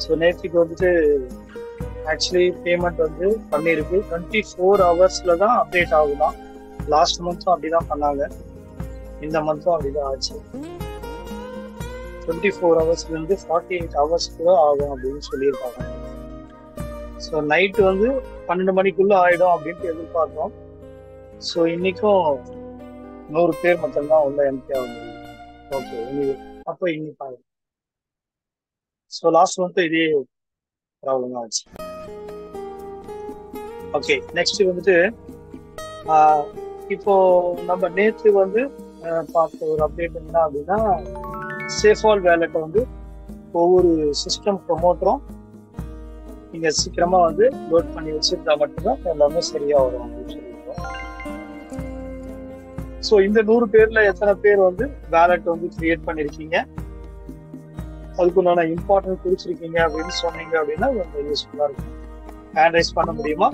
So நேற்றுக்கு வந்துட்டு actually payment வந்து பண்ணியிருக்கு. 24 ஹவர்ஸ்ல தான் அப்டேட் ஆகுதான். லாஸ்ட் மந்த்தும் அப்படிதான் பண்ணாங்க, இந்த மந்த்தும் அப்படிதான் ஆச்சு. 24 ஹவர்ஸ்லேருந்து 48 ஹவர்ஸ்க்குள்ள ஆகும் அப்படின்னு சொல்லியிருக்காங்க. ஸோ நைட்டு வந்து 12 மணிக்குள்ள ஆயிடும் அப்படின்ட்டு எதிர்பார்த்தோம். ஸோ இன்னைக்கும் 100 பேர் மட்டும்தான் உள்ள என்ட்ரி ஆக முடியும். ஓகே, அப்போ இன்னைக்கு ஆகும். ஸோ லாஸ்ட் மந்த் இதே ப்ராப்ளம் ஆச்சு. ஓகே, நெக்ஸ்ட் வந்துட்டு இப்போ நம்ம நேற்று வந்து பார்த்த ஒரு அப்டேட் என்ன அப்படின்னா, சேஃபால் வேலெட்டை வந்து ஒவ்வொரு சிஸ்டம் ப்ரொமோட்டரும் நீங்க சீக்கிரமா வந்து லோட் பண்ணி வச்சிருந்தா மட்டும்தான் எல்லாமே சரியா வரும் அப்படின்னு சொல்லியிருக்கோம். ஸோ இந்த 100 பேர்ல எத்தனை பேர் வந்து வேலெட் வந்து கிரியேட் பண்ணிருக்கீங்க, அதுக்குண்டான இம்பார்ட்டன்ட் குறிச்சிருக்கீங்க அப்படின்னு சொன்னீங்க அப்படின்னா ரொம்ப யூஸ்ஃபுல்லா இருக்கும். ஹேண்ட் ரைஸ் பண்ண முடியுமா?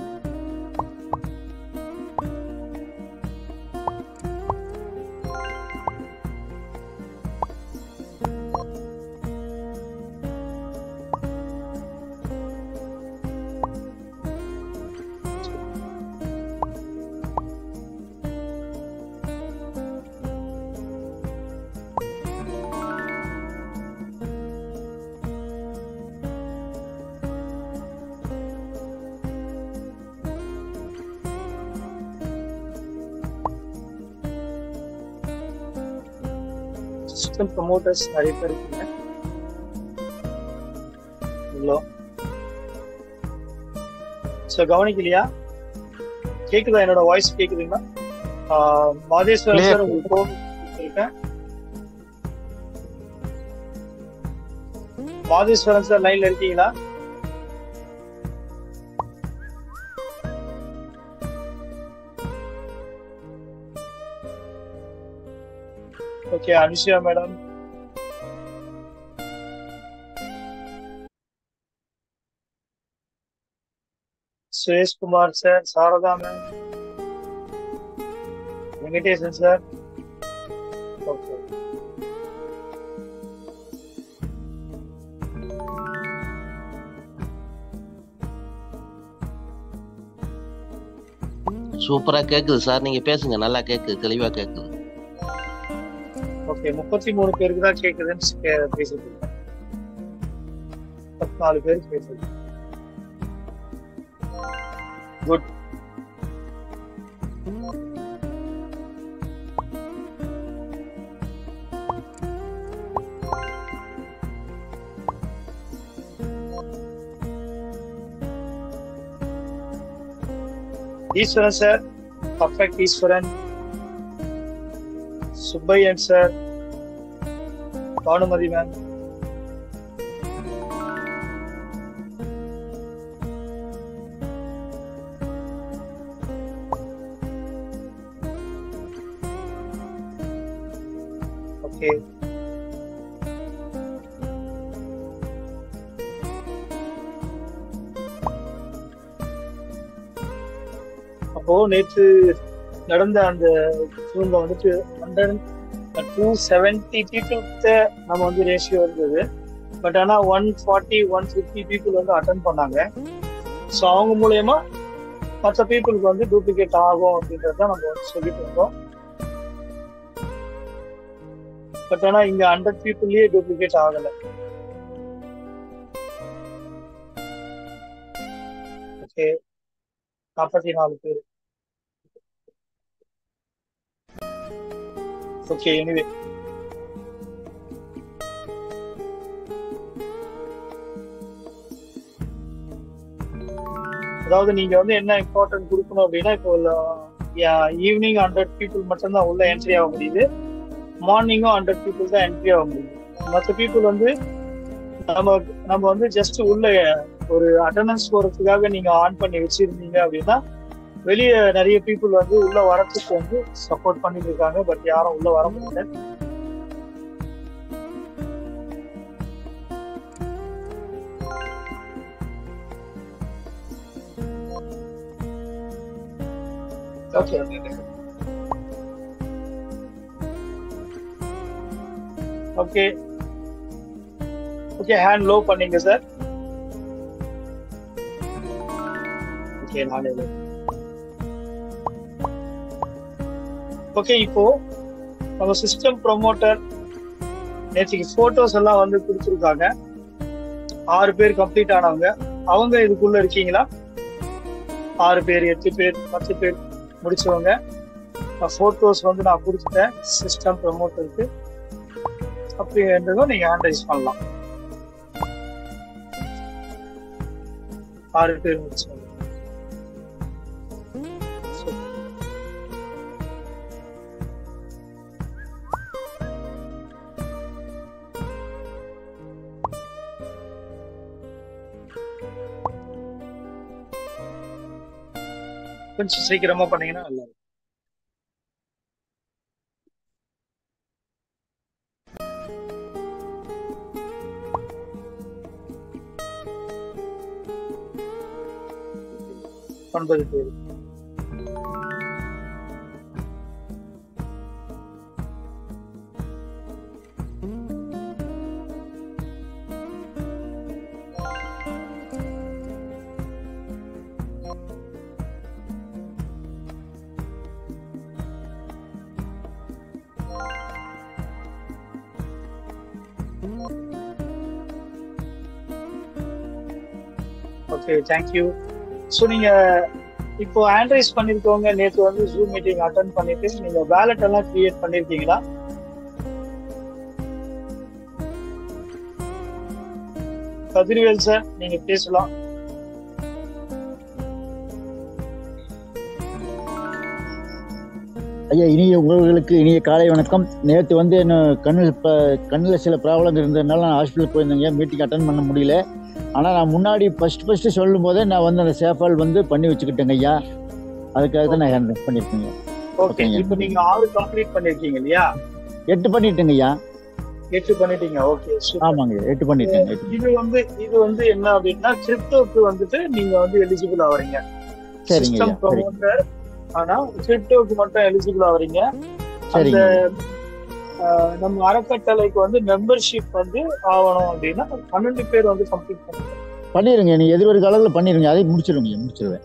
சிஸ்டம் ப்ரொமோட்டர்ஸ் நிறைய பேர் இருக்கீங்க. இவ்வளோ ஸோ கவனிக்கலையா? கேக்குதா? என்னோட வாய்ஸ் கேக்குதுங்களா? மாதேஸ்வரன் சார் உங்களுக்கு இருக்கேன். மாதேஸ்வரன் சார் லைன்ல இருக்கீங்களா? Okay, Anushiya madam, Sureshkumar sir, Saradha ma'am, Venkatesan sir. Okay, சூப்பரா கேக்குது சார், நீங்க பேசுங்க, நல்லா கேக்குது, தெளிவா கேக்குது. ஓகே, 33 பேருக்கு தான் கேக்குதுன்னு பேசிட்டு இருக்கேன். 14 பேருக்கு பேசுது. Good. Eswaran sir, perfect Eswaran. Subbaiyan sir, Bhanumathi ma'am, okay. அப்போ நேற்று நடந்த அந்த ஜூன்ல வந்துட்டு 270 பீப்புள் கிட்ட நம்ம வந்து ரேஷியோ இருந்தது. பட் ஆனா 140 150 பீப்புள் வந்து அட்டன் பண்ணாங்க. ஸோ அவங்க மூலயமா மற்ற பீப்புளுக்கு வந்து டூப்ளிகேட் ஆகும் அப்படின்றத நம்ம வந்து சொல்லிட்டு இருந்தோம். பட் ஆனா இங்க 100 பீப்புள்லயே டூப்ளிகேட் ஆகல. ஓகே, 44 பேர். ஓகே, எனிவே அதாவது நீங்க வந்து என்ன இம்பார்ட்டன்ட் கொடுக்கணும் அப்படின்னா, இப்போ ஈவினிங் 100 பீப்புள் மட்டும்தான் உள்ள என்ட்ரி ஆக முடியுது. மார்னிங்கும் 100 பீப்புள் தான் என்ட்ரி ஆக முடியுது. மற்ற பீப்புள் வந்து நம்ம வந்து ஜஸ்ட் உள்ள ஒரு அட்டண்டன்ஸ் போறதுக்காக நீங்க ஆன் பண்ணி வச்சிருந்தீங்க அப்படின்னா, வெளியே நிறைய பீப்புள் வந்து உள்ள வரத்துக்கு வந்து சப்போர்ட் பண்ணிட்டு இருக்காங்க. பட் யாரும் உள்ள வர முடியல. Okay, okay, okay, hand low பண்ணீங்க சார். ஓகே நானே. ஓகே இப்போ நம்ம சிஸ்டம் ப்ரொமோட்டர் நேற்றுக்கு போட்டோஸ் எல்லாம் வந்து கொடுத்துருக்காங்க. 6 பேர் கம்ப்ளீட் ஆனவங்க. அவங்க இதுக்குள்ள இருக்கீங்களா? 6 பேர், 8 பேர், 10 பேர் முடிச்சவங்க போட்டோஸ் வந்து நான் கொடுத்துட்டேன் சிஸ்டம் ப்ரொமோட்டருக்கு. அப்படின்றதும் நீங்க ஹேண்ட் ரைஸ் பண்ணலாம். 6 பேர் முடிச்சவங்க. கொஞ்சம் சீக்கிரமா பண்ணீங்கன்னா நல்லா இருக்கும். ஒன்பது பேர். Okay, thank you. ஸோ நீங்க இப்போ ஆண்ட்ரைஸ் பண்ணிருக்கவங்க நேற்று வந்து ஜூம் மீட்டிங் அட்டன் பண்ணிட்டு நீங்க வேலட் எல்லாம் கிரியேட் பண்ணிருக்கீங்களா? கதிர்வேல் சார் நீங்க பேசலாம். ஐயா, இனிய உறவுகளுக்கு இனிய காலை வணக்கம். நேற்று வந்து என்ன கண்ணில் சில ப்ராப்ளம் இருந்ததுனால நான் ஹாஸ்பிட்டல் போயிருந்தேங்க. மீட்டிங் அட்டன் பண்ண முடியல. ஆனால் நான் முன்னாடி ஃபஸ்ட்டு சொல்லும் போதே நான் வந்து அந்த சேஃபால் வந்து பண்ணி வச்சுக்கிட்டேங்க ஐயா. அதுக்காக தான் நான் ஹேண்ட் பண்ணியிருக்கேங்க. ஓகே, இப்போ நீங்க 6 கம்ப்ளீட் பண்ணிருக்கீங்க இல்லையா? 8 பண்ணிட்டேங்க ஐயா. 8 பண்ணிட்டீங்க. ஓகே, ஆமாங்க, 8 பண்ணிட்டேன். இது வந்து என்ன அப்படின்னா கிரிப்டோக்கு வந்துட்டு நீங்க வந்து எலிஜிபிள் ஆவறீங்க. System promoter. ஆனா கிரிப்டோக்கு மட்டும் எலிஜிபிள் ஆவறீங்க. அந்த நம்ம அறக்கட்டளைக்கு வந்து மெம்பர்ஷிப் வந்து ஆகணும் அப்படின்னா 12 பேர் வந்து கம்ப்ளீட் பண்ணிருங்க. நீங்க எதிர்வரை காலத்தில் பண்ணிருங்க. அதை முடிச்சிருவேன்.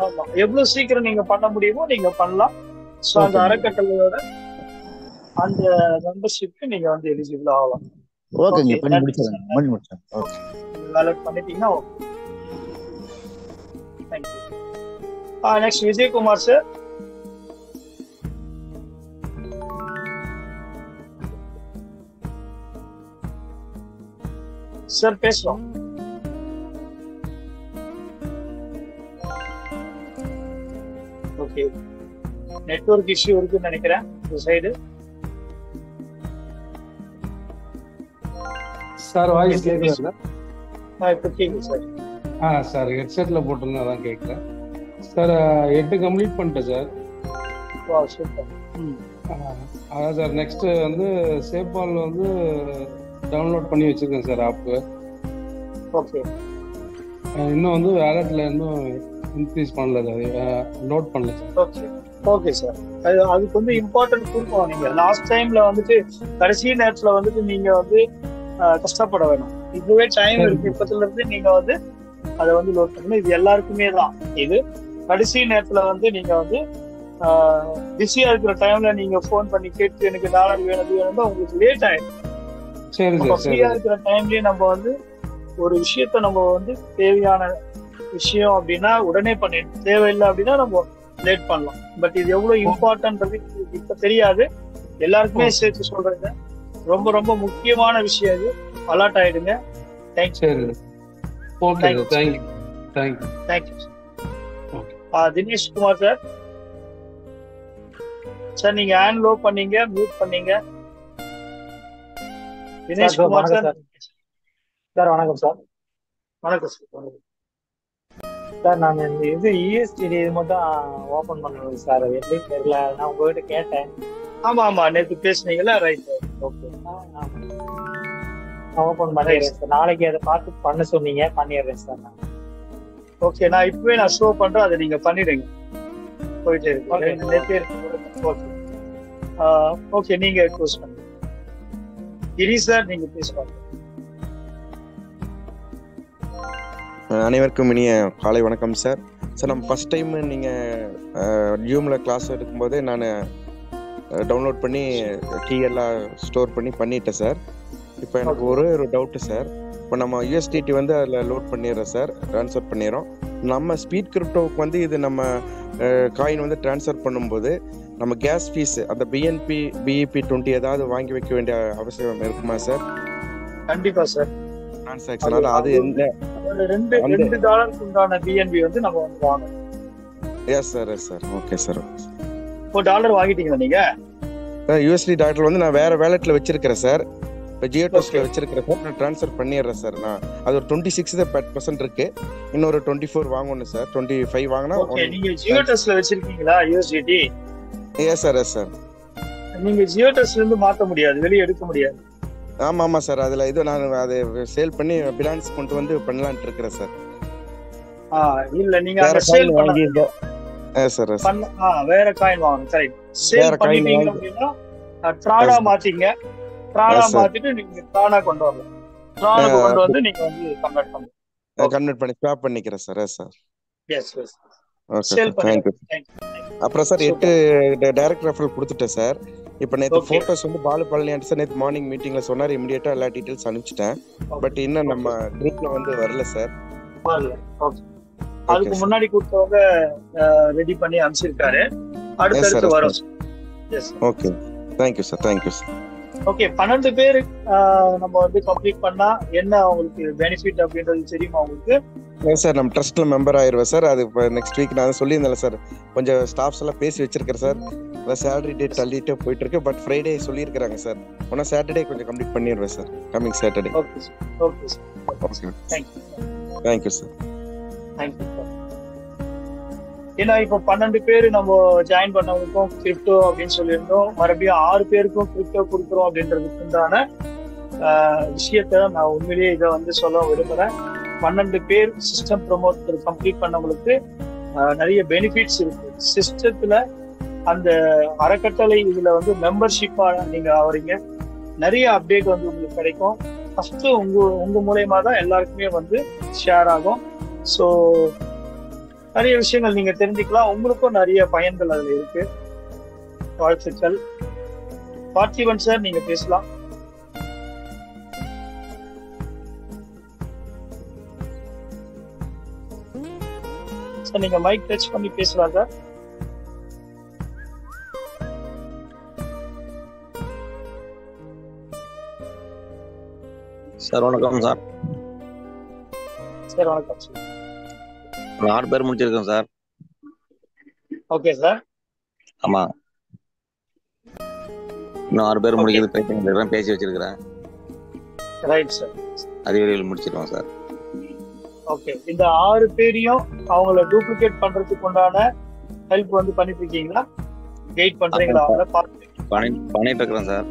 ஆமா, எவ்வளவு சீக்கிரம் நீங்க பண்ண முடியுமோ நீங்க பண்ணலாம். ஸோ அந்த அறக்கட்டளையோட அந்த மெம்பர்ஷிப்க்கு நீங்க வந்து எலிஜிபிள் ஆகலாம். ஓகேங்க, பண்ணி முடிச்சிருங்க. ஓகே, வேலட் பண்ணிட்டீங்கன்னா okay. Thank you. Next Vijayakumar sir. Sir பேசலாம். ஓகே, நெட்வொர்க் இஷ்யூ இருக்குன்னு நினைக்கிறேன் இந்த சைடு. சார் வாய்ஸ் கேக்குதா? இப்போ கேக்குது சார். சார் ஹெட்செட்ல போட்டிருந்தா அதான் கேட்கல. சார் 8 கம்ப்ளீட் பண்ணிட்டேன் சார். வா சூப்பர். அதான் சார் நெக்ஸ்ட் வந்து சேப்பால் வந்து டவுன்லோட் பண்ணி வச்சிருக்கேன் சார் ஆப்பு. ஓகே, இன்னும் வந்து வேலட்ல இன்னும் இன்க்ரீஸ் பண்ணல சார், லோட் பண்ணல சார். Okay okay sir. அதுக்கு வந்து இம்பார்ட்டன்ட் கொடுப்போம். நீங்க லாஸ்ட் டைம்ல வந்துட்டு கடைசி நேரத்துல வந்துட்டு நீங்க வந்து கஷ்டப்பட வேணும். இதுவே டைம் இருக்கு. இப்பத்துல இருந்து நீங்க வந்து அதை வந்து லோட் பண்ணணும். இது எல்லாருக்குமே தான். இது கடைசி நேரத்துல வந்து நீங்க வந்து பிஸியா இருக்கிற டைம்ல நீங்க போன் பண்ணி கேட்டு எனக்கு டாலர் வேணும் உங்களுக்கு லேட் ஆயிடும். ஃப்ரீயா இருக்கிற டைம்லயே நம்ம வந்து ஒரு விஷயத்த நம்ம வந்து தேவையான விஷயம் அப்படின்னா உடனே பண்ணிடணும். தேவையில்லை அப்படின்னா நம்ம லேட் பண்ணலாம். பட் இது எவ்வளவு இம்பார்ட்டன்றது இப்ப தெரியாது. எல்லாருக்குமே சேர்த்து சொல்றேங்க. ரொம்ப ரொம்ப முக்கியமான விஷயம் இது. அலர்ட் ஆயிடுங்க. Thank you. Dinesh Kumar sir. Sir நீங்க ஹேண்ட் லோ பண்ணீங்க, மியூட் பண்ணீங்க. தினேஷ் குமார் சார். சார் வணக்கம் சார். வணக்கம் சார். சார் நான் இது இஎஸ்டிடி இது மட்டும் ஓபன் பண்ணணும் சார். எப்படி தெரியல, நான் உங்ககிட்ட கேட்டேன். ஆமா நேற்று பேசுனீங்களா? ரைட். ஓகே, நான் ஓபன் பண்ணிடுறேன் சார். நாளைக்கு அதை பார்த்து பண்ண சொன்னீங்க, பண்ணிடுறேன் சார் நான். ஓகே, நான் இப்பவே நான் ஷோ பண்றேன். அதை நீங்க பண்ணிடுங்க. போயிட்டே இருக்கு. ஓகே, நீங்க க்ளோஸ் பண்ணுங்க. கிரி சார் நீங்க பேசுவாங்க. அனைவருக்கும் இனிய காலை வணக்கம் சார். சார் நம்ம ஃபர்ஸ்ட் டைம் நீங்கள் ஜூமில் கிளாஸ் எடுக்கும்போதே நான் டவுன்லோட் பண்ணி கீ எல்லாம் ஸ்டோர் பண்ணிட்டேன் சார். இப்போ எனக்கு ஒரு டவுட்டு சார். இப்போ நம்ம யூஎஸ்டிடி வந்து அதில் லோட் பண்ணிடுறோம் சார், ட்ரான்ஸ்ஃபர் பண்ணிடுறோம். நம்ம ஸ்பீட் கிரிப்டோவுக்கு வந்து இது நம்ம காயின் வந்து ட்ரான்ஸ்ஃபர் பண்ணும்போது நம்ம கேஸ் ஃபீஸ் அந்த பிஎன்பி பிஇபி 20 ஏதாவது வாங்கி வைக்க வேண்டிய அவசியம் இருக்குமா சார்? கண்டிப்பா சார். டிரான்சாக்ஷனால அது எந்த $2 உண்டான பிஎன்பி வந்து நம்ம வந்து வாங்கணும். S sir, yes sir. Okay sir. $1 வாங்கிட்டீங்களா நீங்க? யூஎஸ்டி டாலர் வந்து நான் வேற வேலெட்ல வச்சிருக்கிறேன் சார். இப்போ ஜியோடெஸ்ல வச்சிருக்கிறேன் சார். நான் ட்ரான்ஸ்ஃபர் பண்ணிடுறேன் சார். நான் அது ஒரு 26% இருக்கு. இன்னொரு 24 வாங்கணும் சார். 25 வாங்கினா நீங்க ஜியோடெஸ்ல வச்சிருக்கீங்களா USDT? S sir, yes sir. நீங்க ஜியோடெஸ்ல இருந்து மாத்த முடியாது, வெளியே எடுக்க முடியாது. ஆமா சார். அதுல இது நான் அதை சேல் பண்ணி பிலான்ஸ் கொண்டு வந்து பண்ணலாம்னு இருக்கிறேன் சார். இல்ல நீங்க அத சேல் பண்ணி சார் வேற காயின் வாங்கணும். கரெக்ட். சேல் பண்ணிட்டீங்க அப்படின்னா ட்ராடா மாத்திங்க. ட்ராடா மாத்திட்டு நீங்க ட்ராடா கொண்டு வரலாம். ட்ராடா கொண்டு வந்து நீங்க வந்து கன்வெர்ட் பண்ணி ஸ்வாப் பண்ணிக்கிறேன் sir. Yes sir. Yes yes. Okay sir. Thank you. அப்புறம் சார் 8 டைரக்ட் ரெஃபரல் கொடுத்துட்டேன் சார். இப்போ நேத்து போட்டோஸ் வந்து பாலு பழனியாண்டி சார் நேத்து மார்னிங் மீட்டிங்ல சொன்னார். இமிடியேட்டா எல்லா டீடைல்ஸ் அனுப்பிச்சிட்டேன். பட் இன்னும் நம்ம குரூப்ல வந்து வரல சார். வரல. ஓகே. அதுக்கு முன்னாடி கொடுத்தவங்க ரெடி பண்ணி அனுப்பிச்சிருக்காரு. அடுத்து வரும். Yes. Okay. Thank you sir. Thank you sir. Okay. 12 பேர் நம்ம வந்து கம்ப்ளீட் பண்ணா என்ன அவங்களுக்கு பெனிஃபிட் அப்படின்றது தெரியுமா உங்களுக்கு? சார் நம்ம ட்ரஸ்ட்ல மெம்பர் ஆயிருவேன் சார். அது நெக்ஸ்ட் வீக் நான் சொல்லியிருந்தேன் சார். கொஞ்சம் ஸ்டாஃப்ஸ் எல்லாம் பேசி வச்சிருக்கேன் சார். சேலரி டேட் தள்ளிட்டே போயிட்டு இருக்கு. பட் ஃப்ரைடே சொல்லியிருக்காங்க சார். ஒன்னா சாட்டர்டே கொஞ்சம் கம்ப்ளீட் பண்ணிடுவேன் sir. Coming Saturday. Okay sir. Okay sir. Okay. Thank you sir. Thank you sir. ஏன்னா இப்போ 12 பேர் நம்ம ஜாயின் பண்ணவங்களுக்கும் கிரிப்டோ அப்படின்னு சொல்லியிருந்தோம். மறுபடியும் 6 பேருக்கும் கிரிப்டோ கொடுக்குறோம் அப்படின்றதுக்கு உண்டான விஷயத்த நான் உண்மையிலேயே இதை வந்து சொல்ல விரும்புறேன். 12 பேர் சிஸ்டம் ப்ரொமோட் கம்ப்ளீட் பண்ணவங்களுக்கு நிறைய பெனிஃபிட்ஸ் இருக்கு. சிஸ்டத்துல அந்த அறக்கட்டளை இதுல வந்து மெம்பர்ஷிப்பா நீங்க ஆவறீங்க. நிறைய அப்டேட் வந்து உங்களுக்கு கிடைக்கும். ஃபர்ஸ்ட் உங்க மூலயமா தான் எல்லாருக்குமே வந்து ஷேர் ஆகும். ஸோ நிறைய விஷயங்கள் நீங்க தெரிஞ்சுக்கலாம். உங்களுக்கும் நிறைய பயன்கள் அதுல இருக்கு. வாழ்த்துக்கள். பார்த்திபன் சார் நீங்க பேசலாம். சார் நீங்க மைக் டச் பண்ணி பேசலாம் சார். சார் வணக்கம் சார். சார் வணக்கம் சார். 6 பேர் முடிச்சிருக்கோம் சார். Okay sir. ஆமா. இன்னும் 6 பேர் முடிக்கிறது பேசி வச்சிருக்கிறேன். Right sir. அதிகாரிகள் முடிச்சிருக்கோம் சார். ஓகே. இந்த 6 பேரையும் அவங்கள டூப்ளிகேட் பண்றதுக்கு உண்டான ஹெல்ப் வந்து பண்ணிட்டு இருக்கீங்களா? கைட் பண்றீங்களா? அவங்கள பண்ணிட்டு இருக்கிறேன் சார்.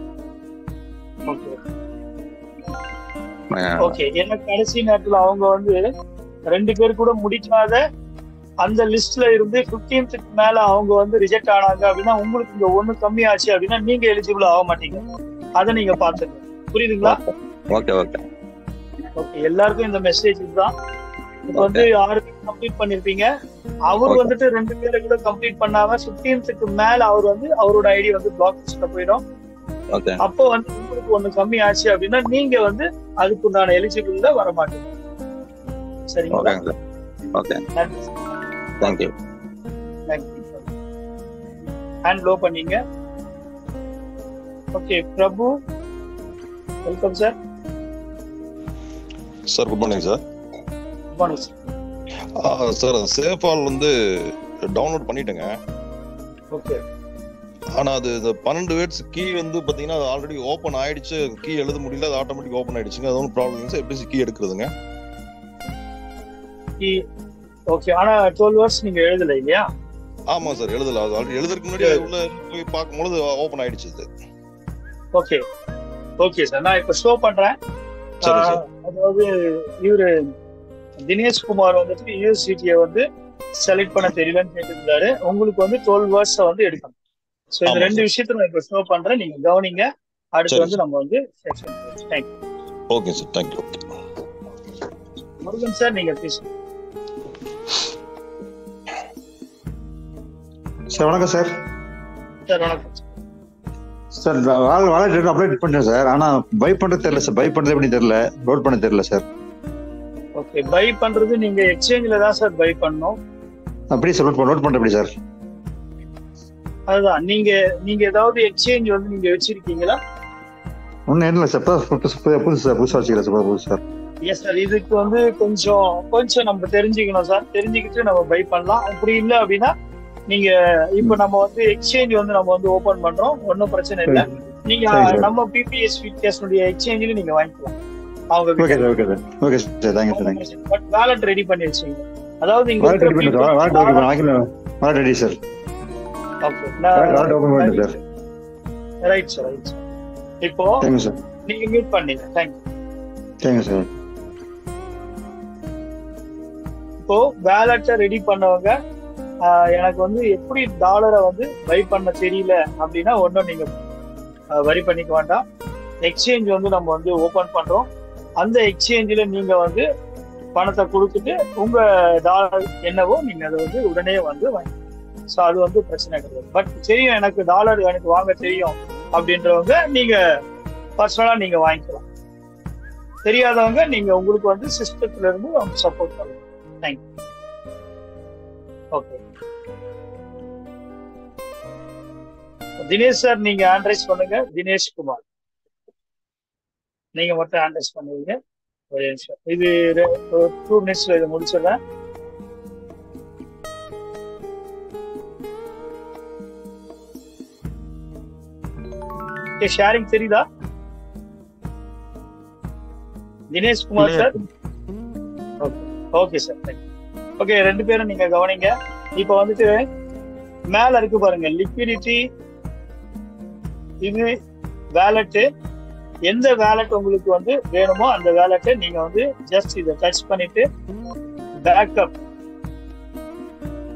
ஓகே. ஓகே. ஏன்னா கடைசி நேரத்துல அவங்க வந்து 2 பேர் கூட முடிக்காத அந்த லிஸ்ட்ல இருந்து 15th மேல அவங்க வந்து ரிஜெக்ட் ஆனாங்க அப்படின்னா உங்களுக்கு இங்க 1 கம்மி ஆச்சு அப்படின்னா நீங்க எலிஜிபிள் ஆக மாட்டீங்க. அதை நீங்க பாத்துங்க. புரியுதுங்களா? Okay okay okay. எல்லாருக்கும் இந்த மெசேஜ் தான். இப்ப வந்து 6 பேர் கம்ப்ளீட் பண்ணிருப்பீங்க. அவர் வந்துட்டு 2 பேரை கூட கம்ப்ளீட் பண்ணாம 15th மேல அவர் வந்து அவரோட ஐடி வந்து பிளாக் லிஸ்ட்ல போயிடும். அப்போ வந்து உங்களுக்கு 1 கம்மி ஆச்சு அப்படின்னா நீங்க வந்து அதுக்குண்டான எலிஜிபிள்ல வர மாட்டீங்க. சரிங்களா? Okay. Thank you. Hand low பண்ணீங்க. Okay. Prabhu welcome sir. Sir good morning sir. Good morning sir. Sir சேஃபால் வந்து டவுன்லோட் பண்ணிட்டேங்க. ஓகே. ஆனா அது 12 வேர்ட்ஸ் கீ வந்து பாத்தீங்கன்னா அது ஆல்ரெடி ஓபன் ஆயிடுச்சு. கீ எழுத முடியல, அது ஆட்டோமேட்டிக் ஓபன் ஆயிடுச்சுங்க. அது ஒன்றும் ப்ராப்ளம் இல்லை சார். எப்படி கீ எடுக்கிறதுங்க? ஓகே. ஆனா 12 வேர்ட்ஸ் நீங்க எழுதல இல்லையா? ஆமா சார் எழுதல. அது ஆல்ரெடி எழுதுறதுக்கு முன்னாடி உள்ள போய் பார்க்கும்போது ஓபன் ஆயிடுச்சு அது. ஓகே. Okay sir. நான் இப்ப ஷோ பண்றேன். சரி சார். அதாவது இவரு தினேஷ் குமார் வந்துட்டு யூஎஸ்டிடியை வந்து செலக்ட் பண்ண தெரியலன்னு கேட்டிருந்தாரு. உங்களுக்கு வந்து 12 வேர்ட்ஸ் வந்து எடுக்கணும். சோ இந்த 2 விஷயத்தை நான் இப்ப ஷோ பண்றேன். நீங்க கவனிங்க. அடுத்து வந்து நம்ம வந்து section. Thank you. Okay sir. Thank you. Murugan sir நீங்க பேசுங்க. சார் வணக்கம் சார். சார் வணக்கம் சார் வாலெட் அப்டேட் பண்ணிட்டேன் சார். ஆனால் பை பண்ணுறது தெரியல சார். பை பண்ணுறது எப்படி தெரியல, லோட் பண்ண தெரியல சார். ஓகே, பை பண்றது நீங்க எக்ஸ்சேஞ்சில் தான் சார் பை பண்ணணும். அப்படி சார் லோட் பண்ணுறது எப்படி சார்? அதுதான் நீங்க ஏதாவது எக்ஸ்சேஞ்ச் வந்து நீங்க வச்சிருக்கீங்களா? ஒன்றும் இல்லை சார். புதுசாக வச்சுக்கிறேன் சார். புதுசு சார். எஸ் சார், இதுக்கு வந்து கொஞ்சம் நம்ம தெரிஞ்சுக்கணும் சார். தெரிஞ்சுக்கிட்டு நம்ம பை பண்ணலாம். அப்படி இல்லை அப்படின்னா நீங்க இப்ப நம்ம வந்து எக்ஸ்சேஞ்ச் வந்து நம்ம வந்து ஓபன் பண்றோம், ஒன்றும் பிரச்சனை இல்லை. நீங்க நம்ம பிபிஎஸ் விகேஸ்னுடைய எக்ஸ்சேஞ்சில நீங்க வாங்கிக்கலாம். அவங்க பட் வாலெட் ரெடி பண்ணி வச்சுங்க. அதாவது இங்க ready sir. Okay, right sir. இப்போ நீங்க மியூட் பண்ணீங்க. Thank you sir. இப்போ வேலெட்டை ரெடி பண்ணவங்க எனக்கு வந்து எப்படி டாலரை வந்து பை பண்ண தெரியல அப்படின்னா ஒன்றும் நீங்க வரி பண்ணிக்க வேண்டாம். எக்ஸ்சேஞ்ச் வந்து நம்ம வந்து ஓபன் பண்றோம். அந்த எக்ஸ்சேஞ்சில் நீங்க வந்து பணத்தை கொடுத்துட்டு உங்க டாலர் என்னவோ நீங்க அதை வந்து உடனே வந்து வாங்கிக்கலாம். ஸோ அது வந்து பிரச்சனை கிடையாது. பட் தெரியும் எனக்கு டாலர் எனக்கு வாங்க தெரியும் அப்படின்றவங்க நீங்க பர்சனலா நீங்க வாங்கிக்கலாம். தெரியாதவங்க நீங்க உங்களுக்கு வந்து சிஸ்டத்துல இருந்து அவங்க சப்போர்ட் பண்ணலாம். தேங்க்யூ. ஓகே தினேஷ் சார், நீங்க ஆண்ட்ரைஸ் பண்ணுங்க. தினேஷ் குமார் நீங்க மட்டும் ஆண்ட்ரைஸ் பண்ணுவீங்க. ஒரு நிமிஷம், இது 2 minutesல இதை முடிச்சிடுறேன். ஷேரிங் தெரியுதா Dinesh Kumar sir? Okay sir. Okay, 2 பேரும் நீங்க கவனிங்க. இப்ப வந்துட்டு மேல இருக்கு பாருங்க லிக்விடிட்டி, இது வேலெட்டு. எந்த வேலெட் உங்களுக்கு வந்து வேணுமோ அந்த வேலெட்டை நீங்க வந்து ஜஸ்ட் இதை டச் பண்ணிட்டு பேக்கப்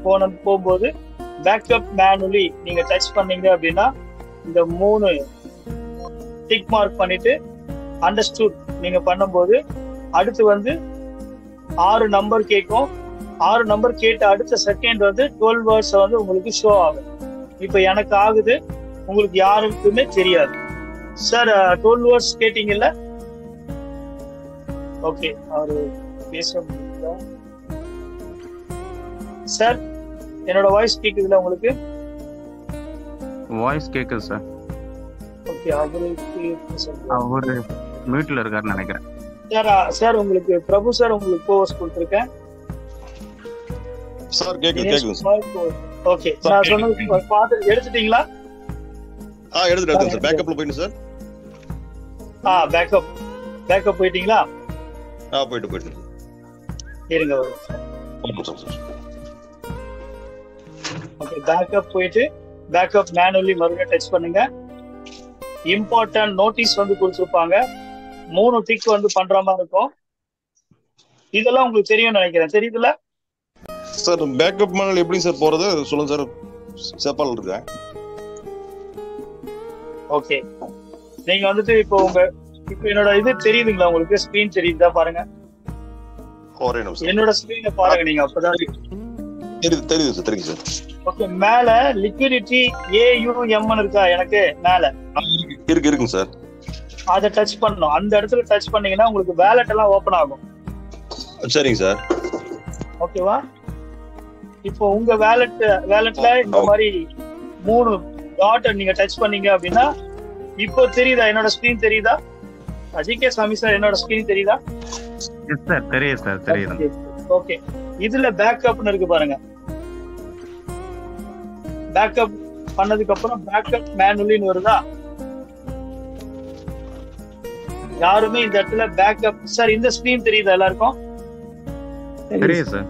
போகும்போது பேக்கப் மேனுவலி நீங்க டச் பண்ணீங்க அப்படின்னா இந்த 3 டிக் மார்க் பண்ணிட்டு அண்டர்ஸ்டூட் நீங்க பண்ணும்போது அடுத்து வந்து 6 நம்பர் கேட்கும். 6 நம்பர் கேட்ட அடுத்த செகண்ட் வந்து 12 வேர்ட்ஸ் வந்து உங்களுக்கு ஷோ ஆகும். இப்ப எனக்கு ஆகுது, உங்களுக்கு யாருக்குமே தெரியாது. சார் 12 வேர்ட்ஸ் கேட்டீங்கல்ல? ஓகே, அவரு பேச சார். என்னோட வாய்ஸ் கேக்குதுல உங்களுக்கு? வாய்ஸ் கேக்குது சார். ஓகே, அவரு மியூட்ல இருக்காருன்னு நினைக்கிறேன். சார் உங்களுக்கு பிரபு சார் உங்களுக்கு கோர்ஸ் கொடுத்துருக்கேன் சார். கேக்குது சார். ஓகே, நான் சொன்னது பார்த்து எடுத்துட்டீங்களா? எடுத்துட்டேன் சார். பேக்கப்ல போயிட்டு சார். பேக்கப் போயிட்டீங்களா? போயிட்டு இருங்க ஓகே, பேக்கப் போயிட்டு பேக்கப் மேனுவலி மறுபடியும் டச் பண்ணுங்க. இம்பார்ட்டன்ட் நோட்டீஸ் வந்து கொடுத்துருப்பாங்க. 3 டிக் வந்து பண்ற மாதிரி இருக்கும். இதெல்லாம் உங்களுக்கு தெரியும் நினைக்கிறேன். தெரியுதுல சார்? பேக்கப் மேனுவல் எப்படி சார் போறது சொல்லுங்க சார். சேப்பால் இருக்கேன். ஓகே, நீங்க வந்துட்டு இப்போ என்னோட இது தெரியுதுங்களா உங்களுக்கு? ஸ்கிரீன் தெரியுதா பாருங்க. என்னோட ஸ்கிரீனை பாருங்க நீங்க, அப்பதான் தெரியுது சார். தெரியுது சார். ஓகே, மேல லிக்விடிட்டி AUM இருக்கா எனக்கு மேல? இருக்குங்க சார். அதை டச் பண்ணணும். அந்த இடத்துல டச் பண்ணீங்கன்னா உங்களுக்கு வேலெட் எல்லாம் ஓபன் ஆகும். சரிங்க சார். ஓகேவா? இப்போ உங்க வேலெட்ல இந்த மாதிரி 3 டாட் நீங்க டச் பண்ணீங்க அப்படின்னா இப்போ தெரியுதா? என்னோட ஸ்கிரீன் தெரியுதா? அஜிகே சாமி சார், என்னோட ஸ்கிரீன் தெரியுதா? எஸ் சார், தெரியுது சார். தெரியுது. ஓகே, இதுல பேக்கப்னு இருக்கு பாருங்க. பேக்கப் பண்ணதுக்கு அப்புறம் பேக்கப் மேனுவலின்னு வருதா? யாருமே இந்த இடத்துல பேக்கப் சார் இந்த ஸ்கிரீன் தெரியுதா எல்லாருக்கும்? தெரியுது சார்.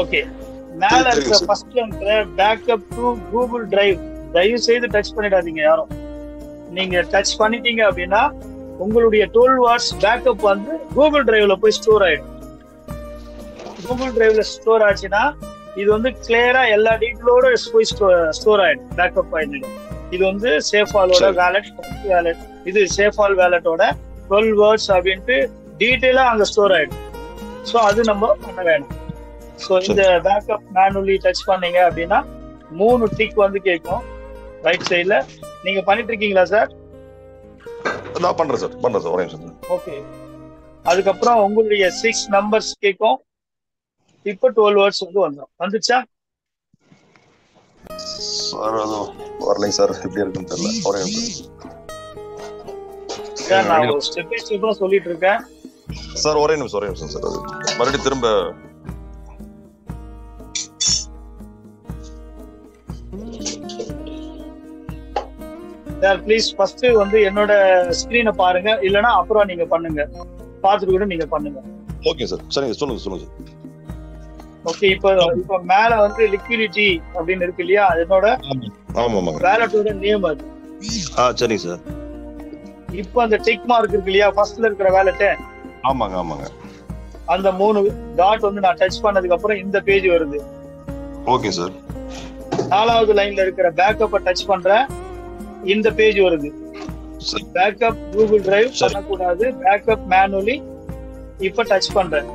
ஓகே, மேல இருக்க ஃபர்ஸ்ட்ல இருக்கிற பேக்கப் டு கூகுள் டிரைவ் தயவு செய்து டச் பண்ணிடாதீங்க யாரும். நீங்க டச் பண்ணிட்டீங்க அப்படின்னா உங்களுடைய 12 வாட்ஸ் பேக்கப் வந்து கூகுள் டிரைவ்ல போய் ஸ்டோர் ஆயிடும். கூகுள் டிரைவ்ல ஸ்டோர் ஆச்சுன்னா இது வந்து கிளியரா எல்லா டீட்டெயிலோட போய் ஸ்டோர் ஆயிடும், பேக்கப் ஆயிடும். இது வந்து சேஃபாலோட வேலெட், இது சேஃபால் வேலெட்டோட 12 வேர்ட்ஸ் அப்படின்ட்டு டீட்டெயிலா அங்க ஸ்டோர் ஆயிடும். ஸோ அது நம்ம பண்ண வேணும். ஸோ இந்த பேக்கப் மேனுவலி டச் பண்ணீங்க அப்படின்னா 3 டிக் வந்து கேட்கும் ரைட் சைடுல. நீங்க பண்ணிட்டு இருக்கீங்களா சார்? நான் பண்றேன் சார் ஒரே நிமிஷம். ஓகே. அதுக்கப்புறம் உங்களுடைய 6 நம்பர்ஸ் கேட்கும். இப்போ 12 வேர்ட்ஸ் வந்து வந்துச்சா சார்? அது வரலைங்க சார், எப்படி இருக்குன்னு தெரியல. ஒரே நிமிஷம் சார், நான் ஒரு ஸ்டெப் பை ஸ்டெப்பா சொல்லிட்டு இருக்கேன் சார். ஒரே நிமிஷம் சார். அது மறுபடியும் திரும்ப சார் ப்ளீஸ் ஃபர்ஸ்ட் வந்து என்னோட ஸ்கிரீனை பாருங்க, இல்லனா அப்புறம் நீங்க பண்ணுங்க, பார்த்துட்டு கூட நீங்க பண்ணுங்க. ஓகே சார், சரிங்க, சொல்லுங்க சார். ஓகே, இப்போ மேல வந்து லிக்விடிட்டி அப்படின்னு இருக்கு இல்லையா, அதனோட வேலட்டோட நேம் அது. சரிங்க சார். இப்போ அந்த டிக் மார்க் இருக்கு இல்லையா, ஃபர்ஸ்ட்ல இருக்கிற வேலட். ஆமாங்க. அந்த 3 டாட் வந்து நான் டச் பண்ணதுக்கு அப்புறம் இந்த பேஜ் வருது. Okay sir. 4வது லைன்ல இருக்கிற பேக்கப்பை டச் பண்றேன், இந்த பேஜ் வருது. பேக்கப் கூகுள் டிரைவ் பண்ணக்கூடாது, பேக்கப் மேனுவலி. இப்ப டச் பண்றேன்.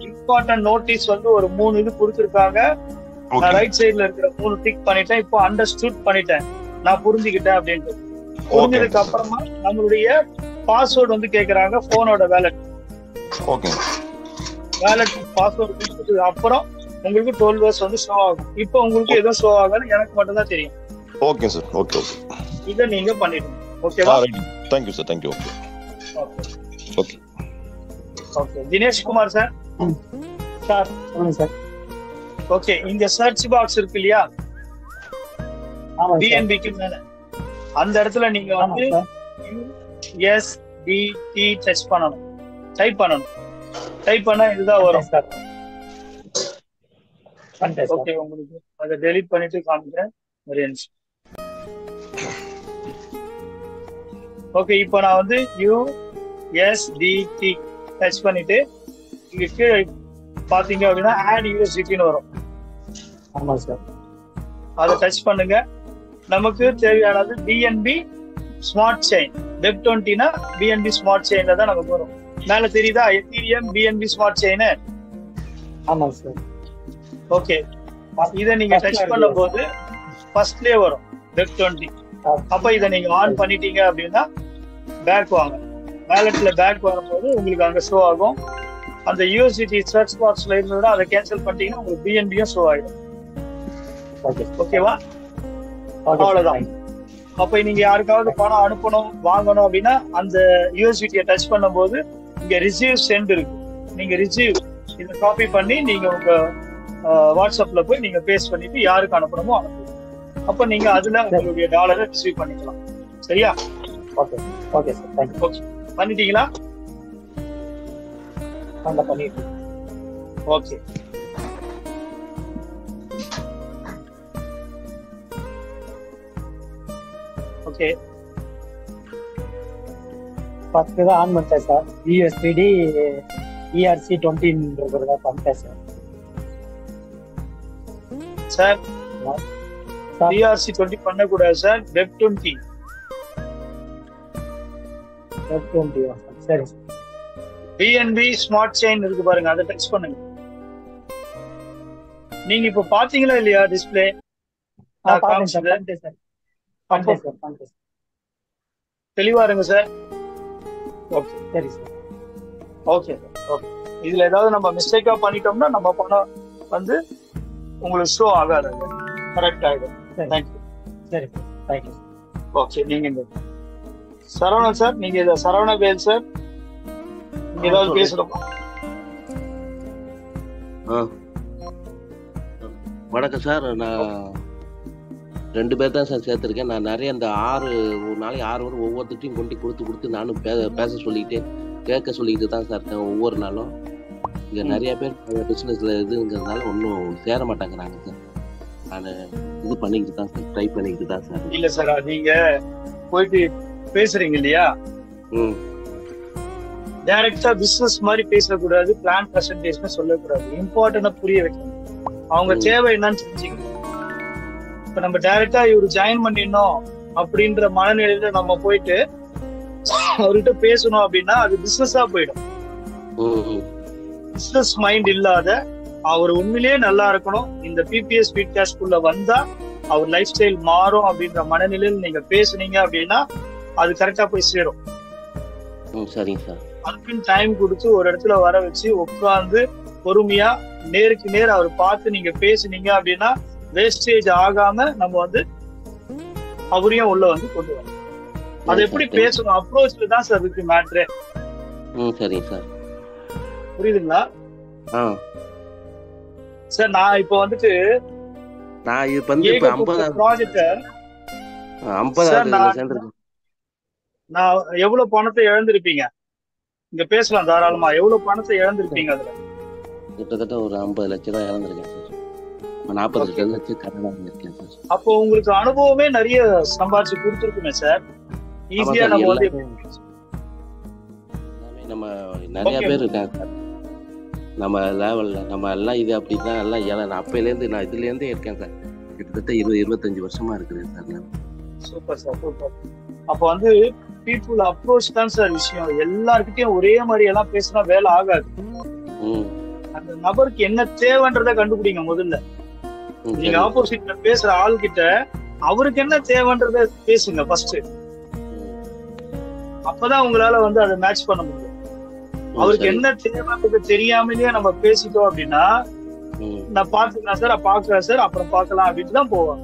இம்பார்ட்டன்ட் நோட்டீஸ் வந்து ஒரு 3 இது கொடுத்திருக்காங்க. நான் ரைட் சைடுல இருக்கிற 3 டிக் பண்ணிட்டேன். இப்போ அண்டர்ஸ்டுட் பண்ணிட்டேன், நான் புரிஞ்சுக்கிட்டேன் அப்படின்ட்டு. புரிஞ்சதுக்கு அப்புறமா நம்மளுடைய பாஸ்வேர்டு வந்து கேக்குறாங்க, போனோட வேலட். ஓகே. வேலட் பாஸ்வேர்டு கொடுத்ததுக்கு அப்புறம் உங்களுக்கு 12 வேர்ட்ஸ் வந்து ஷோ ஆகும். இப்போ உங்களுக்கு எதுவும் ஷோ ஆகாது, எனக்கு மட்டும் தான் தெரியும். Okay sir. ஓகே. இத நீங்க பண்ணிடுங்க. ஓகேவா? Thank you sir. Thank you. Okay. Okay. Dinesh Kumar sir. Sir சொல்லுங்க சார். ஓகே, இங்க சர்ச் பாக்ஸ் இருக்கு இல்லையா, டிஎன்பிக்கு மேல அந்த இடத்துல நீங்க வந்து USDT டச் பண்ணணும், டைப் பண்ணணும். டைப் பண்ணா இதுதான் வரும் சார். ஓகே, உங்களுக்கு அதை டெலீட் பண்ணிட்டு காமிக்கிறேன். ஒரே நிமிஷம். ஓகே, இப்போ நான் வந்து USDT டச் பண்ணிட்டு இங்க கீழே பாத்தீங்க அப்படின்னா ஆட் USDTன்னு வரும். ஆமா சார். அதை டச் பண்ணுங்க. நமக்கு தேவையானது BNB ஸ்மார்ட் செயின். Web20னா BNB ஸ்மார்ட் செயின்ல தான் நமக்கு வரும். மேல தெரியுதா எத்தீரியம் BNB ஸ்மார்ட் செயின்? ஆமா சார். ஓகே, இதை நீங்க டச் பண்ணும்போது ஃபர்ஸ்ட்லயே வரும் Web20. அப்ப இதை நீங்க ஆன் பண்ணிட்டீங்க அப்படின்னா பேக் வாங்க. வேலட்ல பேக் வரும்போது உங்களுக்கு அங்க ஷோ ஆகும். அந்த USDT சர்ச் பாக்ஸ்ல இருந்ததுன்னா அதை கேன்சல் பண்ணிட்டீங்கன்னா உங்களுக்கு BNBயும் ஷோ ஆயிடும். ஓகேவா? அவ்வளவுதான். அப்ப நீங்க யாருக்காவது பணம் அனுப்பணும் வாங்கணும் அப்படின்னா அந்த USDT டச் பண்ணும்போது இங்க ரிசீவ் சென்ட் இருக்கு. நீங்க ரிசீவ் இதை காப்பி பண்ணி நீங்க உங்க வாட்ஸ்அப்ல போய் நீங்க பேஸ்ட் பண்ணிட்டு யாருக்கு அனுப்பணுமோ அனுப்புங்க. அப்ப நீங்க அதுல உங்களுடைய டாலரை ரிசீவ் பண்ணிக்கலாம். சரியா? Okay. Okay sir. Thank you. Okay, பண்ணிட்டீங்களா? பண்ணிட்டு. ஓகே. ஓகே, 10 தான் ஆன் பண்ணிட்டேன் சார். USDT ERC20 பண்ணிட்டேன் சார். சார் ERC20 பண்ணக்கூடாது சார், Web20. சரி. BNB ஸ்மார்ட் செயின் இருக்கு பாருங்க, அதை டச் பண்ணுங்க. நீங்க இப்ப பாத்தீங்களா இல்லையா டிஸ்பிளே? தெளிவா இருங்க சார். ஓகே, சரி சார். Okay okay. இதுல ஏதாவது நம்ம மிஸ்டேக்கா பண்ணிட்டோம்னா நம்ம பணம் வந்து உங்களுக்கு ஷோ ஆகாது, கரெக்ட் ஆயிடும். தேங்க்யூ. சரி, தேங்க்யூ. ஓகே, நீங்க இந்த சரவணன் சார், நீங்க இத சரவணவேல் சார், நீங்க ஏதாவது பேசணுமா? வணக்கம் சார். நான் 2 பேர் தான் சார் சேர்த்துருக்கேன். நான் நிறைய இந்த ஒரு நாளைக்கு 6 வரை ஒவ்வொருத்தையும் கொண்டு கொடுத்து நானும் பேச சொல்லிக்கிட்டு கேட்க சொல்லிக்கிட்டு தான் சார் இருக்கேன் ஒவ்வொரு நாளும். இங்கே நிறைய பேர் பிஸ்னஸ்ல இதுங்கிறதுனால ஒன்றும் சேர மாட்டாங்கிறாங்க சார். நான் இது பண்ணிக்கிட்டு தான் சார், ட்ரை பண்ணிக்கிட்டு தான் சார். இல்ல சார், நீங்க போயிட்டு பேசுறீங்க இல்லையா, டைரக்டா பிசினஸ் மாதிரி பேசக்கூடாது, பிளான் பிரசன்டேஷன் சொல்லக்கூடாது. இம்பார்ட்டன்டா புரிய வைக்கணும், அவங்க தேவை என்னன்னு தெரிஞ்சுக்கணும். இப்ப நம்ம டைரக்டா இவரு ஜாயின் பண்ணிடணும் அப்படின்ற மனநிலையில நம்ம போயிட்டு அவர்கிட்ட பேசணும் அப்படின்னா அது பிசினஸா போயிடும். பிசினஸ் மைண்ட் இல்லாத அவர் உண்மையிலேயே நல்லா இருக்கணும், இந்த பிபிஎஸ் ஸ்பீட் கேஸ்ட்குள்ள வந்தா அவர் லைஃப் ஸ்டைல் மாறும் அப்படின்ற மனநிலையில் நீங்க பேசுனீங்க அப்படின்னா அது கரெக்டா போய் சேரும். சரிங்க சார். அதுக்குன்னு டைம் கொடுத்து ஒரு இடத்துல வர வச்சு உட்கார்ந்து பொறுமையா நேருக்கு நேர் அவர் பார்த்து நீங்க பேசுனீங்க அப்படின்னா வேஸ்டேஜ் ஆகாம நம்ம வந்து அவரையும் உள்ள வந்து கொண்டு வரோம். அது எப்படி பேசணும் அப்ரோச்ல தான் சார் இருக்கு மேட்ரு. சரிங்க சார். புரியுதுங்களா சார்? நான் இப்போ வந்துட்டு நான் இப்ப வந்து 50 ப்ராஜெக்ட் 50 நான் எவ்வளவு பணத்தை இழந்திருப்பீங்க இங்க பேசலாம் தாராளமா. எவ்வளவு பணத்தை இழந்திருப்பீங்க? அதுல கிட்டத்தட்ட ஒரு 50 லட்சம் ரூபாய் இழந்திருக்கேன் சார். 40 லட்சம் கடனா இருக்கேன் சார். அப்போ உங்களுக்கு அனுபவமே நிறைய சம்பாதிச்சு கொடுத்துருக்குமே சார். ஈஸியா நம்ம வந்து நம்ம நிறைய பேர் இருக்காங்க சார் நம்ம லெவல்ல. நம்ம எல்லாம் இது அப்படிதான் எல்லாம் அப்பையில இருந்து நான் இதுல இருந்தே இருக்கேன் சார். கிட்டத்தட்ட 20-25 வருஷமா இருக்கிறேன் சார். Super sir, super. அப்ப வந்து பீப்புள் அப்ரோச் தான் சார் விஷயம். எல்லார்கிட்டயும் ஒரே மாதிரி எல்லாம் பேசினா வேலை ஆகாது. அந்த நபருக்கு என்ன தேவைன்றத கண்டுபிடிங்க முதல்ல. நீங்க ஆப்போசிட்ல பேசுற ஆள் கிட்ட அவருக்கு என்ன தேவைன்றத பேசுங்க ஃபர்ஸ்ட். அப்பதான் உங்களால வந்து அதை மேட்ச் பண்ண முடியும். அவருக்கு என்ன தேவைன்றது தெரியாமலேயே நம்ம பேசிட்டோம் அப்படின்னா நான் பாத்துக்கலாம் சார், பாக்குறேன் சார், அப்புறம் பாக்கலாம் அப்படின்ட்டு தான் போவாங்க.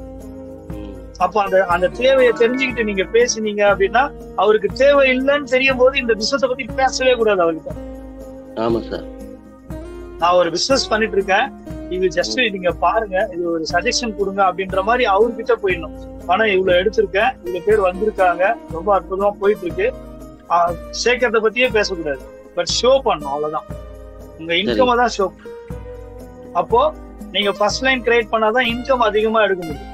அப்ப அந்த தேவையை தெரிஞ்சுக்கிட்டு நீங்க பேசினீங்க அப்படின்னா அவருக்கு தேவை இல்லைன்னு தெரியும் போது இந்த பிசினஸை பத்தி பேசவே கூடாது அவர்கிட்ட. ஆமா சார். நான் ஒரு பிசினஸ் பண்ணிட்டு இருக்கேன், இது ஜஸ்ட் நீங்க பாருங்க, இது ஒரு சஜஷன் கொடுங்க அப்படின்ற மாதிரி அவர்கிட்ட போயிடணும். பணம் இவ்வளவு எடுத்திருக்கேன், இவ்வளவு பேர் வந்திருக்காங்க, ரொம்ப அற்புதமா போயிட்டு இருக்கு, சேர்க்கறத பத்தியே பேசக்கூடாது. பட் ஷோ பண்ணும், அவ்வளவுதான். உங்க இன்கம் தான் ஷோ. அப்போ நீங்க ஃபர்ஸ்ட் லைன் கிரியேட் பண்ணாதான் இன்கம் அதிகமா எடுக்க முடியும்.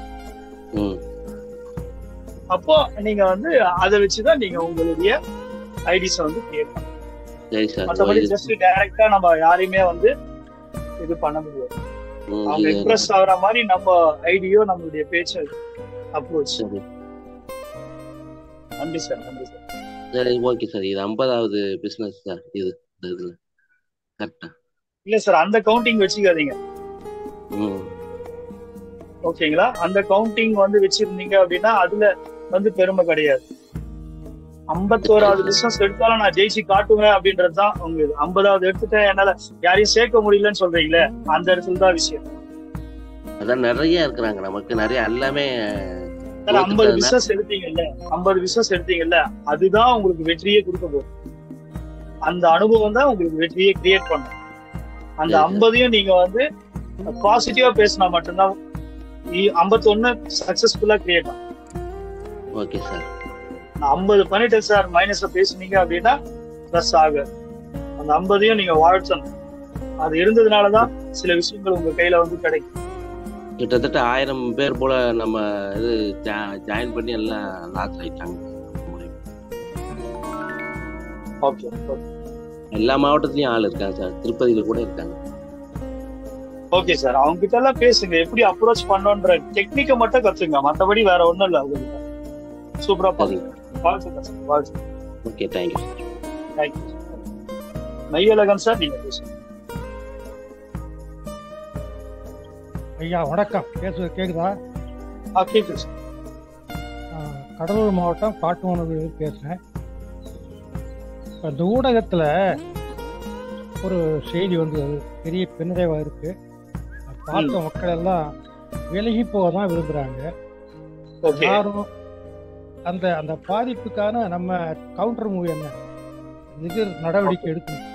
அப்போ நீங்க வந்து அதை வச்சுதான் நீங்க உங்களுடைய ஐடிஸ் வந்து கிரியேட் பண்ணணும். மற்றபடி ஜஸ்ட் டைரக்டா நம்ம யாரையுமே வந்து இது பண்ண முடியாது. அவங்க இம்ப்ரெஸ் ஆகுற மாதிரி நம்ம ஐடியோ நம்மளுடைய பேச்சு அப்ரோச். நன்றி சார், நன்றி சார். சரி, ஓகே சார். இது 50வது பிசினஸ் சார். இது இதுல கரெக்ட்டா? இல்ல சார், அந்த கவுண்டிங் வச்சுக்காதீங்க. ஓகேங்களா? அந்த கவுண்டிங் வந்து வச்சிருந்தீங்க அப்படின்னா அதுல வந்து பெருமை கிடையாது. 51வது பிசினஸ் எடுத்தாலும் நான் ஜெயிச்சு காட்டுவேன் அப்படின்றதுதான் உங்க இது. 50வது எடுத்துட்டேன், என்னால யாரையும் சேர்க்க முடியலன்னு சொல்றீங்களே, அந்த இடத்துல தான் விஷயம். அதான் நிறைய இருக்கிறாங்க நமக்கு, நிறைய எல்லாமே 50 பிசினஸ் எடுத்தீங்கல்ல, 50 பிசினஸ் எடுத்தீங்கல்ல, அதுதான் உங்களுக்கு வெற்றியே கொடுக்க போகுது. அந்த அனுபவம் தான் உங்களுக்கு வெற்றியை கிரியேட் பண்ணும். அந்த 50ஐயும் நீங்க வந்து பாசிட்டிவா பேசினா மட்டும்தான் 51 சக்சஸ்ஃபுல்லா கிரியேட் ஆகும். Okay sir. நான் 50 பண்ணிட்டேன் சார், மைனஸ்ல பேசுனீங்க அப்படின்னா பிளஸ் ஆக அந்த 50ஐயும் நீங்க வாழ்த்தணும். அது இருந்ததுனாலதான் சில விஷயங்கள் உங்க கையில வந்து கிடைக்கும். கிட்டத்தட்ட 1000 பேர் போல நம்ம இது ஜாயின் பண்ணி எல்லாம் லாஸ் ஆயிட்டாங்க. எல்லா மாவட்டத்திலயும் ஆள் இருக்காங்க சார், திருப்பதியில கூட இருக்காங்க. ஓகே சார், அவங்க கிட்ட எல்லாம் பேசுங்க, எப்படி அப்ரோச் பண்ணோன்ற டெக்னிக்கை மட்டும் கத்துங்க, மற்றபடி வேற ஒண்ணும் இல்ல. அவங்க சூப்பரா பாருங்க. வாழ்த்துக்கள் சார், வாழ்த்துக்கள். Okay, thank you sir. Thank you sir. Maiyazhagan sir, நீங்க பேசுங்க. ஐயா வணக்கம், பேசுவது கேக்குதா? கேக்குது சார். கடலூர் மாவட்டம் காட்டுமன்னார்கோவில் பேசுறேன். இந்த ஊடகத்துல ஒரு செய்தி வந்து பெரிய பின்னடைவா இருக்கு. பார்த்த மக்கள் எல்லாம் விலகி போக தான் விரும்புறாங்க. யாரும் அந்த அந்த பாதிப்புக்கான நம்ம கவுண்டர் மூவ் என்ன இது நடவடிக்கை எடுக்கணும்.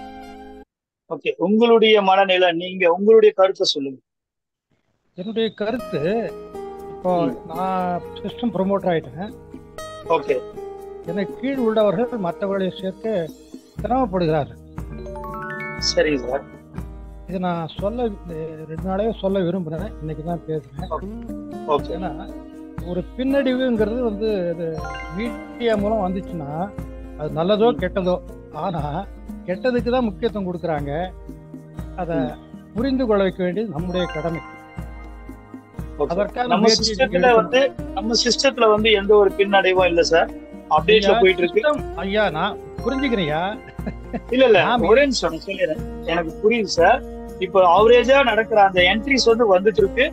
ஓகே, உங்களுடைய மனநிலை, நீங்க உங்களுடைய கருத்தை சொல்லுங்க. என்னுடைய கருத்து, இப்போ நான் சிஸ்டம் ப்ரொமோட்டர் ஆயிட்டேன். ஓகே, எனக்கு கீழ் உள்ளவர்கள் மற்றவர்களை சேர்க்க சிரமப்படுகிறார்கள். சரி சார். இதை நான் சொல்ல 2 நாளாவே சொல்ல விரும்புறேன், இன்னைக்கு தான் பேசுறேன். ஏன்னா ஒரு பின்னடைவுங்கிறது வந்து இது மீடியா மூலம் வந்துச்சுன்னா அது நல்லதோ கெட்டதோ, ஆனா கெட்டதுக்கு தான் முக்கியத்துவம் கொடுக்குறாங்க. அதை புரிந்து கொள்ள வைக்க வேண்டியது நம்முடைய கடமை. நம்ம சிஸ்டத்துல வந்து எந்த ஒரு பின்னடைவும் இல்ல சார், அப்டேட்ல போயிட்டு இருக்கு. ஐயா நான் புரிஞ்சுக்கிறேயா? இல்ல ஒரே நிமிஷம் சொல்லிடுறேன், எனக்கு புரியுது சார். இப்போ ஆவரேஜா நடக்கிற அந்த என்ட்ரிஸ் வந்து வந்துட்டு இருக்கு.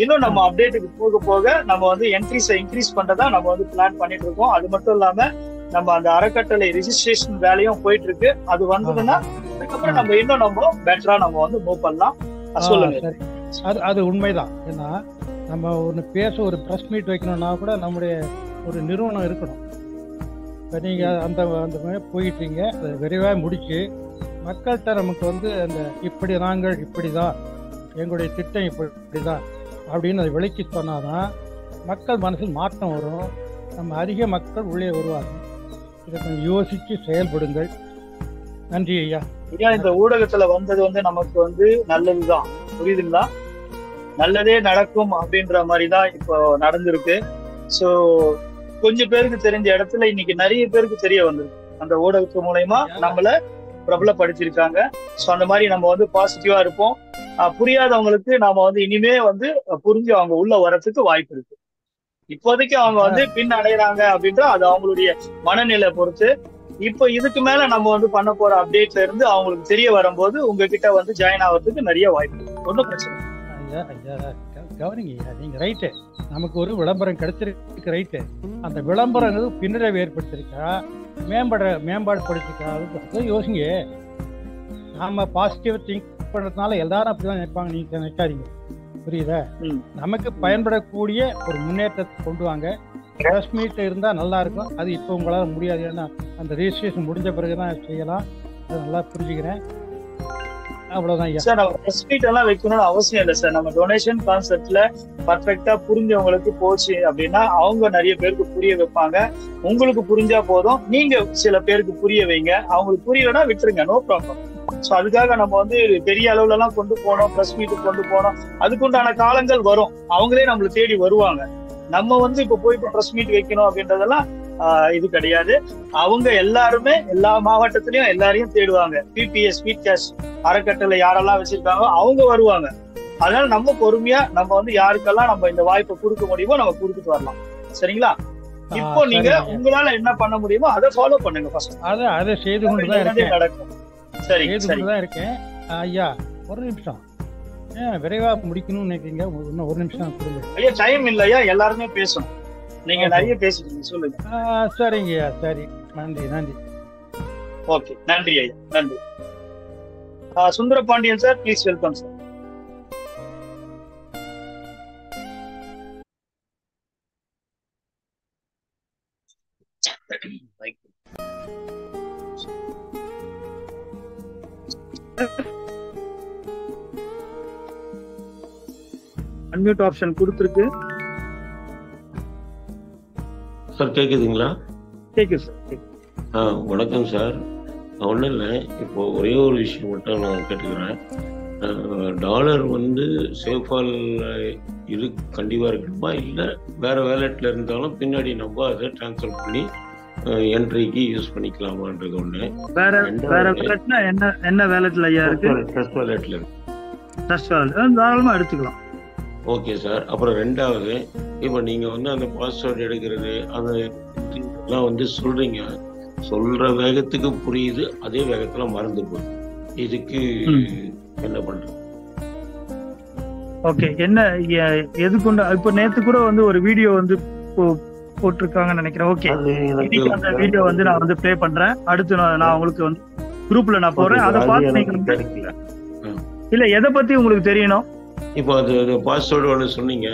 இன்னும் நம்ம அப்டேட்டுக்கு போக போக நம்ம வந்து என்ட்ரிஸை இன்க்ரீஸ் பண்றதா நம்ம வந்து பிளான் பண்ணிட்டு இருக்கோம். அது மட்டும் இல்லாம நம்ம அந்த அறக்கட்டளை ரிஜிஸ்ட்ரேஷன் வேலையும் போயிட்டு இருக்கு. அது வந்ததுன்னா அதுக்கப்புறம் நம்ம இன்னும் நம்ம பெட்டரா நம்ம வந்து மூவ் பண்ணலாம். சொல்லுங்க. அது உண்மைதான். ஏன்னா நம்ம ஒன்று ஒரு ப்ரெஸ் மீட் வைக்கணும்னா கூட நம்முடைய ஒரு நிறுவனம் இருக்கணும். இப்போ நீங்கள் அந்த மாதிரி போயிட்டீங்க, அதை விரைவாக முடிச்சு மக்கள்கிட்ட நமக்கு வந்து அந்த இப்படி நாங்கள் இப்படி தான், எங்களுடைய திட்டம் இப்படி தான் அப்படின்னு அதை விளக்கி சொன்னாதான் மக்கள் மனசில் மாற்றம் வரும். நம்ம அதிக மக்கள் உள்ளே வருவாங்க. இதை கொஞ்சம் யோசித்து செயல்படுங்கள். நன்றி ஐயா. ஐயா, இந்த ஊடகத்துல வந்தது வந்து நமக்கு வந்து நல்லதுதான், புரியுதுங்களா? நல்லதே நடக்கும் அப்படின்ற மாதிரிதான் இப்போ நடந்திருக்கு. ஸோ கொஞ்சம் பேருக்கு தெரிஞ்ச இடத்துல இன்னைக்கு நிறைய பேருக்கு தெரிய வந்திருக்கு. அந்த ஊடகத்து மூலயமா நம்மள பிரபலப்படுத்திருக்காங்க. ஸோ அந்த மாதிரி நம்ம வந்து பாசிட்டிவா இருப்போம். புரியாதவங்களுக்கு நாம வந்து இனிமே வந்து புரிஞ்சு அவங்க உள்ள வரத்துக்கு வாய்ப்பு இருக்கு. இப்போதைக்கு அவங்க வந்து பின் அடைகிறாங்க அப்படின்ற அது அவங்களுடைய மனநிலை பொறுத்து. இப்போ இதுக்கு மேல நம்ம வந்து பண்ண போற அப்டேட்ல இருந்து அவங்களுக்கு தெரிய வரும்போது உங்ககிட்ட வந்து ஜாயின் ஆகிறதுக்கு நிறைய வாய்ப்பு இருக்கு. ஒன்றும் பிரச்சனை ஐயா. ஐயா கவனிங்க ஐயா, நீங்க ரைட்டு. நமக்கு ஒரு விளம்பரம் கிடைச்சிருக்கு, ரைட்டு. அந்த விளம்பரங்கிறது பின்னடைவு ஏற்படுத்திருக்கா, மேம்பாடு படுத்திருக்கா, அது யோசிங்க. நாம பாசிட்டிவ் திங்க் பண்றதுனால எல்லாரும் அப்படிதான் நினைப்பாங்க, நீங்க நினைக்காதீங்க. புரியுதா? நமக்கு பயன்படக்கூடிய ஒரு முன்னேற்றத்தை கொண்டு வாங்க. ப்ரெஸ் மீட் இருந்தா நல்லா இருக்கும். அது இப்போ உங்களால முடியாது, ஏன்னா அந்த ரெஜிஸ்ட்ரேஷன் முடிஞ்ச பிறகுதான் செய்யலாம். அது நல்லா புரிஞ்சுக்கிறேன். அவ்வளவுதான் ஐயா. சார், நம்ம ப்ரெஸ் மீட் எல்லாம் வைக்கணும்னு அவசியம் இல்லை சார். நம்ம டொனேஷன் கான்செப்ட்ல பர்ஃபெக்டா புரிஞ்சவங்களுக்கு போச்சு அப்படின்னா அவங்க நிறைய பேருக்கு புரிய வைப்பாங்க. உங்களுக்கு புரிஞ்சா போதும், நீங்க சில பேருக்கு புரிய வைங்க. அவங்களுக்கு புரியலன்னா விட்டுருங்க, நோ ப்ராப்ளம். ஸோ அதுக்காக நம்ம வந்து பெரிய அளவுல எல்லாம் கொண்டு போனோம், ப்ரெஸ் மீட்டுக்கு கொண்டு போனோம். அதுக்குண்டான காலங்கள் வரும், அவங்களே நம்மளை தேடி வருவாங்க. நம்ம வந்து இப்ப போய் ப்ரெஸ் மீட் வைக்கணும் அப்படின்றதெல்லாம் இது கிடையாது. அவங்க எல்லாருமே எல்லா மாவட்டத்திலயும் எல்லாரையும் தேடுவாங்க. பிபிஎஸ் ஸ்வீட் கேஷ் அறக்கட்டளை யாரெல்லாம் வச்சிருக்காங்க அவங்க வருவாங்க. அதனால நம்ம பொறுமையா நம்ம வந்து யாருக்கெல்லாம் நம்ம இந்த வாய்ப்பை கொடுக்க முடியுமோ நம்ம கொடுத்துட்டு வரலாம். சரிங்களா? இப்போ நீங்க உங்களால என்ன பண்ண முடியுமோ அதை ஃபாலோ பண்ணுங்க. ஃபர்ஸ்ட் அதை செய்து கொண்டுதான் இருக்கேன். நடக்கும். சரி, தான் இருக்கேன் ஐயா. ஒரு நிமிஷம், விரைவா முடிக்கணும்னு நினைக்கிறீங்க? இன்னும் ஒரு நிமிஷம் கொடுங்க ஐயா. டைம் இல்லையா, எல்லாருமே பேசணும். நீங்க நிறைய பேசுறீங்க, சொல்லுங்க. சரிங்க ஐயா. சரி, நன்றி நன்றி. ஓகே, நன்றி ஐயா, நன்றி. Sundarapandian sir, please welcome sir. Unmute option கொடுத்துருக்கு சார். கேக்குதுங்களா? கேக்குது சார். வணக்கம் சார். ஒன்றும் இல்லை, இப்போ ஒரே ஒரு விஷயம் மட்டும் நான் கேட்டுக்கிறேன். டாலர் வந்து சேஃபால் இது கண்டிப்பாக இருக்கணுமா, இல்லை வேற வேலெட்ல இருந்தாலும் பின்னாடி நம்ம அதை டிரான்ஸ்ஃபர் பண்ணி என்ட்ரிக்கு யூஸ் பண்ணிக்கலாமான்றது ஒன்று. வேற வேலெட்னா என்ன வேலெட்ல ஐயா இருக்கு? ட்ரஸ்ட் வேலெட்ல இருக்கு. ட்ரஸ்ட் வேலெட் தாராளமா எடுத்துக்கலாம். Okay sir. அப்புறம் ரெண்டாவது, இப்போ நீங்கள் வந்து அந்த பாஸ்வேர்டு எடுக்கிறது அதெல்லாம் வந்து சொல்கிறீங்க, சொல்கிற வேகத்துக்கு புரியுது, அதே வேகத்தில் மறந்து போகுது. இதுக்கு என்ன பண்ணுறது? ஓகே, என்ன எதுக்குண்டா? இப்போ நேற்று கூட வந்து ஒரு வீடியோ வந்து போட்டிருக்காங்கன்னு நினைக்கிறேன். ஓகே, அந்த வீடியோ வந்து நான் வந்து ப்ளே பண்ணுறேன். அடுத்து நான் உங்களுக்கு வந்து குரூப்பில் நான் போடுறேன். அதை பார்த்து நீங்கள் இல்லை எதை பற்றி உங்களுக்கு தெரியணும். இப்போ அது பாஸ்வேர்டு ஒன்று சொன்னீங்க,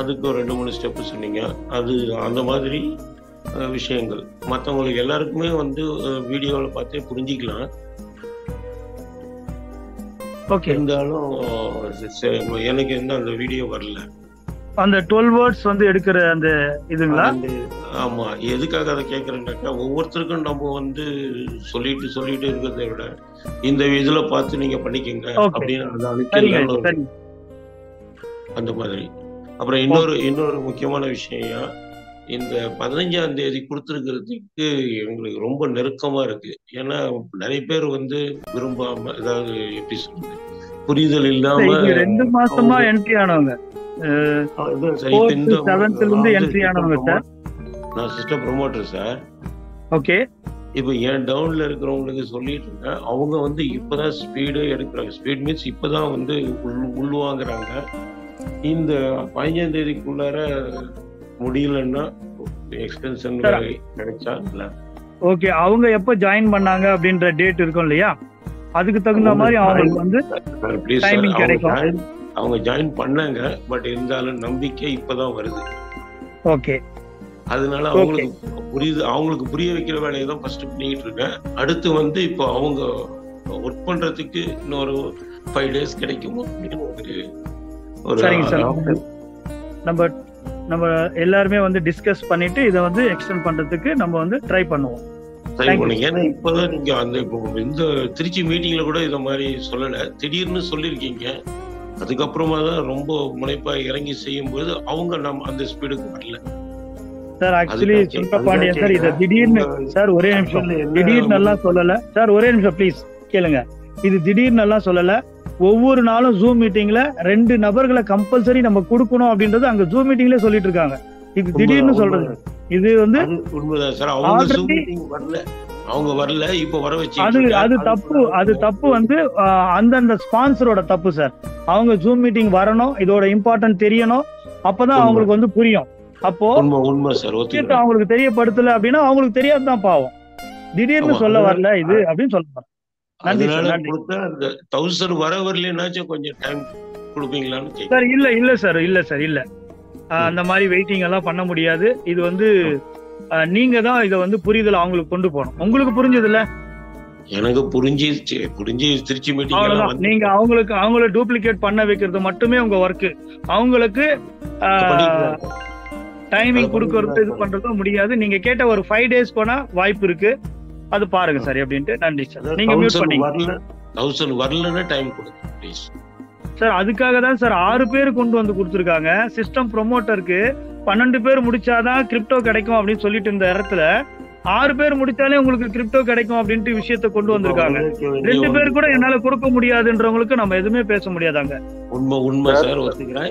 அதுக்கு ஒரு 2-3 ஸ்டெப்பு சொன்னீங்க. அது அந்த மாதிரி விஷயங்கள் மற்றவங்களுக்கு எல்லாருக்குமே வந்து வீடியோவில் பார்த்தே புரிஞ்சிக்கலாம். ஓகே, இருந்தாலும் எனக்கு என்ன அந்த வீடியோ வரல. அந்த 12 வேர்ட்ஸ் வந்து எடுக்கிற அந்த இதுங்களா? ஆமா. எதுக்காக அதை கேட்கறேன்னாக்கா, ஒவ்வொருத்தருக்கும் நம்ம வந்து சொல்லிட்டு இருக்கிறத விட இந்த இதுல பார்த்து நீங்க பண்ணிக்கங்க அப்படின்னு அந்த மாதிரி. அப்புறம் இன்னொரு முக்கியமான விஷயம், இந்த 15ஆம் தேதி கொடுத்துருக்கிறதுக்கு எங்களுக்கு ரொம்ப நெருக்கமா இருக்கு. ஏன்னா நிறைய பேர் வந்து விரும்பாம, ஏதாவது எப்படி சொல்றது, புரிதல் இல்லாம 2 மாசமா என்ட்ரி ஆனவங்க, நான் சிஸ்டம் ப்ரொமோட்டர் சார். ஓகே, இப்போ என் டவுன்ல இருக்கிறவங்களுக்கு சொல்லிட்டு இருக்கேன், அவங்க வந்து இப்பதான் ஸ்பீடு எடுக்கிறாங்க. ஸ்பீட் மீன்ஸ் இப்பதான் வந்து உள்வாங்குறாங்க. இந்த 15ஆம் தேதிக்குள்ளார முடியலன்னா எக்ஸ்டென்ஷன் கிடைச்சா இல்ல. ஓகே, அவங்க எப்ப ஜாயின் பண்ணாங்க அப்படின்ற டேட் இருக்கும் இல்லையா, அதுக்கு தகுந்த மாதிரி அவங்களுக்கு வந்து டைமிங் கிடைக்கும். அவங்க ஜாயின் பண்ணாங்க, பட் இருந்தாலும் நம்பிக்கை இப்பதான் வருது. ஓகே, அதனால அவங்களுக்கு புரிய வைக்கிற வேலையை தான் ஃபர்ஸ்ட் பண்ணிட்டு இருக்கேன். அடுத்து வந்து இப்போ அவங்க ஒர்க் பண்றதுக்கு இன்னொரு 5 days கிடைக்குமோ ஒரு சரிங்க சார். நம்ம எல்லாருமே வந்து டிஸ்கஸ் பண்ணிட்டு இதை வந்து எக்ஸ்டெண்ட் பண்றதுக்கு நம்ம வந்து ட்ரை பண்ணுவோம். ஏன்னா இப்பதான் நீங்க இந்த திருச்சி மீட்டிங்ல கூட இத மாதிரி சொல்லல, திடீர்னு சொல்லிருக்கீங்க. அதுக்கப்புறமா தான் ரொம்ப முனைப்பா இறங்கி செய்யும் போது அவங்க நம்ம அந்த ஸ்பீடுக்கு வரல சார். ஆக்சுவலி சுந்தரபாண்டியன் சார், இதை திடீர்னு சார் ஒரே நிமிஷம், திடீர்னு எல்லாம் சொல்லல சார், ஒரே நிமிஷம் ப்ளீஸ் கேளுங்க. இது திடீர்னு எல்லாம் சொல்லல. ஒவ்வொரு நாளும் ஜூம் மீட்டிங்ல 2 நபர்களை கம்பல்சரி நம்ம கொடுக்கணும் அப்படின்றது அங்க ஜூம் மீட்டிங்ல சொல்லிட்டு இருக்காங்க. இது திடீர்னு சொல்றது, இது வந்து உண்மைதான் சார். அவங்க வரல, இப்ப வர வச்சு அது தப்பு வந்து அந்தந்த ஸ்பான்சரோட தப்பு சார். அவங்க ஜூம் மீட்டிங் வரணும், இதோட இம்பார்ட்டன்ட் தெரியணும், அப்பதான் அவங்களுக்கு வந்து புரியும். அப்போ உண்மை சார், அவங்களுக்கு தெரியப்படுத்தல அப்படின்னா அவங்களுக்கு தெரியாதுதான் பாவம். திடீர்னு சொல்ல வரல இது அப்படின்னு சொல்ல. அதனால கொடுத்தா அந்த 1000 வரலைன்னாச்சும் கொஞ்சம் டைம் கொடுப்பீங்களான்னு சார். இல்ல சார், இல்ல அந்த மாதிரி வெயிட்டிங் எல்லாம் பண்ண முடியாது. இது வந்து நீங்க தான் இதை வந்து புரிதல் அவங்களுக்கு கொண்டு போகணும். உங்களுக்கு புரிஞ்சது இல்ல? எனக்கு புரிஞ்சு திருச்சி மீட்டிங் நீங்க அவங்கள டூப்ளிகேட் பண்ண வைக்கிறது மட்டுமே உங்க ஒர்க். அவங்களுக்கு டைமிங் கொடுக்கறது இது பண்றதும் முடியாது. நீங்க கேட்ட ஒரு 5 days போனா வாய்ப்பு இருக்கு, அது பாருங்க சார் அப்படின்ட்டு. நன்றி சார். நீங்க மியூட் பண்ணீங்க. 1000 வரலன்னா டைம் கொடுங்க ப்ளீஸ் சார். அதுக்காக தான் சார் 6 பேர் கொண்டு வந்து கொடுத்துருக்காங்க. சிஸ்டம் ப்ரொமோட்டருக்கு 12 பேர் முடிச்சாதான் கிரிப்டோ கிடைக்கும் அப்படின்னு சொல்லிட்டு இருந்த இடத்துல 6 பேர் முடிச்சாலே உங்களுக்கு கிரிப்டோ கிடைக்கும் அப்படின்ட்டு விஷயத்த கொண்டு வந்திருக்காங்க. 2 பேர் கூட என்னால கொடுக்க முடியாதுன்றவங்களுக்கு நம்ம எதுவுமே பேச முடியாதாங்க. உண்மை சார், ஒத்துக்கிறேன்.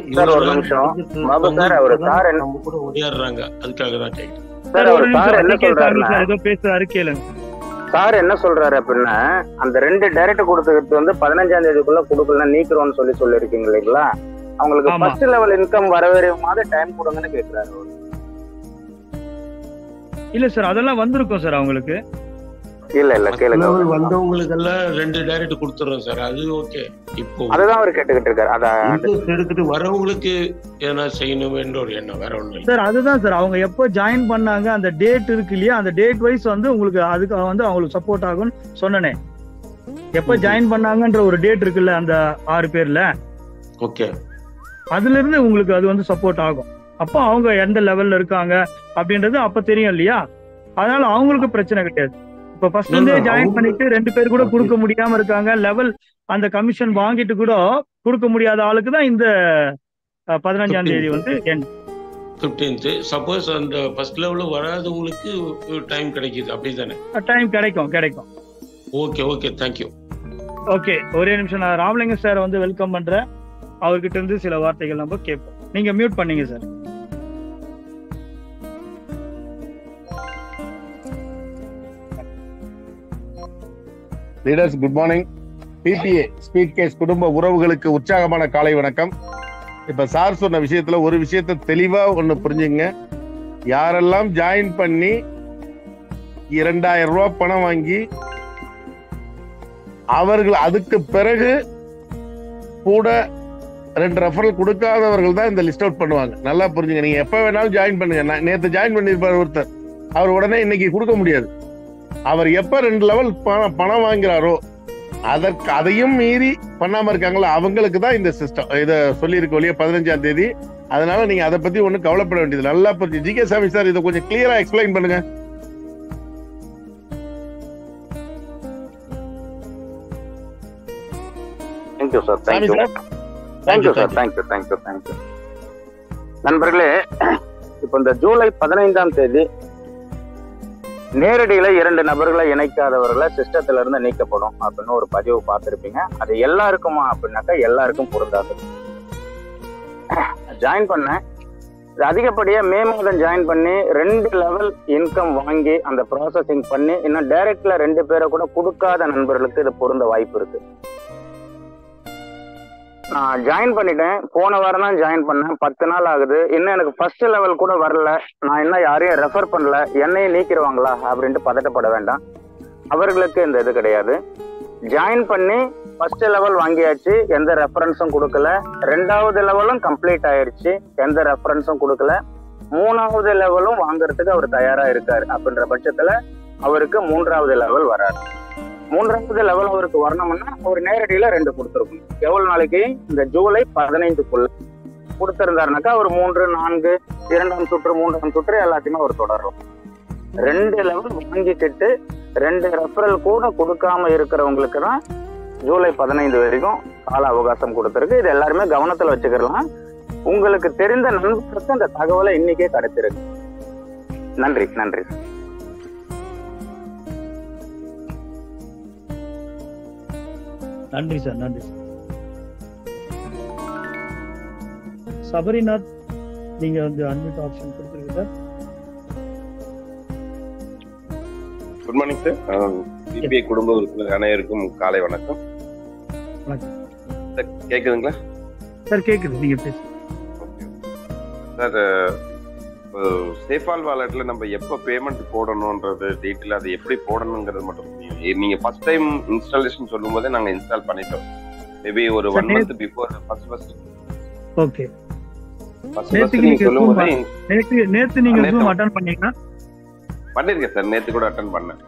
நம்ம கூட ஓடியாடுறாங்க, அதுக்காக தான் கேட்கிறேன் சார். ஒரு நிமிஷம், ஏதோ பேசுறாரு கேளுங்க. சார் என்ன சொல்றாரு அப்படின்னா, அந்த 2 டைரக்ட் கொடுத்துக்கிட்டு வந்து 15ஆம் தேதிக்குள்ள கொடுக்கலாம் நீக்கிறோம்னு சொல்லிருக்கீங்க இல்லைங்களா, அவங்களுக்கு ஃபர்ஸ்ட் லெவல் இன்கம் வர வரையுமாவது டைம் கொடுங்கன்னு கேட்கிறாரு. இல்ல சார், அதெல்லாம் வந்திருக்கும் சார் அவங்களுக்கு. இல்ல கேளுங்க, வந்தவங்களுக்கு எல்லாம் 2 டைரக்ட் கொடுத்துறோம் சார், அது ஓகே. இப்போ அதுதான் அவர் கேட்டுக்கிட்டு இருக்காரு. எடுத்துட்டு வரவங்களுக்கு ஏன்னா செய்யணும் என்ற ஒரு எண்ணம், வேற ஒண்ணு சார். அதுதான் சார், அவங்க எப்போ ஜாயின் பண்ணாங்க அந்த டேட் இருக்கு இல்லையா, அந்த டேட் வைஸ் வந்து உங்களுக்கு அதுக்கு வந்து அவங்களுக்கு சப்போர்ட் ஆகும்னு சொன்னனே. எப்ப ஜாயின் பண்ணாங்கன்ற ஒரு டேட் இருக்குல்ல அந்த 6 பேர்ல, ஓகே, அதுல இருந்து உங்களுக்கு அது வந்து சப்போர்ட் ஆகும். அப்போ அவங்க எந்த லெவல்ல இருக்காங்க அப்படின்றது அப்ப தெரியும் இல்லையா, அதனால அவங்களுக்கு பிரச்சனை கிடையாது. இப்ப ஃபர்ஸ்ட் இருந்தே ஜாயின் பண்ணிட்டு 2 பேர் கூட கொடுக்க முடியாம இருக்காங்க, லெவல் அந்த கமிஷன் வாங்கிட்டு கூட கொடுக்க முடியாத ஆளுக்கு தான் இந்த 15ஆம் தேதி வந்து 15th. சப்போஸ் அந்த ஃபர்ஸ்ட் லெவல்ல வராதவங்களுக்கு டைம் கிடைக்குது, அப்படிதானே? டைம் கிடைக்கும். Okay, thank you. ஓகே, ஒரே நிமிஷம், நான் ராமலிங்கம் சார் வந்து வெல்கம் பண்றேன். அவர்கிட்ட இருந்து சில வார்த்தைகள் நம்ம கேட்போம். நீங்க மியூட் பண்ணீங்க சார். Leaders good morning. பிபிஏ ஸ்பீட் கேஸ் குடும்ப உறவுகளுக்கு உற்சாகமான காலை வணக்கம். இப்ப சார் சொன்ன விஷயத்துல ஒரு விஷயத்த தெளிவா ஒண்ணு புரிஞ்சுங்க. யாரெல்லாம் ஜாயின் பண்ணி 2000 ரூபாய் பணம் வாங்கி அவர்கள் அதுக்கு பிறகு கூட 2 ரெஃபரல் கொடுக்காதவர்கள் தான் இந்த லிஸ்ட் அவுட் பண்ணுவாங்க. நல்லா புரிஞ்சுங்க. நீங்க எப்ப வேணாலும் ஜாயின் பண்ணுங்க. நேற்று ஜாயின் பண்ணிருப்பார் ஒருத்தர், அவர் உடனே இன்னைக்கு கொடுக்க முடியாது. அவர் எப்ப 2 லெவல் பணம் வாங்குறாரோ அதையும் மீறி பண்ணாம இருக்காங்களா அவங்களுக்கு தான் இந்த சிஸ்டம் இதை சொல்லியிருக்க ஒழிய 15ஆம் தேதி. அதனால நீங்க அதை பத்தி ஒண்ணும் கவலைப்பட வேண்டியது. நல்லா புரிஞ்சு. ஜி கே சாமி சார் இதை கொஞ்சம் கிளியரா எக்ஸ்பிளைன் பண்ணுங்க. Thank you sir. தேங்க்யூ. நண்பர்களே, இப்ப இந்த ஜூலை 15ஆம் தேதி நேரடியில 2 நபர்களை இணைக்காதவர்களை சிஸ்டத்துல இருந்து நீக்கப்படும் அப்படின்னு ஒரு பதிவு பார்த்திருப்பீங்க. அது எல்லாருக்குமா அப்படின்னாக்கா எல்லாருக்கும் பொருந்தாது. ஜாயின் பண்ண அதிகப்படியா மே மாதம் ஜாயின் பண்ணி 2 லெவல் இன்கம் வாங்கி அந்த ப்ராசஸிங் பண்ணி இன்னும் டைரக்ட்ல 2 பேரை கூட கொடுக்காத நண்பர்களுக்கு இது பொருந்த வாய்ப்பு இருக்கு. நான் ஜாயின் பண்ணிட்டேன், போன வாரம் தான் ஜாயின் பண்ணேன், 10 நாள் ஆகுது, இன்னும் எனக்கு ஃபர்ஸ்ட் லெவல் கூட வரல, நான் இன்னும் யாரையும் ரெஃபர் பண்ணல, என்னையும் நீக்கிடுவாங்களா அப்படின்ட்டு பதட்டப்பட வேண்டாம். அவர்களுக்கு இந்த இது கிடையாது. ஜாயின் பண்ணி ஃபர்ஸ்ட் லெவல் வாங்கியாச்சு, எந்த ரெஃபரன்ஸும் கொடுக்கல. 2வது லெவலும் கம்ப்ளீட் ஆயிடுச்சு, எந்த ரெஃபரன்ஸும் கொடுக்கல. 3வது லெவலும் வாங்குறதுக்கு அவர் தயாரா இருக்காரு. அப்படின்ற பட்சத்துல அவருக்கு 3வது லெவல் வராது. 3வது லெவல் அவருக்கு வரணும்னா அவர் நேரடியில 2 கொடுத்துருக்கணும். எவ்வளவு நாளைக்கு? இந்த ஜூலை 15க்குள்ள கொடுத்திருந்தாருனாக்கா அவர் 3, 4, 2ஆம் சுற்று 3ஆம் சுற்று எல்லாத்தையுமே அவர் தொடரும். 2 லெவல் வாங்கிக்கிட்டு 2 ரெஃபரல் கூட கொடுக்காம இருக்கிறவங்களுக்கு தான் ஜூலை 15 வரைக்கும் கால அவகாசம் கொடுத்துருக்கு. இது எல்லாருமே கவனத்துல வச்சுக்கலாம். உங்களுக்கு தெரிந்த நண்பர்களுக்கு அந்த தகவலை இன்னைக்கே கிடைச்சிருக்கு. நன்றி. நன்றி. நன்றி சார். நன்றி சார். சபரிநாத், நீங்க வந்து அன்மியூட் ஆப்ஷன் கொடுத்துருங்க sir. Good morning sir. CBI குடும்ப உறுப்பினர் அனைவருக்கும் காலை வணக்கம். சார் கேக்குதுங்களா? சார் கேக்குது, நீங்க பேசுங்க சார். சேஃபால் வாலெட்ல நம்ம எப்போ பேமெண்ட் போடணும்ன்றது டீட்டெயில், அது எப்படி போடணுங்கிறது மட்டும் நீங்க ஃபர்ஸ்ட் டைம் இன்ஸ்டாலேஷன் சொல்லும் போதே நாங்க இன்ஸ்டால் பண்ணிட்டோம். மேபி ஒரு 1 month பிஃபோர் ஃபர்ஸ்ட். ஓகே. நேத்து நீங்க சொல்லும் போதே நேத்து நீங்க ஜூம் அட்டெண்ட் பண்ணீங்களா? பண்ணிருக்கேன் சார், நேத்து கூட அட்டெண்ட் பண்ணேன்.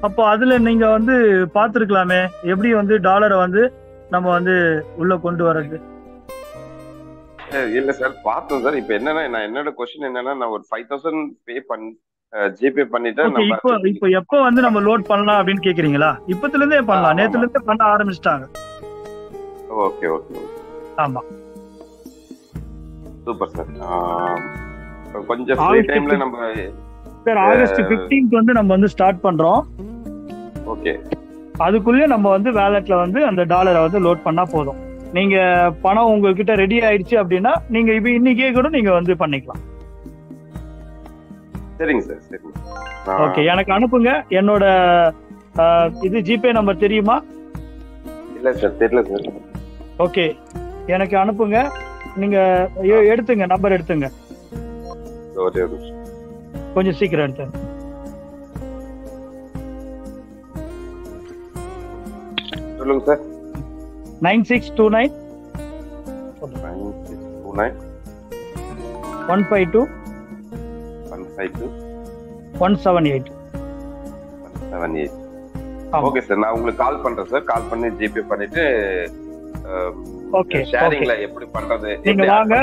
அப்போ அதுல நீங்க வந்து பாத்துருக்கலாமே எப்படி வந்து டாலரை வந்து நம்ம வந்து உள்ள கொண்டு வர்றது. இல்ல சார், பார்த்தோம் சார். இப்போ என்னன்னா, நான் என்னோட क्वेश्चन என்னன்னா, நான் ஒரு 5000 பே பண்ணி ஜிபே பண்ணிட்டேன். இப்போ எப்போ வந்து நம்ம லோட் பண்ணலாம் அப்படின்னு கேக்குறீங்களா? இப்பத்துல இருந்தே பண்ணலாம், நேத்துல இருந்தே பண்ண ஆரம்பிச்சிட்டாங்க. Okay okay. ஆமா, சூப்பர் சார். கொஞ்சம் ஃப்ரீ டைம்ல நம்ம சார் ஆகஸ்ட் 15th வந்து நம்ம வந்து ஸ்டார்ட் பண்றோம். ஓகே. அதுக்குள்ளே நம்ம வந்து வேலெட்ல வந்து அந்த டாலரை வந்து லோட் பண்ணா போதும். நீங்க பணம் உங்ககிட்ட ரெடி ஆயிடுச்சு அப்படின்னா நீங்க இப்ப இன்னைக்கே கூட நீங்க வந்து பண்ணிக்கலாம். சரிங்க சார். சரிங்க. ஓகே, எனக்கு அனுப்புங்க. என்னோட இது ஜிபே நம்பர் தெரியுமா? இல்ல சார், தெரியல சார். ஓகே, எனக்கு அனுப்புங்க. நீங்க எடுத்துங்க, நம்பர் எடுத்துங்க. கொஞ்சம் சீக்கிரம் எடுத்துங்க. சொல்லுங்க சார். 9629 152 178. ஓகே சார், நான் உங்களுக்கு கால் பண்றேன் சார். கால் பண்ணி ஜிபே பண்ணிட்டு ஓகே ஷேரிங்ல எப்படி பண்றது, நீங்க வாங்க.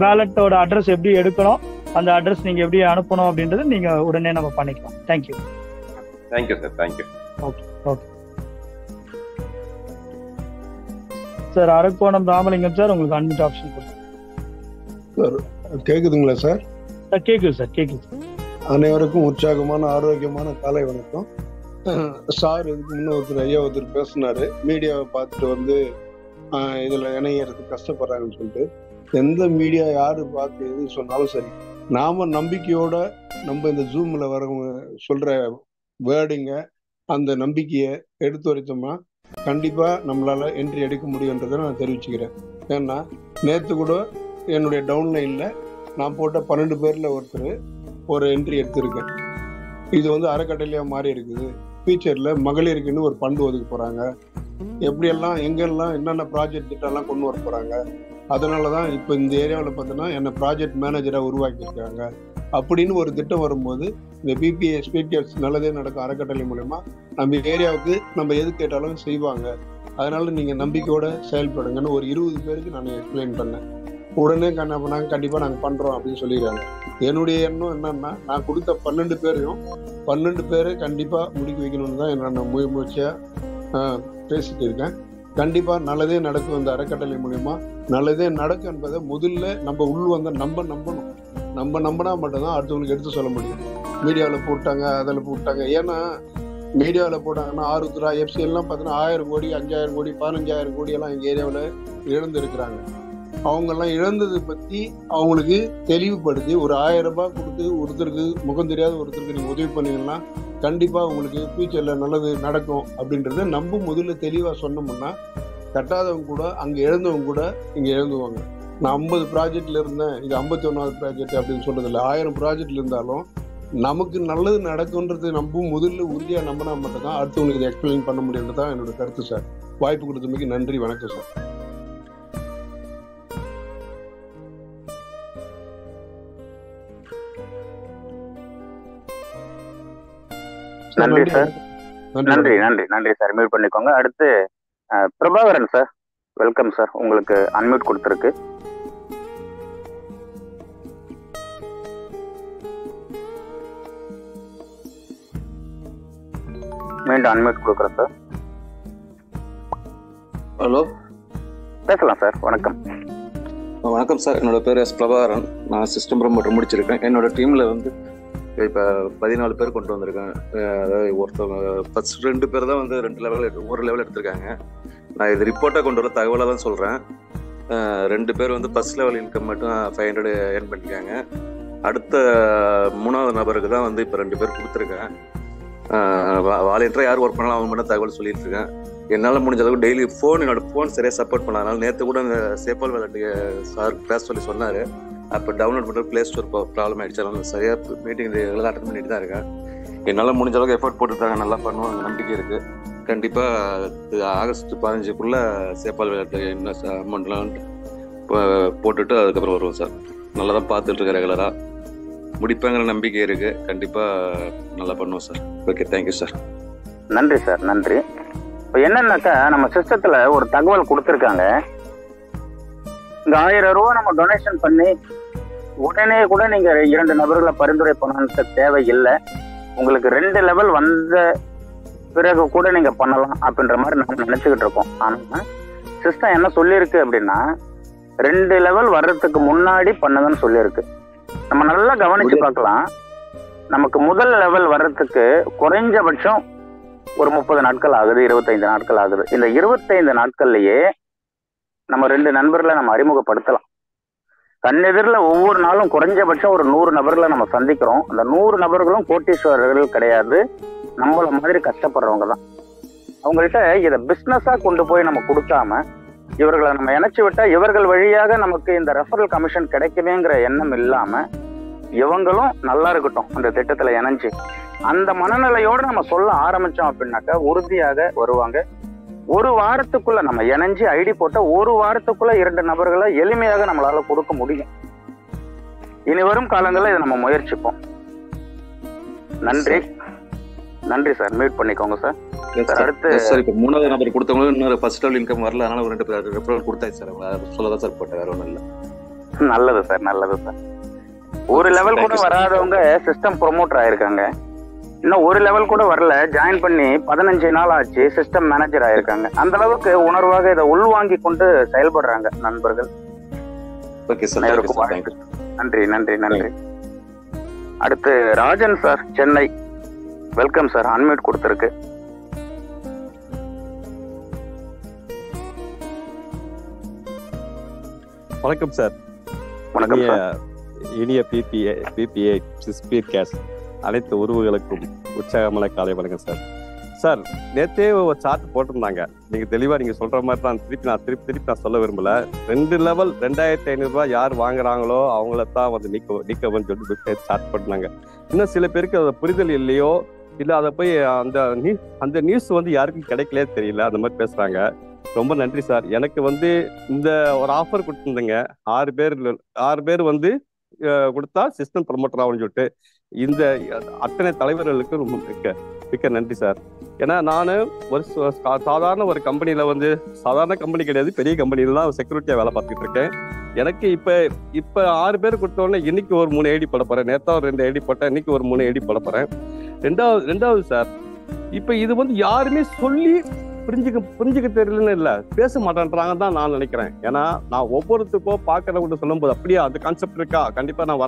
வேலெட்டோட அட்ரஸ் எப்படி எடுக்கணும், அந்த அட்ரஸ் நீங்க எப்படி அனுப்பணும் அப்படின்றது நீங்க உடனே நம்ம பண்ணிக்கலாம். Thank you. Thank you sir. Thank you. Okay okay sir. Arakkonam Ramalingam sir, உங்களுக்கு அன்மியூட் ஆப்ஷன் சார். கேக்குதுங்களா சார்? கேக்குது சார், கேக்குது. அனைவருக்கும் உற்சாகமான ஆரோக்கியமான காலை வணக்கம். சார் இதுக்கு முன்ன ஒருத்தர் பேசினாரு, மீடியாவை பார்த்துட்டு வந்து இதுல இணையறதுக்கு கஷ்டப்படுறாங்கன்னு சொல்லிட்டு. எந்த மீடியா யாரு பார்த்து எது சொன்னாலும் சரி, நாம நம்பிக்கையோட நம்ம இந்த ஜூம்ல வரவங்க சொல்ற வேர்டிங்க, அந்த நம்பிக்கையை எடுத்து வரைத்தோம்னா கண்டிப்பா நம்மளால என்ட்ரி எடுக்க முடியுன்றதை நான் தெரிவிச்சுக்கிறேன். ஏன்னா நேற்று கூட என்னுடைய டவுன்லைன்ல நான் போட்ட 12 பேர்ல ஒருத்தர் ஒரு என்ட்ரி எடுத்திருக்கேன். இது வந்து அறக்கட்டளையா மாறி இருக்குது. ஃபியூச்சர்ல மகளிருக்குன்னு ஒரு ஃபண்ட் ஒதுக்க போறாங்க. எப்படியெல்லாம் எங்கெல்லாம் என்னென்ன ப்ராஜெக்ட் திட்டம்லாம் கொண்டு வர போறாங்க. அதனாலதான் இப்போ இந்த ஏரியாவில் பார்த்தோன்னா என்ன ப்ராஜெக்ட் மேனேஜரா உருவாக்கியிருக்காங்க. அப்படின்னு ஒரு திட்டம் வரும்போது இந்த பிபிஏ ஸ்பீக்கர்ஸ் நல்லதே நடக்கும் அறக்கட்டளை மூலமா நம்ம ஏரியாவுக்கு நம்ம எது கேட்டாலும் செய்வாங்க. அதனால நீங்க நம்பிக்கையோட செயல்படுங்கன்னு ஒரு 20 பேருக்கு நான் எக்ஸ்பிளைன் பண்ணேன். உடனே நாங்கள் கண்டிப்பா நாங்கள் பண்றோம் அப்படின்னு சொல்லிடுறாங்க. என்னுடைய எண்ணம் என்னன்னா, நான் கொடுத்த 12 பேரை கண்டிப்பா முடிக்க வைக்கணும்னு தான் நான் முயற்சியா பேசிட்டு இருக்கேன். கண்டிப்பா நல்லதே நடக்கும். இந்த அறக்கட்டளை மூலியமா நல்லதே நடக்கும் என்பதை முதல்ல நம்ம உள் வந்த நம்பணும். நம்ம நம்பினா மட்டும்தான் அடுத்தவங்களுக்கு எடுத்து சொல்ல முடியும். மீடியாவில் போட்டாங்க, அதில் போட்டாங்க. ஏன்னா மீடியாவில் போட்டாங்கன்னா ஆருத்ரா எஃப்சி எல்லாம் பார்த்தீங்கன்னா 1000 கோடி 5000 கோடி 15000 கோடி எல்லாம் எங்கள் ஏரியாவில் இழந்து இருக்கிறாங்க. அவங்கெல்லாம் இழந்ததை பற்றி அவங்களுக்கு தெளிவுபடுத்தி ஒரு 1000 ரூபாய் கொடுத்து ஒருத்தருக்கு முகம் தெரியாத ஒருத்தருக்கு நீங்கள் உதவி பண்ணீங்கன்னா கண்டிப்பாக உங்களுக்கு ஃபியூச்சரில் நல்லது நடக்கும் அப்படின்றத நம்ம முதல்ல தெளிவாக சொன்னோம்னா கட்டாதவங்க கூட அங்கே இழந்தவங்க கூட இங்கே இழந்துவாங்க. நான் 50 ப்ராஜெக்ட்ல இருந்தேன், இது 51வது ப்ராஜெக்ட் அப்படின்னு சொல்றதில்ல. 1000 ப்ராஜெக்ட்ல இருந்தாலும் நமக்கு நல்லது நடக்கும்ன்றது நம்ம முதல்ல உறுதியாக நம்பினா மட்டும் தான் அடுத்தவங்களுக்கு இதை எக்ஸ்பிளைன் பண்ண முடியுன்றது தான் என்னோட கருத்து சார். வாய்ப்பு கொடுத்தமைக்கு நன்றி, வணக்கம் சார். நன்றி சார். நன்றி நன்றி நன்றி சார். மியூட் பண்ணிக்கோங்க. அடுத்து பிரபாகரன் சார், வெல்கம் சார். உங்களுக்கு அன்மியூட் கொடுத்துருக்கு. மீண்டும் அன்மியூட் கொடுக்குறேன் சார். ஹலோ, பேசலாம் சார். வணக்கம். வணக்கம் சார். என்னோட பேர் எஸ் பிரபாகரன். நான் சிஸ்டம் ப்ரமோட்டர் முடிச்சிருக்கேன். என்னோட டீம்ல வந்து இப்போ 14 பேர் கொண்டு வந்திருக்கேன். அதாவது ஒருத்தவங்க ஃபர்ஸ்ட் 2 பேர் தான் வந்து 2 லெவல் ஒரு லெவல் எடுத்திருக்காங்க. நான் இது ரிப்போர்ட்டாக கொண்டு வர தகவலாக தான் சொல்கிறேன். 2 பேர் வந்து ஃபர்ஸ்ட் லெவல் இன்கம் மட்டும் 500 ஏர்ன் பண்ணியிருக்காங்க. அடுத்த 3வது நபருக்கு தான் வந்து இப்போ 2 பேர் கொடுத்துருக்கேன். வாலண்டியராக யார் ஒர்க் பண்ணலாம் அவங்க மட்டும் தகவல் சொல்லிட்டு இருக்கேன். என்னால் முடிஞ்ச அளவுக்கு டெய்லி என்னோட ஃபோன் சரியாக சப்போர்ட் பண்ண. அதனால நேற்று கூட இந்த சேப்பால் விளையாட்டு சார் பேச சொல்லி சொன்னார். அப்போ டவுன்லோட் பண்ணுற ப்ளே ஸ்டோர் ப்ராப்ளம் ஆகிடுச்சு. அதனால சரியாக மீட்டிங் எல்லாம் அட்டன் பண்ணிட்டு தான் இருக்கேன். என்னால் முடிஞ்ச அளவுக்கு எஃபர்ட் போட்டுருக்காங்க, நல்லா பண்ணுவோம், அந்த நம்பிக்கை இருக்குது. கண்டிப்பாக ஆகஸ்ட் 15க்குள்ளே சேப்பால் விளையாட்டு என்ன அமௌண்ட்லாம் போட்டுட்டு அதுக்கப்புறம் வருவோம் சார். நல்லா தான் பார்த்துட்டு இருக்கேன், ரெகுலராக முடிப்பாங்கிற நம்பிக்கை இருக்குது. கண்டிப்பாக நல்லா பண்ணுவோம் சார். Okay, thank you sir. நன்றி சார், நன்றி. இப்போ என்னன்னாக்கா நம்ம சிஸ்டத்தில் ஒரு தகவல் கொடுத்துருக்காங்க. இந்த 1000 ரூபா நம்ம டொனேஷன் பண்ணி உடனே கூட நீங்க 2 நபர்களை பரிந்துரை பண்ண தேவையில்லை. உங்களுக்கு 2 லெவல் வந்த பிறகு கூட நீங்க பண்ணலாம் அப்படின்ற மாதிரி நம்ம நினைச்சுக்கிட்டு இருக்கோம். ஆனா சிஸ்டம் என்ன சொல்லியிருக்கு அப்படின்னா 2 லெவல் வர்றதுக்கு முன்னாடி பண்ணுங்கன்னு சொல்லியிருக்கு. நம்ம நல்லா கவனிச்சு பார்க்கலாம். நமக்கு முதல் லெவல் வர்றதுக்கு குறைஞ்சபட்சம் ஒரு 30 நாட்கள் ஆகுது, 25 நாட்கள் ஆகுது. இந்த 25 நாட்கள்லயே நம்ம 2 நண்பர்களை நம்ம அறிமுகப்படுத்தலாம். கண்ணெதிரில் ஒவ்வொரு நாளும் குறைஞ்சபட்சம் ஒரு 100 நபர்களை நம்ம சந்திக்கிறோம். அந்த 100 நபர்களும் கோட்டீஸ்வரர்கள் கிடையாது, நம்மள மாதிரி கஷ்டப்படுறவங்க தான். அவங்கள்ட்ட இதை பிஸ்னஸா கொண்டு போய் நம்ம கொடுக்காம இவர்களை நம்ம இணைச்சு விட்டா இவர்கள் வழியாக நமக்கு இந்த ரெஃபரல் கமிஷன் கிடைக்குமேங்கிற எண்ணம் இல்லாம இவங்களும் நல்லா இருக்கட்டும் அந்த திட்டத்துல இணைஞ்சு அந்த மனநிலையோட நம்ம சொல்ல ஆரம்பிச்சோம் அப்படின்னாக்கா உறுதியாக வருவாங்க. ஒரு வாரத்துக்குள்ள நம்ம இணைஞ்சு ஐடி போட்ட ஒரு வாரத்துக்குள்ள 2 நபர்களை எளிமையாக நம்மளால கொடுக்க முடியும். இனி வரும் காலங்களில் இதை நம்ம முயற்சிப்போம். நன்றி, நன்றி சார். மியூட் பண்ணிக்கோங்க சார். அடுத்து சார், இப்போ 3வது நபர் கொடுத்தவங்க இன்னொரு ஃபர்ஸ்ட் லெவல் இன்கம் வரல, அதனால ஒரு 2 ரெஃபரல் கொடுத்தாச்சு சார். சொல்லதான் சார் போட்டேன், வேற ஒன்றும் இல்லை. நல்லது சார், நல்லது சார். ஒரு லெவல் கூட வராதவங்க சிஸ்டம் ப்ரொமோட்டர் ஆயிருக்காங்க. இன்னும் ஒரு லெவல் கூட வரல, ஜாயின் பண்ணி 15 நாள் ஆச்சு, சிஸ்டம் மேனேஜர் ஆயிருக்காங்க. அந்த அளவுக்கு உணர்வாக இதை உள்வாங்கி கொண்டு செயல்படுறாங்க நண்பர்கள். நன்றி நன்றி நன்றி. அடுத்து Rajan sir, Chennai. Welcome sir. Unmute கொடுத்துருக்கு. வணக்கம் சார். வணக்கம் சார். இனிய பிபிஏ ஸ்பீட் கேஸ் அனைத்து உறவுகளுக்கும் உற்சாகமான காலை வணக்கம் சார். சார், நேற்றே ஒரு சார்ட் போட்டிருந்தாங்க. நீங்க தெளிவா நீங்க சொல்ற மாதிரி தான் திருப்பி நான் சொல்ல விரும்பல. 2 லெவல் 2500 ரூபாய் யார் வாங்குறாங்களோ அவங்கள தான் வந்து நீக்கவன்னு சொல்லிட்டு சார்ட் போட்டிருந்தாங்க. இன்னும் சில பேருக்கு அதை புரிதல் இல்லையோ இல்ல அதை போய் அந்த நியூஸ் வந்து யாருக்கும் கிடைக்கலே தெரியல, அந்த மாதிரி பேசுறாங்க. ரொம்ப நன்றி சார். எனக்கு வந்து இந்த ஒரு ஆஃபர் கொடுத்துருந்தேங்க. 6 பேர் வந்து கொடுத்தா சிஸ்டம் ப்ரமோட்டர் ஆகும்னு சொல்லிட்டு இந்த அத்தனை தலைவர்களுக்கு ரொம்ப மிக்க நன்றி சார். ஏன்னா நான் ஒரு சாதாரண ஒரு கம்பெனியில வந்து சாதாரண கம்பெனி கிடையாது, பெரிய கம்பெனியில தான் செக்யூரிட்டியா வேலை பார்த்துட்டு இருக்கேன். எனக்கு இப்ப 6 பேர் கொடுத்தோடனே இன்னைக்கு ஒரு 3 ஐடி போட போறேன். நேத்தா ஒரு 2 ஐடி போட்டேன், இன்னைக்கு ஒரு 3 ஐடி போட போறேன். ரெண்டாவது சார், இப்ப இது வந்து யாருமே சொல்லி புரிஞ்சுக்க தெரியலன்னு இல்லை, பேச மாட்டேன்றாங்க தான் நான் நினைக்கிறேன். ஏன்னா நான் ஒவ்வொருத்துக்கும் பார்க்கறவங்க சொல்லும் போது அப்படியே அந்த கான்செப்ட் இருக்கா, கண்டிப்பா நான்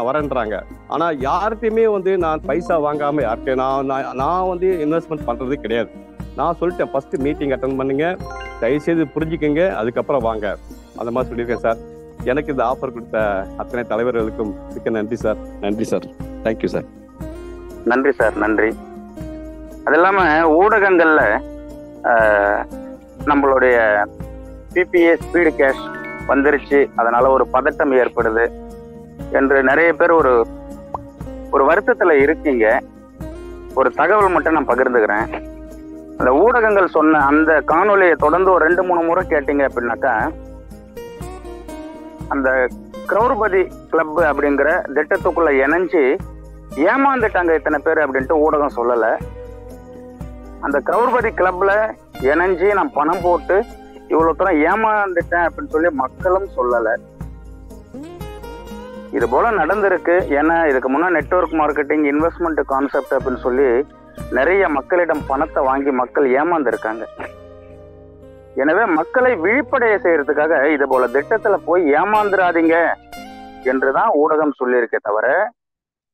வரேன்றாங்க. ஆனா யார்கிட்டையுமே வந்து நான் பைசா வாங்காம யார்கிட்ட நான் வந்து இன்வெஸ்ட்மெண்ட் பண்றது கிடையாது. நான் சொல்லிட்டேன், ஃபர்ஸ்ட் மீட்டிங் அட்டன் பண்ணுங்க, தயவுசெய்து புரிஞ்சுக்கங்க, அதுக்கப்புறம் வாங்க. அந்த மாதிரி சொல்லியிருக்கேன் சார். எனக்கு இந்த ஆஃபர் கொடுத்த அத்தனை தலைவர்களுக்கும் மிக்க நன்றி சார். நன்றி சார். Thank you sir. நன்றி சார், நன்றி. அது இல்லாம ஊடகங்கள்ல நம்மளுடைய பிபிஏ ஸ்பீடு கேஷ் வந்துருச்சு, அதனால ஒரு பதட்டம் ஏற்படுது என்று நிறைய பேர் ஒரு வருத்தத்துல இருக்கீங்க. ஒரு தகவல் மட்டும் நான் பகிர்ந்துக்கிறேன். அந்த ஊடகங்கள் சொன்ன அந்த காணொலியை தொடர்ந்து ஒரு 2-3 முறை கேட்டீங்க அப்படின்னாக்கா, அந்த கிரௌர்பதி கிளப் அப்படிங்கிற திட்டத்துக்குள்ள இணைஞ்சு ஏமாந்துட்டாங்க இத்தனை பேர் அப்படின்ட்டு ஊடகம் சொல்லலை. அந்த கிரௌர்பதி கிளப்ல இணைஞ்சு நான் பணம் போட்டு இவ்வளவு தூரம் ஏமாந்துட்டேன் அப்படின்னு சொல்லி மக்களும் சொல்லலை. இது போல நடந்திருக்கு. ஏன்னா இதுக்கு முன்னா நெட்வொர்க் மார்க்கெட்டிங், இன்வெஸ்ட்மெண்ட் கான்செப்ட் அப்படின்னு சொல்லி நிறைய மக்களிடம் பணத்தை வாங்கி மக்கள் ஏமாந்துருக்காங்க. எனவே மக்களை விழிப்படைய செய்யறதுக்காக இது போல திட்டத்துல போய் ஏமாந்துடாதீங்க என்றுதான் ஊடகம் சொல்லியிருக்கே தவிர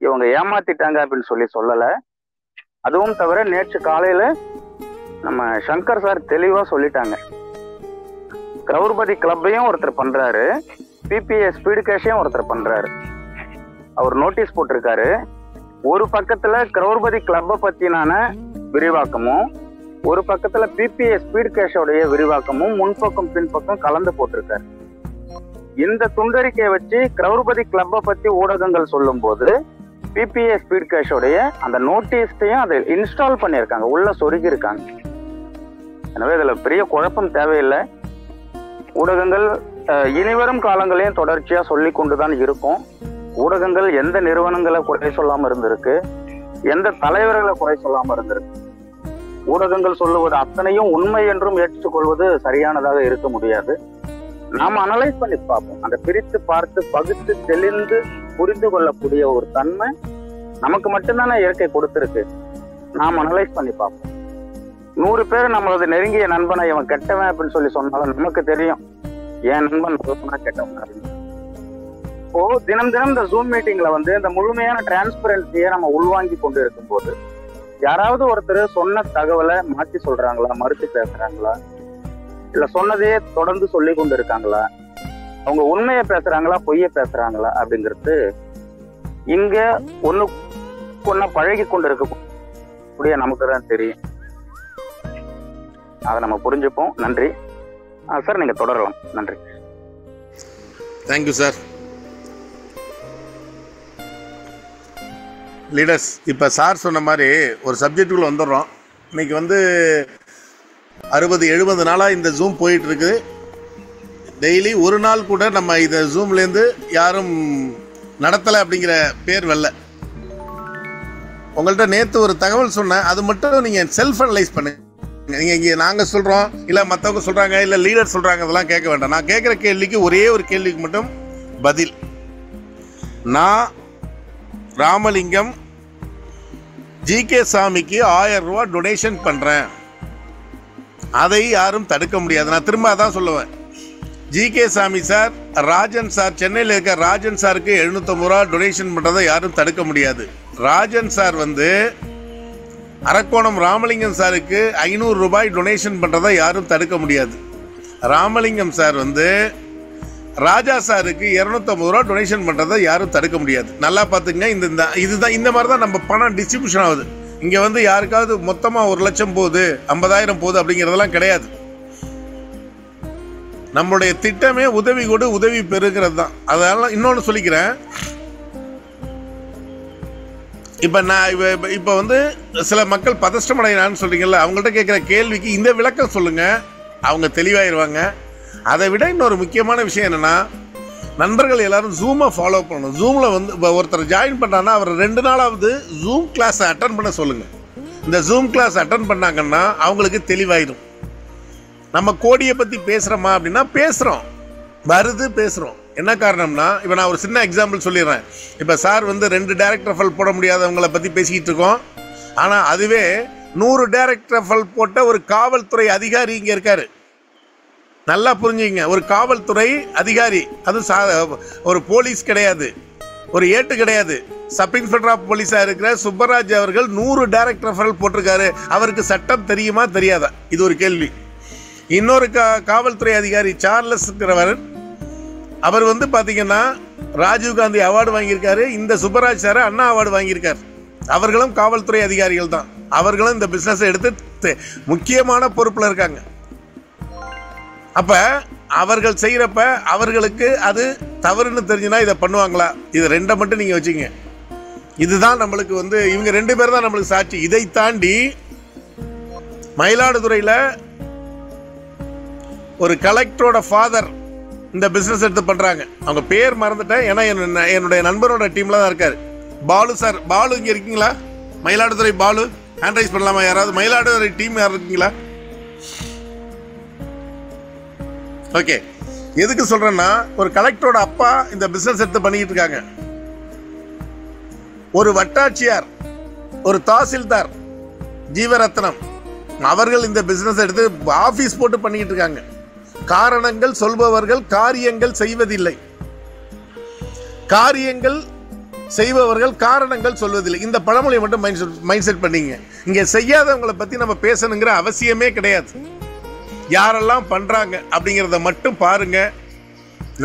இவங்க ஏமாத்திட்டாங்க அப்படின்னு சொல்லல. அதுவும் தவிர நேற்று காலையில நம்ம சங்கர் சார் தெளிவா சொல்லிட்டாங்க. கிரௌர்பதி கிளப்பையும் ஒருத்தர் பண்றாரு, பிபிஏ ஸ்பீடு கேஷையும் ஒருத்தர் பண்றாரு. அவர் நோட்டீஸ் போட்டிருக்காரு. ஒரு பக்கத்துல கிரௌர்பதி கிளப்பை பத்தினான விரிவாக்கமும், ஒரு பக்கத்துல பிபிஏ ஸ்பீடு கேஷோடைய விரிவாக்கமும் முன்பக்கம் பின்பக்கம் கலந்து போட்டிருக்காரு. இந்த துண்டறிக்கையை வச்சு கிரௌர்பதி கிளப்பை பத்தி ஊடகங்கள் சொல்லும் போது பிபிஏ ஸ்பீட் கேஷோடைய அந்த நோட்டீஸையும் அதை இன்ஸ்டால் பண்ணியிருக்காங்க, உள்ள சொருகி இருக்காங்க. எனவே இதுல பெரிய குழப்பம் தேவையில்லை. ஊடகங்கள் இனிவரும் காலங்களையும் தொடர்ச்சியா சொல்லி கொண்டுதான் இருக்கும். ஊடகங்கள் எந்த நிறுவனங்களை குறை சொல்லாம இருந்திருக்கு, எந்த தலைவர்களை குறை சொல்லாம இருந்திருக்கு. ஊடகங்கள் சொல்லுவது அத்தனையும் உண்மை என்றும் ஏற்றுக்கொள்வது சரியானதாக இருக்க முடியாது. நாம அனலைஸ் பண்ணி பார்ப்போம். அந்த பிரித்து பார்த்து பகுத்து தெளிந்து புரிந்து கொள்ளக்கூடிய ஒரு தன்மை நமக்கு மட்டும்தானே இயற்கை கொடுத்துருக்கு. நாம் அனலைஸ் பண்ணி பார்ப்போம். 100 பேர் நம்மளது நெருங்கிய நண்பனை இவன் கெட்டவன் அப்படின்னு சொல்லி சொன்னாலும் நமக்கு தெரியும் என் நண்பன் நல்லவனா கெட்டவன் அப்படின்னு. இப்போ தினம் இந்த ஜூம் மீட்டிங்ல இந்த முழுமையான டிரான்ஸ்பரன்சியை நம்ம உள்வாங்கி கொண்டு இருக்கும் போது யாராவது ஒருத்தர் சொன்ன தகவலை மாற்றி சொல்றாங்களா, மறுத்து பேசுறாங்களா, இல்ல சொன்னதையே தொடர்ந்து சொல்லி கொண்டு இருக்காங்களா, அவங்க உண்மையை பேசுறாங்களா பொய்ய பேசுறாங்களா அப்படிங்கிறது இங்க ஒண்ணு பழகி கொண்டு இருக்கக்கூடிய நமக்கு தான் தெரியும். அதை நம்ம புரிஞ்சுப்போம். நன்றி சார், நீங்க தொடரலாம். நன்றி. Thank you sir. லீடர்ஸ், இப்போ சார் சொன்ன மாதிரி ஒரு சப்ஜெக்டுக்குள்ள வந்துடுறோம். இன்னைக்கு 60-70 நாளாக இந்த ஜூம் போயிட்டு இருக்குது. டெய்லி ஒரு நாள் கூட நம்ம இதை ஜூம்லேருந்து யாரும் நடத்தலை அப்படிங்கிற பேர் வரல. உங்கள்கிட்ட நேற்று ஒரு தகவல் சொன்னேன், அது மட்டும் நீங்கள் செல்ஃப் அனலைஸ் பண்ணுங்க. நீங்கள் இங்கே நாங்கள் சொல்கிறோம், இல்லை மற்றவங்க சொல்கிறாங்க, இல்லை லீடர் சொல்கிறாங்க, அதெல்லாம் கேட்க வேண்டாம். நான் கேட்குற கேள்விக்கு ஒரே ஒரு கேள்விக்கு மட்டும் பதில். நான் ராமலிங்கம் ஜிகே சாமிக்கு 1000 ரூபா டொனேஷன் பண்ணுறேன், அதை யாரும் தடுக்க முடியாது. நான் திரும்ப அதான் சொல்லுவேன். ஜிகே சாமி சார், ராஜன் சார், சென்னையில் இருக்க ராஜன் சாருக்கு 750 ரூபா டொனேஷன் பண்ணுறதை யாரும் தடுக்க முடியாது. ராஜன் சார் அரக்கோணம் ராமலிங்கம் சாருக்கு 500 ரூபாய் டொனேஷன் பண்ணுறதை யாரும் தடுக்க முடியாது. ராமலிங்கம் சார் ராஜா சாருக்கு 250 ரூபா டொனேஷன் பண்ணுறதை யாரும் தடுக்க முடியாது. நல்லா பார்த்துங்க. இதுதான் இந்த மாதிரி தான் நம்ம பணம் டிஸ்ட்ரிபியூஷன் ஆகுது. இங்கே யாருக்காவது மொத்தமாக 1 லட்சம் போகுது, 50,000 போகுது அப்படிங்கிறதெல்லாம் கிடையாது. நம்மளுடைய திட்டமே உதவி கொடு உதவி பெறுகிறது தான். அதெல்லாம் இன்னொன்று சொல்லிக்கிறேன். இப்போ சில மக்கள் பதஷ்டமடைகிறான்னு சொல்றீங்கல்ல, அவங்கள்ட்ட கேட்குற கேள்விக்கு இந்த விளக்கம் சொல்லுங்க, அவங்க தெளிவாயிருவாங்க. அதை விட இன்னொரு முக்கியமான விஷயம் என்னன்னா, நண்பர்கள் எல்லாரும் ஜூமை ஃபாலோ பண்ணணும். ஜூமில் ஒருத்தர் ஜாயின் பண்ணுறாங்கன்னா அவர் 2 நாளாவது ஜூம் கிளாஸை அட்டன் பண்ண சொல்லுங்க. இந்த ஜூம் கிளாஸ் அட்டன் பண்ணாங்கன்னா அவங்களுக்கு தெளிவாயிடும். நம்ம கோடியை பற்றி பேசுகிறோமா அப்படின்னா பேசுகிறோம், பேசுகிறோம். என்ன காரணம்னா, இப்போ நான் ஒரு சின்ன எக்ஸாம்பிள் சொல்லிடுறேன். இப்போ சார் 2 டைரக்ட் ரெஃபரல் போட முடியாதவங்களை பற்றி பேசிக்கிட்டு இருக்கோம். ஆனால் அதுவே 100 டைரக்ட் ரெஃபரல் போட்ட ஒரு காவல்துறை அதிகாரி இங்கே இருக்காரு. நல்லா புரிஞ்சுங்க. ஒரு காவல்துறை அதிகாரி, அது ஒரு போலீஸ் கிடையாது, ஒரு ஏட்டு கிடையாது. சப் இன்ஸ்பெக்டர் ஆஃப் போலீஸாக இருக்கிற சுப்பராஜ் அவர்கள் 100 டைரக்ட் ரெஃபரல் போட்டிருக்காரு. அவருக்கு சட்டம் தெரியுமா தெரியாதா? இது ஒரு கேள்வி. இன்னொரு காவல்துறை அதிகாரி சார்லஸ் இருக்கிறவர் அவர் வந்து பாத்தீங்கன்னா ராஜீவ்காந்தி அவார்டு வாங்கியிருக்காரு, இந்த சுப்பராஜ் சார் அண்ணா அவார்டு வாங்கியிருக்காரு. அவர்களும் காவல்துறை அதிகாரிகள் தான். அவர்களும் இந்த பிசினஸ் எடுத்து முக்கியமான பொறுப்புல இருக்காங்க. அப்ப அவர்கள் செய்யறப்ப அவர்களுக்கு அது தவறுன்னு தெரிஞ்சுனா இதை பண்ணுவாங்களா? இது ரெண்டை மட்டும் நீங்க வச்சுங்க. இதுதான் நம்மளுக்கு வந்து இவங்க 2 பேர் தான் நம்மளுக்கு சாட்சி. இதை தாண்டி மயிலாடுதுறையில ஒரு கலெக்டரோட ஃபாதர் இந்த பிசினஸ் எடுத்து பண்றாங்க. அவங்க பேர் மறந்துட்டேன், ஏன்னா என்னுடைய நண்பரோட டீம்ல தான் இருக்காரு. பாலு சார், பாலு இங்க இருக்கீங்களா? மயிலாடுதுறை பாலு ஹேண்ட் ரைஸ் பண்ணலாமா? யாராவது மயிலாடுதுறை டீம் யார் இருக்கீங்களா? ஓகே, எதுக்கு சொல்றேன்னா ஒரு கலெக்டரோட அப்பா இந்த பிசினஸ் எடுத்து பண்ணிட்டு இருக்காங்க. ஒரு வட்டாட்சியார், ஒரு தாசில்தார் ஜீவரத்னம் அவர்கள் இந்த பிசினஸ் எடுத்து ஆபீஸ் போட்டு பண்ணிட்டு இருக்காங்க. காரணங்கள் சொல்பவர்கள் காரியங்கள் செய்வதில்லை, காரியங்கள் செய்பவர்கள் காரணங்கள் சொல்வதில்லை. இந்த பழமொழியை மட்டும் மைண்ட் செட் பண்ணீங்க. இங்க செய்யாதவங்களை பத்தி நம்ம பேசணுங்கிற அவசியமே கிடையாது. யாரெல்லாம் பண்றாங்க அப்படிங்கிறத மட்டும் பாருங்க,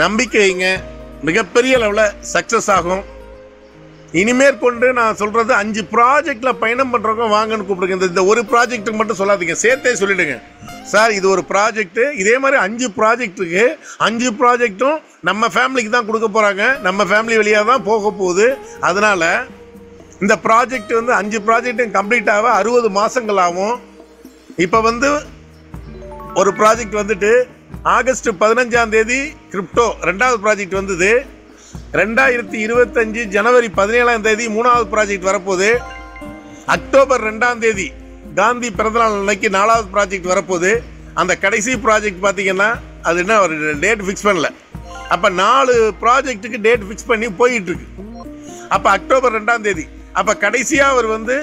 நம்பிக்கை வைங்க, மிகப்பெரிய லெவலில் சக்சஸ் ஆகும். இனிமேற்கொண்டு நான் சொல்றது 5 ப்ராஜெக்ட்ல பயணம் பண்றவங்க வாங்கன்னு கூப்பிடுங்க. இந்த ஒரு ப்ராஜெக்ட்டுக்கு மட்டும் சொல்லாதீங்க, சேர்த்தே சொல்லிடுங்க. சார் இது ஒரு ப்ராஜெக்ட், இதே மாதிரி 5 ப்ராஜெக்ட்டுக்கு 5 ப்ராஜெக்டும் நம்ம ஃபேமிலிக்கு தான் கொடுக்க போறாங்க, நம்ம ஃபேமிலி வழியாக தான் போக போகுது. அதனால இந்த ப்ராஜெக்ட் வந்து 5 ப்ராஜெக்டும் கம்ப்ளீட் ஆக 60 மாசங்கள் ஆகும். இப்போ வந்து ஒரு ப்ராஜெக்ட் வந்துட்டு ஆகஸ்ட் 15ஆம் தேதி கிரிப்டோ 2வது ப்ராஜெக்ட் வந்தது. 2025 ஜனவரி 17ஆம் தேதி 3வது ப்ராஜெக்ட் வரப்போகுது. அக்டோபர் 2ஆம் தேதி காந்தி பிறந்தநாள் அன்னைக்கு 4வது ப்ராஜெக்ட் வரப்போகுது. அந்த கடைசி ப்ராஜெக்ட் பார்த்தீங்கன்னா அது என்ன ஒரு டேட் ஃபிக்ஸ் பண்ணல. அப்போ 4 ப்ராஜெக்ட்டுக்கு டேட் ஃபிக்ஸ் பண்ணி போயிட்டு இருக்கு. அப்போ அக்டோபர் 2ஆம் தேதி அப்போ கடைசியாக அவர் வந்து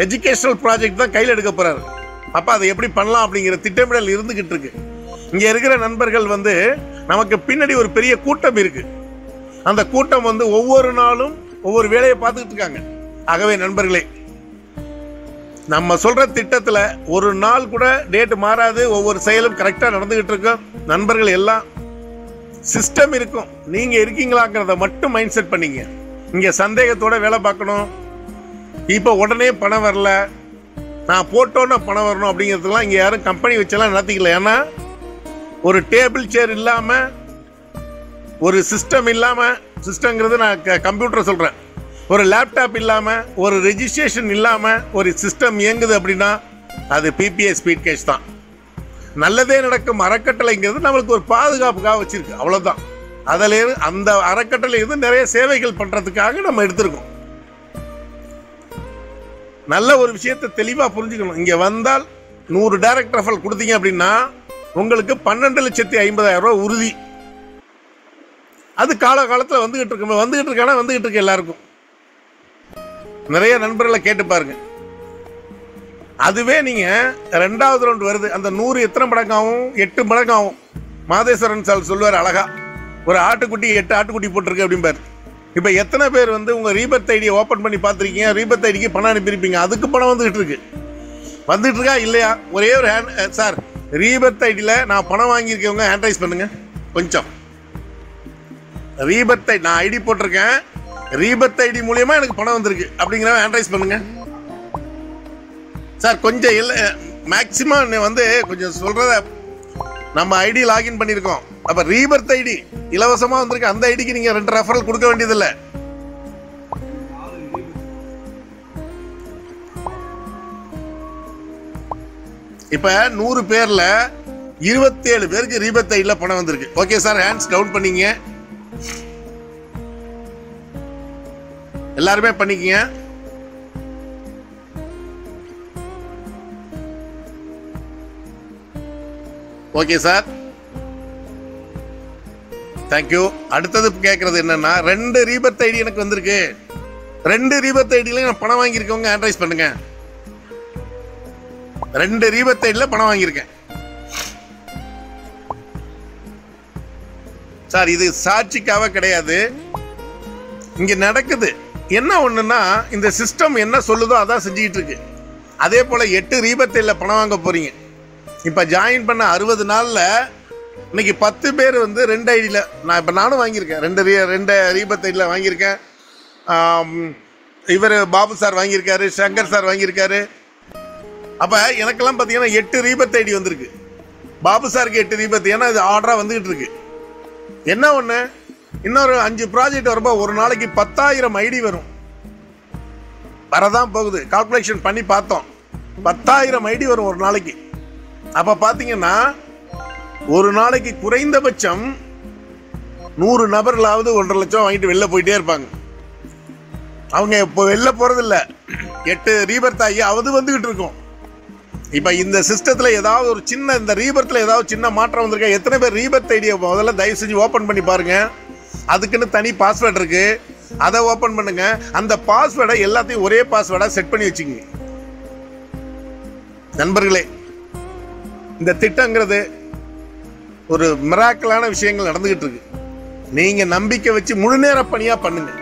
எஜுகேஷனல் ப்ராஜெக்ட் தான் கையில் எடுக்க போறாரு. அப்போ அதை எப்படி பண்ணலாம் அப்படிங்கிற திட்டமிடல் இருந்துகிட்டு இருக்கு. இங்கே இருக்கிற நண்பர்கள் வந்து நமக்கு பின்னாடி ஒரு பெரிய கூட்டம் இருக்கு. அந்த கூட்டம் வந்து ஒவ்வொரு நாளும் ஒவ்வொரு வேலையை பார்த்துக்கிட்டு இருக்காங்க. ஆகவே நண்பர்களே, நம்ம சொல்ற திட்டத்துல ஒரு நாள் கூட டேட் மாறாது, ஒவ்வொரு செயலும் கரெக்டா நடந்துகிட்டு இருக்கும். நண்பர்கள் எல்லாம் சிஸ்டம் இருக்கும், நீங்க இருக்கீங்களாங்கிறத மட்டும் மைண்ட் செட் பண்ணீங்க. இங்க சந்தேகத்தோட வேலை பார்க்கணும். இப்ப உடனே பணம் வரல, நான் போட்டோன்னா பணம் வரணும் அப்படிங்கிறதுலாம் இங்க யாரும் கம்பெனி வச்செல்லாம் நடத்திக்கல. ஏன்னா ஒரு டேபிள் சேர் இல்லாம, ஒரு சிஸ்டம் இல்லாம, சிஸ்டம்ங்கிறது நான் கம்ப்யூட்டர் சொல்றேன், ஒரு லேப்டாப் இல்லாம, ஒரு ரெஜிஸ்ட்ரேஷன் இல்லாம ஒரு சிஸ்டம் இயங்குது அப்படின்னா அது பிபிஏ ஸ்பீட் கேஷ் தான். நல்லதே நடக்கும் அறக்கட்டளைங்கிறது நம்மளுக்கு ஒரு பாதுகாப்புக்காக வச்சிருக்கு, அவ்வளவுதான். அதில் அந்த அறக்கட்டளை இருந்து நிறைய சேவைகள் பண்றதுக்காக நம்ம எடுத்திருக்கோம். நல்ல ஒரு விஷயத்தை தெளிவா புரிஞ்சுக்கணும். இங்க வந்தால் 100 டைரக்ட் ரெஃபரல் கொடுத்தீங்க அப்படின்னா உங்களுக்கு 12,50,000 ரூபாய் உறுதி. அது காலகாலத்தில் வந்துகிட்டு இருக்கு எல்லாருக்கும். நிறைய நண்பர்களை கேட்டு பாருங்க. அதுவே நீங்க 2வது ரவுண்ட் வருது, அந்த 100 எத்தனை மடங்காகும்? 8 மடங்காகும். மாதேஸ்வரன் சார் சொல்லுவார் அழகா, ஒரு ஆட்டுக்குட்டி 8 ஆட்டுக்குட்டி போட்டிருக்கு அப்படிம்பாரு. இப்ப எத்தனை பேர் வந்து உங்க ரீபர்த் ஐடியை ஓபன் பண்ணி பார்த்துருக்கீங்க? ரீபர்த் ஐடிக்கு பணம் அனுப்பியிருப்பீங்க, அதுக்கு பணம் வந்துகிட்டு இருக்கா இல்லையா? ஒரே ஒரு ஹேண்ட் சார், ரீபர்த் ஐடியில நான் பணம் வாங்கியிருக்கவங்க ஹேண்ட் ரைஸ் பண்ணுங்க கொஞ்சம். ரீபர்த் ஐடி நான் ஐடி போட்டிருக்கேன், ரீபர்த் ஐடி மூலியமா எனக்கு பணம் வந்திருக்கு அப்படிங்கிற ஹேண்ட் ரைஸ் பண்ணுங்க சார். கொஞ்சம் மேக்சிமம் வந்து கொஞ்சம் சொல்றத, நம்ம ஐடி லாகின் பண்ணியிருக்கோம். அப்ப ரீபர்த் ஐடி இலவசமா வந்திருக்கு, அந்த ஐடிக்கு நீங்க 2 ரெஃபரல் கொடுக்க வேண்டியதில்லை. இப்ப 100 பேர்ல 27 பேருக்கு ரீபர்த் ஐடில பணம் வந்திருக்கு. ஓகே சார், ஹேண்ட்ஸ் டவுன் பண்ணீங்க, எல்லாருமே பண்ணிக்கங்க. Okay sir, thank you. அடுத்தது கேட்கறது என்னன்னா, 2 ரீபர்த் ஐடி எனக்கு வந்திருக்கு, 2 ரீபர்த் ஐடியில நான் பணம் வாங்கியிருக்கவங்க ஹேண்ட் ரைஸ் பண்ணுங்க. 2 ரீபர்த் ஐடியில பணம் வாங்கியிருக்கேன் சார். இது சாட்சிக்காக கிடையாது, இங்க நடக்குது. என்ன ஒண்ணுன்னா, இந்த சிஸ்டம் என்ன சொல்லுதோ அதான் செஞ்சுக்கிட்டு இருக்கு. அதே போல 8 ரீபர்த் ஐடியில பணம் வாங்க போறீங்க. இப்ப ஜாயின் பண்ண 60 நாள்ல இன்னைக்கு 10 பேர் வந்து 2 ஐடியில் நானும் வாங்கியிருக்கேன். 2 ரீபத் ஐடியில் வாங்கியிருக்கேன். இவர் பாபு சார் வாங்கியிருக்காரு, சங்கர் சார் வாங்கியிருக்காரு. அப்போ எனக்கெல்லாம் பார்த்தீங்கன்னா 8 ரீபத் ஐடி வந்திருக்கு. பாபு சாருக்கு 8 ரீபத். ஏன்னா இது ஆர்டராக வந்துகிட்டு இருக்கு. என்ன ஒன்று, இன்னொரு 5 ப்ராஜெக்ட் வரும்போது ஒரு நாளைக்கு 10,000 ஐடி வரும். வரதான் போகுது. கால்குலேஷன் பண்ணி பார்த்தோம், 10,000 ஐடி வரும் ஒரு நாளைக்கு. அப்போ பார்த்தீங்கன்னா ஒரு நாளைக்கு குறைந்தபட்சம் 100 நபர்களாவது 1.5 லட்சம் வாங்கிட்டு வெளில போயிட்டே இருப்பாங்க. அவங்க இப்போ வெளில போறதில்ல, 8 ரீபர்த் ஆகி அது வந்துகிட்டு இருக்கும். இப்போ இந்த சிஸ்டத்தில் ஏதாவது ஒரு சின்ன, இந்த ரீபர்த்தில் ஏதாவது சின்ன மாற்றம் வந்திருக்கா? எத்தனை பேர் ரீபர்த் ஐடியை முதல்ல தயவு செஞ்சு ஓப்பன் பண்ணி பாருங்க. அதுக்குன்னு தனி பாஸ்வேர்டு இருக்கு, அதை ஓப்பன் பண்ணுங்க. அந்த பாஸ்வேர்டை எல்லாத்தையும் ஒரே பாஸ்வேர்டாக செட் பண்ணி வச்சுக்கோங்க. நண்பர்களே, இந்த திட்டங்கிறது ஒரு மிராக்கலான விஷயங்கள் நடந்துகிட்டு இருக்கு. நீங்க நம்பிக்கை வச்சு முழு நேர பணியா பண்ணுங்க,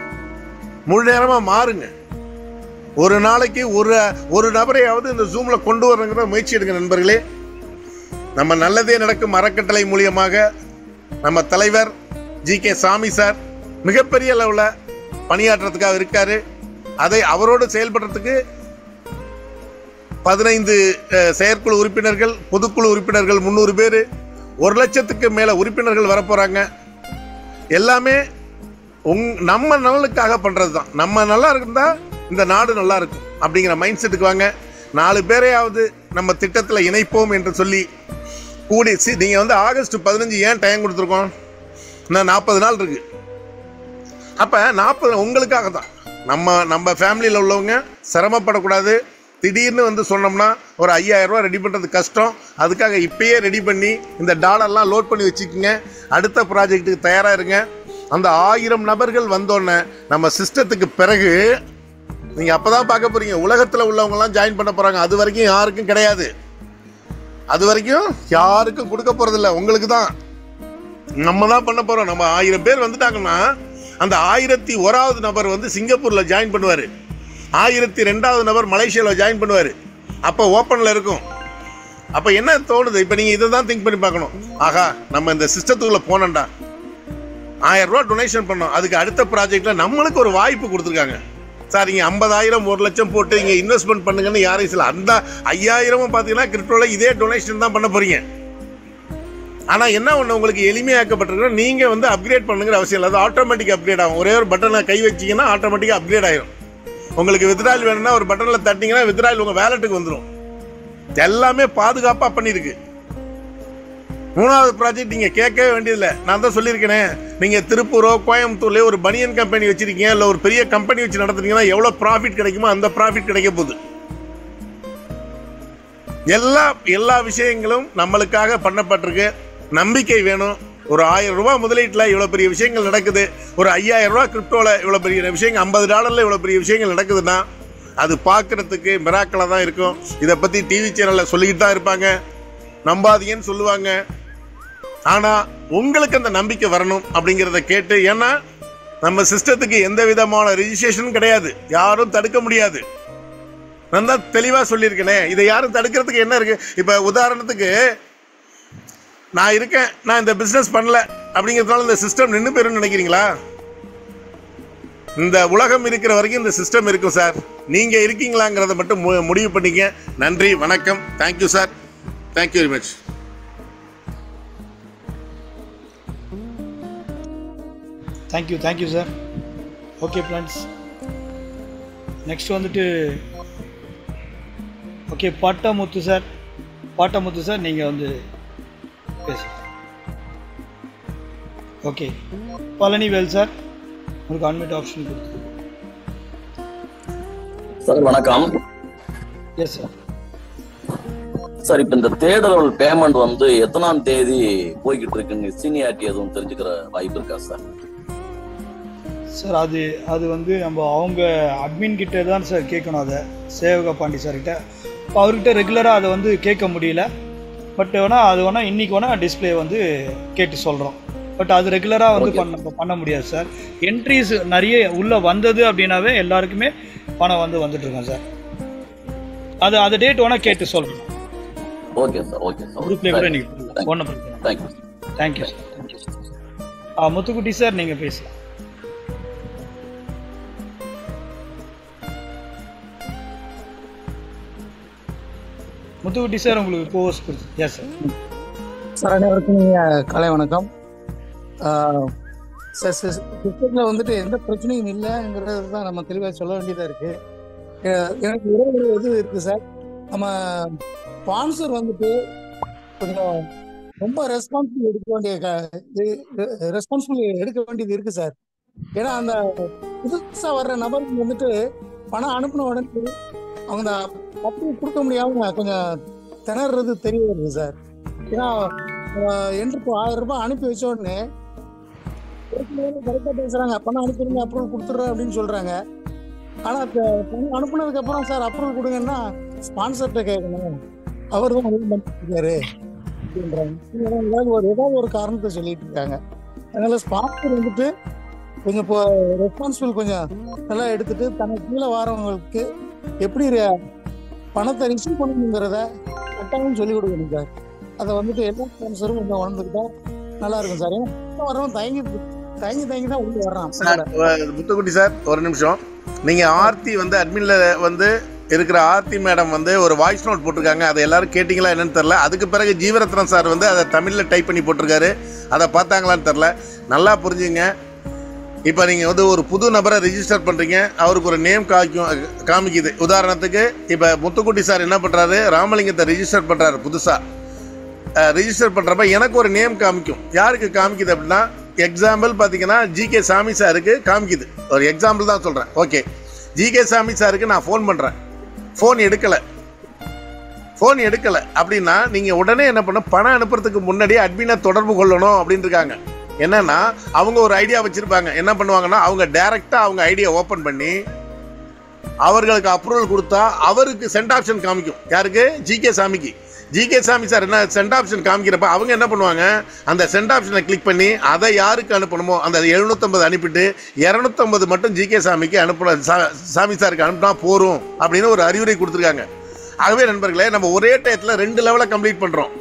முழு நேரமா மாறுங்க. ஒரு நாளைக்கு ஒரு நபரையாவது இந்த ஜூம்ல கொண்டு வரணுங்கிற முயற்சி எடுங்க நண்பர்களே. நம்ம நல்லதே நடக்கும் அறக்கட்டளை மூலியமாக நம்ம தலைவர் ஜி.கே. சாமி சார் மிகப்பெரிய அளவில் பணியாற்றுறதுக்காக இருக்காரு. அதை அவரோடு செயல்படுறதுக்கு 15 செயற்குழு உறுப்பினர்கள், பொதுக்குழு உறுப்பினர்கள் 300 பேர், 1 லட்சத்துக்கு மேல உறுப்பினர்கள் வரப்போறாங்க. எல்லாமே நம்ம நலனுக்காக பண்றது தான். நம்ம நல்லா இருந்தா இந்த நாடு நல்லா இருக்கும் அப்படிங்கிற மைண்ட் செட்டுக்கு வாங்க. 4 பேரையாவது நம்ம திட்டத்தில் இணைப்போம் என்று சொல்லி கூடி. நீங்க வந்து ஆகஸ்ட் 15 ஏன் டைம் கொடுத்துருக்கோம்? இன்னும் 40 நாள் இருக்கு. அப்ப 40 உங்களுக்காக தான். நம்ம ஃபேமிலியில் உள்ளவங்க சிரமப்படக்கூடாது. திடீர்னு வந்து சொன்னோம்னா ஒரு 5,000 ரூபா ரெடி பண்ணுறது கஷ்டம். அதுக்காக இப்பயே ரெடி பண்ணி இந்த டாலர்லாம் லோட் பண்ணி வச்சுக்கோங்க. அடுத்த ப்ராஜெக்ட்டுக்கு தயாராக இருங்க. அந்த 1000 நபர்கள் வந்தோடனே நம்ம சிஸ்டத்துக்கு பிறகு நீங்கள் அப்போ தான் பார்க்க போகிறீங்க. உலகத்தில் உள்ளவங்கலாம் ஜாயின் பண்ண போகிறாங்க. அது வரைக்கும் யாருக்கும் கிடையாது. அது வரைக்கும் யாருக்கும் கொடுக்க போகிறதில்ல, உங்களுக்கு தான். நம்ம தான் பண்ண போகிறோம். நம்ம 1000 பேர் வந்துட்டாங்கன்னா அந்த 1001வது நபர் வந்து சிங்கப்பூரில் ஜாயின் பண்ணுவார். 1002வது நபர் மலேசியாவில் ஜாயின் பண்ணுவார். அப்போ ஓப்பனில் இருக்கும். அப்போ என்ன தோணுது? இப்போ நீங்கள் இதை தான் திங்க் பண்ணி பார்க்கணும். ஆகா, நம்ம இந்த சிஸ்டத்துக்குள்ளே போனோம்டா, 1000 ரூபா டொனேஷன் பண்ணோம். அதுக்கு அடுத்த ப்ராஜெக்டில் நம்மளுக்கு ஒரு வாய்ப்பு கொடுத்துருக்காங்க. சார் இங்கே 50,000 1 லட்சம் போட்டு இங்கே இன்வெஸ்ட்மெண்ட் பண்ணுங்கன்னு யாரையும் சொல்ல. அந்த 5,000 பார்த்தீங்கன்னா கிரிப்டோவில் இதே டொனேஷன் தான் பண்ண போகிறீங்க. ஆனால் என்ன ஒன்று, உங்களுக்கு எளிமையாக்கப்பட்டிருக்குன்னா நீங்கள் வந்து அப்கிரேட் பண்ணுங்கிற அவசியம் இல்லை. அது ஆட்டோமேட்டிக் அப்கிரேட் ஆகும். ஒரே ஒரு பட்டனை கை வச்சிங்கன்னா ஆட்டோமேட்டிக்காக அப்கிரேட் ஆகிடும். உங்களுக்கு வித்ட்ராயல் வேணும்னா ஒரு பட்டனில் தட்டிங்கன்னா வித்ட்ராயல் உங்கள் வேலெட்டுக்கு வந்துடும். எல்லாமே பாதுகாப்பாக பண்ணியிருக்கு. 3வது ப்ராஜெக்ட் நீங்கள் கேட்கவே வேண்டியதில்லை. நான் தான் சொல்லியிருக்கேனே, நீங்கள் திருப்பூரோ கோயம்புத்தூர்லேயோ ஒரு பனியன் கம்பெனி வச்சிருக்கீங்க, இல்லை ஒரு பெரிய கம்பெனி வச்சு நடத்துறீங்கன்னா எவ்வளோ ப்ராஃபிட் கிடைக்குமோ அந்த ப்ராஃபிட் கிடைக்க போகுது. எல்லா விஷயங்களும் நம்மளுக்காக பண்ணப்பட்டிருக்கு. நம்பிக்கை வேணும். ஒரு 1000 ரூபா முதலீட்டில் இவ்வளோ பெரிய விஷயங்கள் நடக்குது. ஒரு 5000 ரூபா கிரிப்டோவில் இவ்வளோ பெரிய விஷயங்கள், $50 இவ்வளோ பெரிய விஷயங்கள் நடக்குதுன்னா அது பார்க்கறதுக்கு மிராக்கலாக தான் இருக்கும். இதை பற்றி டிவி சேனலில் சொல்லிக்கிட்டு தான் இருப்பாங்க, நம்பாதீங்கன்னு சொல்லுவாங்க. ஆனால் உங்களுக்கு அந்த நம்பிக்கை வரணும் அப்படிங்கிறத கேட்டு, ஏன்னா நம்ம சிஸ்டத்துக்கு எந்த விதமான ரெஜிஸ்ட்ரேஷனும் கிடையாது, யாரும் தடுக்க முடியாது. நான் தான் தெளிவாக சொல்லியிருக்கேனே, இதை யாரும் தடுக்கிறதுக்கு என்ன இருக்குது? இப்போ உதாரணத்துக்கு நான் இருக்கேன், நான் இந்த பிஸ்னஸ் பண்ணல அப்படிங்கிறதுனால இந்த சிஸ்டம் நின்று போயிருன்னு நினைக்கிறீங்களா? இந்த உலகம் இருக்கிற வரைக்கும் இந்த சிஸ்டம் இருக்கும் சார். நீங்கள் இருக்கீங்களாங்கிறத மட்டும் முடிவு பண்ணிக்க. நன்றி, வணக்கம். Thank you sir. Thank you very much. Thank you sir. Okay friends, next வந்துட்டு ஓகே பாட்டமுத்து சார் நீங்கள் வந்து பேசுங்க. ஓகே, பழனிவேல் சார் உங்களுக்கு அன்மியூட் ஆப்ஷன் கொடுத்து. சார் வணக்கம். Yes sir. சார் இப்போ இந்த தேடல் பேமெண்ட் வந்து எத்தனாம் தேதி போய்கிட்டு இருக்குங்க? சீனியாரிட்டி எதுவும் தெரிஞ்சுக்கிற வாய்ப்பு இருக்கா சார்? சார் அது வந்து நம்ம அவங்க அட்மின் கிட்ட தான் சார் கேட்கணும். அதை சேவக பாண்டி சார்கிட்ட. இப்போ அவர்கிட்ட ரெகுலராக அதை வந்து கேட்க முடியல. பட் அது இன்னைக்கு டிஸ்பிளே வந்து கேட்டு சொல்கிறோம். பட் அது ரெகுலராக வந்து பண்ண முடியாது சார். என்ட்ரிஸ் நிறைய உள்ளே வந்தது அப்படின்னாவே எல்லாருக்குமே பணம் வந்துட்டு இருக்கோம் சார். அது டேட் கேட்டு சொல்கிறோம். Okay sir. குரூப்லேயே கூட நீங்கள் ஒன்றும் பிரச்சனை. Thank you. Thank you sir. Muthukutty sir நீங்க பேசலாம். முத்துக்குட்டி சார் உங்களுக்கு போஸ்ட் கொடுத்து. Yes sir. சார் அனைவருக்கும் காலை வணக்கம். சார் சிஸ்டத்தில் வந்துட்டு எந்த பிரச்சனையும் இல்லைங்கிறது தான் நம்ம தெளிவாக சொல்ல வேண்டியதாக இருக்குது. எனக்கு ஒரே இது இருக்குது சார், நம்ம ஸ்பான்சர் வந்துட்டு கொஞ்சம் ரொம்ப ரெஸ்பான்சிபிள் எடுக்க வேண்டியது இருக்குது சார். ஏன்னா அந்த புதுசாக வர்ற நபருக்கு வந்துட்டு பணம் அனுப்பின உடனே அவங்க அப்படி கொடுக்க முடியாம கொஞ்சம் திணறது தெரிய வருது சார். ஏன்னா என்று 1000 ரூபாய் அனுப்பி வச்ச உடனே கரெக்டாக பேசுறாங்க, பணம் அனுப்பிடுங்க அப்ரூவல் கொடுத்துட்றேன் அப்படின்னு சொல்றாங்க. ஆனா பணம் அனுப்புனதுக்கு அப்புறம் சார் அப்ரூவல் கொடுங்கன்னா ஸ்பான்சர்கிட்ட கேட்கணும், அவர் தான் பண்ணிருக்காரு அப்படின்றாங்க. ஏதாவது ஒரு காரணத்தை சொல்லிட்டு இருக்காங்க. அதனால ஸ்பான்சர் வந்துட்டு கொஞ்சம் இப்போ ரெஸ்பான்சிபிள் கொஞ்சம் நல்லா எடுத்துட்டு தனக்கு கீழே வரவங்களுக்கு எப்படி பணத்தை ரிசீவ் பண்ணணுங்கிறத கட்டாயம் சொல்லிக் கொடுக்கணும் சார். அதை வந்துட்டு எல்லா ஸ்பான்சரும் கொஞ்சம் வளர்ந்துக்கிட்டா நல்லா இருக்கும் சார். ஏன்னா வரவன் தயங்கி தான் உள்ள வர்றான். முத்துக்குட்டி சார் ஒரு நிமிஷம். நீங்க ஆர்த்தி வந்து அட்மின்ல வந்து இருக்கிற ஆர்த்தி மேடம் வந்து ஒரு வாய்ஸ் நோட் போட்டிருக்காங்க, அதை எல்லாரும் கேட்டிங்களா என்னன்னு தெரியல. அதுக்கு பிறகு ஜீவரத்னம் சார் வந்து அதை தமிழில் டைப் பண்ணி போட்டிருக்காரு, அதை பார்த்தாங்களான்னு தெரில. நல்லா புரிஞ்சுங்க. இப்போ நீங்கள் வந்து ஒரு புது நபரை ரிஜிஸ்டர் பண்ணுறீங்க, அவருக்கு ஒரு நேம் காமிக்குது. உதாரணத்துக்கு இப்போ முத்துக்குட்டி சார் என்ன பண்ணுறாரு, ராமலிங்கத்தை ரிஜிஸ்டர் பண்ணுறாரு. புதுசாக ரிஜிஸ்டர் பண்ணுறப்ப எனக்கு ஒரு நேம் காமிக்கும். யாருக்கு காமிக்குது அப்படின்னா, எக்ஸாம்பிள் பார்த்தீங்கன்னா ஜிகே சாமி சாருக்கு காமிக்குது. ஒரு எக்ஸாம்பிள் தான் சொல்கிறேன். ஓகே, ஜிகே சாமி சாருக்கு நான் ஃபோன் பண்ணுறேன், ஃபோன் எடுக்கலை அப்படின்னா நீங்கள் உடனே என்ன பண்ண, பணம் அனுப்புறதுக்கு முன்னாடியே அட்மினை தொடர்பு கொள்ளணும் அப்படின்னு இருக்காங்க. என்னன்னா அவங்க ஒரு ஐடியா வச்சிருப்பாங்க. என்ன பண்ணுவாங்கன்னா, அவங்க டைரக்டா அவங்க ஐடியா ஓபன் பண்ணி அவர்களுக்கு அப்ரூவல் கொடுத்தா அவருக்கு சென்ட் ஆப்ஷன் காமிக்கும். யாருக்கு? ஜிகே சாமிக்கு. ஜிகே சாமி சார் என்ன சென்ட் ஆப்ஷன் காமிக்கிறப்ப அவங்க என்ன பண்ணுவாங்க, அந்த சென்ட் ஆப்ஷனை கிளிக் பண்ணி அதை யாருக்கு அனுப்பணுமோ அந்த 750 அனுப்பிட்டு 250 மட்டும் ஜிகே சாமிக்கு சாமி சாருக்கு அனுப்பினா போரும் அப்படின்னு ஒரு அறிவுரை கொடுத்துருக்காங்க. ஆகவே நண்பர்களே, நம்ம ஒரே டயத்தில் 2 லெவலை கம்ப்ளீட் பண்ணுறோம்.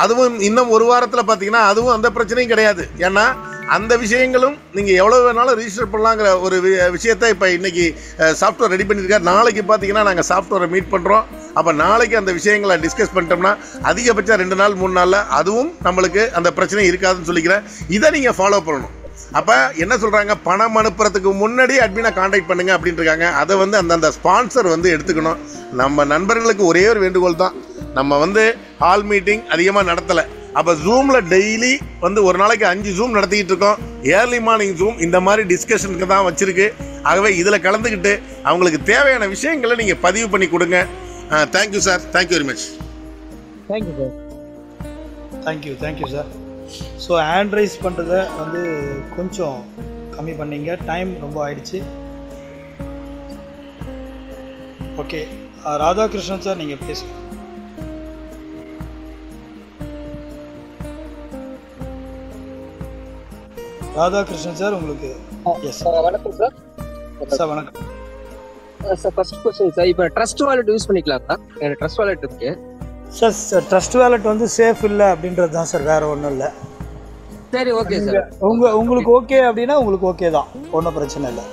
அதுவும் இன்னும் ஒரு வாரத்தில் பார்த்தீங்கன்னா அதுவும் அந்த பிரச்சனையும் கிடையாது. ஏன்னா அந்த விஷயங்களும் நீங்கள் எவ்வளோ வேணாலும் ரிஜிஸ்டர் பண்ணலாங்கிற ஒரு விஷயத்தை இப்போ இன்றைக்கி சாஃப்ட்வேர் ரெடி பண்ணியிருக்காரு. நாளைக்கு பார்த்தீங்கன்னா நாங்கள் சாஃப்ட்வேரை மீட் பண்ணுறோம். அப்போ நாளைக்கு அந்த விஷயங்களை டிஸ்கஸ் பண்ணிட்டோம்னா அதிகபட்சம் 2 நாள் 3 நாளில் அதுவும் நம்மளுக்கு அந்த பிரச்சனை இருக்காதுன்னு சொல்லிக்கிறேன். இதை நீங்கள் ஃபாலோ பண்ணணும். அப்போ என்ன சொல்கிறாங்க, பணம் அனுப்புறதுக்கு முன்னாடி அட்மினை கான்டாக்ட் பண்ணுங்க அப்படின்ட்டு இருக்காங்க. அதை வந்து அந்தந்த ஸ்பான்சர் வந்து எடுத்துக்கணும். நம்ம நண்பர்களுக்கு ஒரே ஒரு வேண்டுகோள் தான், நம்ம வந்து ஹால் மீட்டிங் அதிகமாக நடத்தலை. அப்போ ஜூமில் டெய்லி வந்து ஒரு நாளைக்கு 5 ஜூம் நடத்திக்கிட்டு இருக்கோம். ஏர்லி மார்னிங் ஜூம் இந்த மாதிரி டிஸ்கஷனுக்கு தான் வச்சுருக்கு. ஆகவே இதில் கலந்துக்கிட்டு அவங்களுக்கு தேவையான விஷயங்களை நீங்கள் பதிவு பண்ணி கொடுங்க. Thank you sir. Thank you very much. Thank you sir. Thank you sir. So hand rice பண்ணுறதை வந்து கொஞ்சம் கம்மி பண்ணிங்க, டைம் ரொம்ப ஆயிடுச்சு. ஓகே, ராதாகிருஷ்ணன் சார் நீங்கள் பேசுங்க. ராதாகிருஷ்ணன் சார் உங்களுக்கு. வணக்கம் சார். சார் வணக்கம் சார். ஃபர்ஸ்ட் क्वेश्चन சார், இப்போ ட்ரஸ்ட் வாலெட் யூஸ் பண்ணிக்கலாங்களா? எனக்கு ட்ரஸ்ட் வாலெட் இருக்கு சார். ட்ரஸ்ட் வாலெட் வந்து சேஃப் இல்லை அப்படின்றது தான் சார், வேற ஒன்றும் இல்லை. சரி, ஓகே சார். உங்களுக்கு ஓகே அப்படின்னா உங்களுக்கு ஓகே தான், ஒன்றும் பிரச்சனை இல்லை.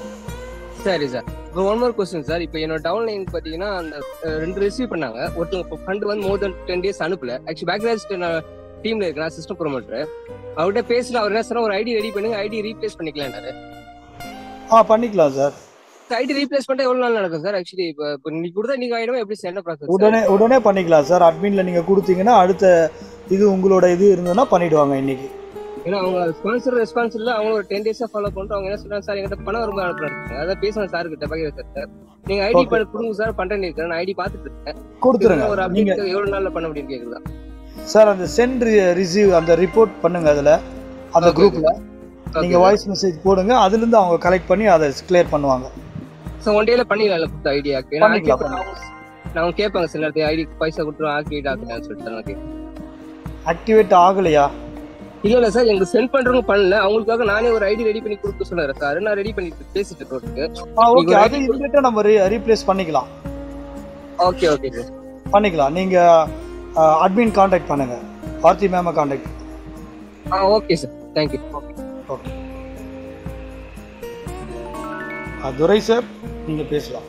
சரி சார். இப்போ ஒன் மோர் क्वेश्चन சார். இப்போ என்னோட டவுன்லைன் பார்த்தீங்கன்னா அந்த 2 ரிசீவ் பண்ணாங்க. ஒருத்தவங்க ஃபண்ட் வந்து மோர் தென் 10 days அனுப்பல. ஆக்சுவலி பேக்ரவுண்ட் டீம்ல இருக்கு, நான் சிஸ்டம் ப்ரொமோட்டர். அவர்கிட்ட பேசல. அவர் என்ன சொன்னா, ஒரு ஐடி ரெடி பண்ணுங்க, ஐடி ரீப்ளேஸ் பண்ணிக்கலாம்னாரு. பண்ணிக்கலாம் சார். ஐடி ரீப்ளேஸ் பண்ணிட்டு எவ்வளவு நாள் நடக்கும் சார்? ஆக்சுவலி இப்போ நீங்க கொடுத்தா நீங்க ஆயிடும், எப்படி என்ன ப்ராசஸ்? உடனே பண்ணிக்கலாம் சார். அட்மின்ல நீங்க கொடுத்தீங்கன்னா அடுத்த இது உங்களோட இது இருந்ததுன்னா பண்ணிடுவாங்க இன்னைக்கு. ஏன்னா அவங்க ஸ்பான்சர் ரெஸ்பான்ஸ் இல்லை, அவங்க ஒரு 10 days ஃபாலோ பண்ணிட்டு அவங்க என்ன சொல்றாங்க, சார் எங்கிட்ட பணம் வரும்போது அனுப்புறாங்க. அதான் பேசணும் சார் கிட்ட பகிர சார். நீங்க ஐடி கொடுங்க சார், பண்றேன்னு இருக்கேன். நான் ஐடி பார்த்துட்டு இருக்கேன், கொடுத்துருங்க. ஒரு அப்டேட் எவ்வளவு நாள்ல பண்ண முடியும்னு கேக்குதா சார்? அந்த சென்ட் ரிசீவ் அந்த ரிப்போர்ட் பண்ணுங்க, அதுல அந்த குரூப்ல நீங்க வாய்ஸ் மெசேஜ் போடுங்க, அதுல இருந்து அவங்க கலெக்ட் பண்ணி அதை கிளியர் பண்ணுவாங்க. சோ ஒன் டேல பண்ணிடலாம்ல புது ஐடியா? நான் கேட்பாங்க சில நேரத்துல ஐடி பைசா கொடுத்து ஆக்டிவேட் ஆகுதான்னு சொல்லிட்டு. ஆக்டிவேட் ஆகலையா? இல்ல சார், எங்களுக்கு சென்ட் பண்றவங்க பண்ணல. அவங்களுக்காக நானே ஒரு ஐடி ரெடி பண்ணி கொடுக்க சொன்னாரு சார். நான் ரெடி பண்ணி பேசிட்டு இருக்கேன். ஓகே, அது இமிடியேட்டா நம்ம ரீப்ளேஸ் பண்ணிக்கலாம். ஓகே சார், பண்ணிக்கலாம். நீங்க அட்மின் கான்டாக்ட் பண்ணுங்க, Aarthi ma'am contact. Okay sir, thank you. Okay. Durai sir நீங்க பேசலாம்.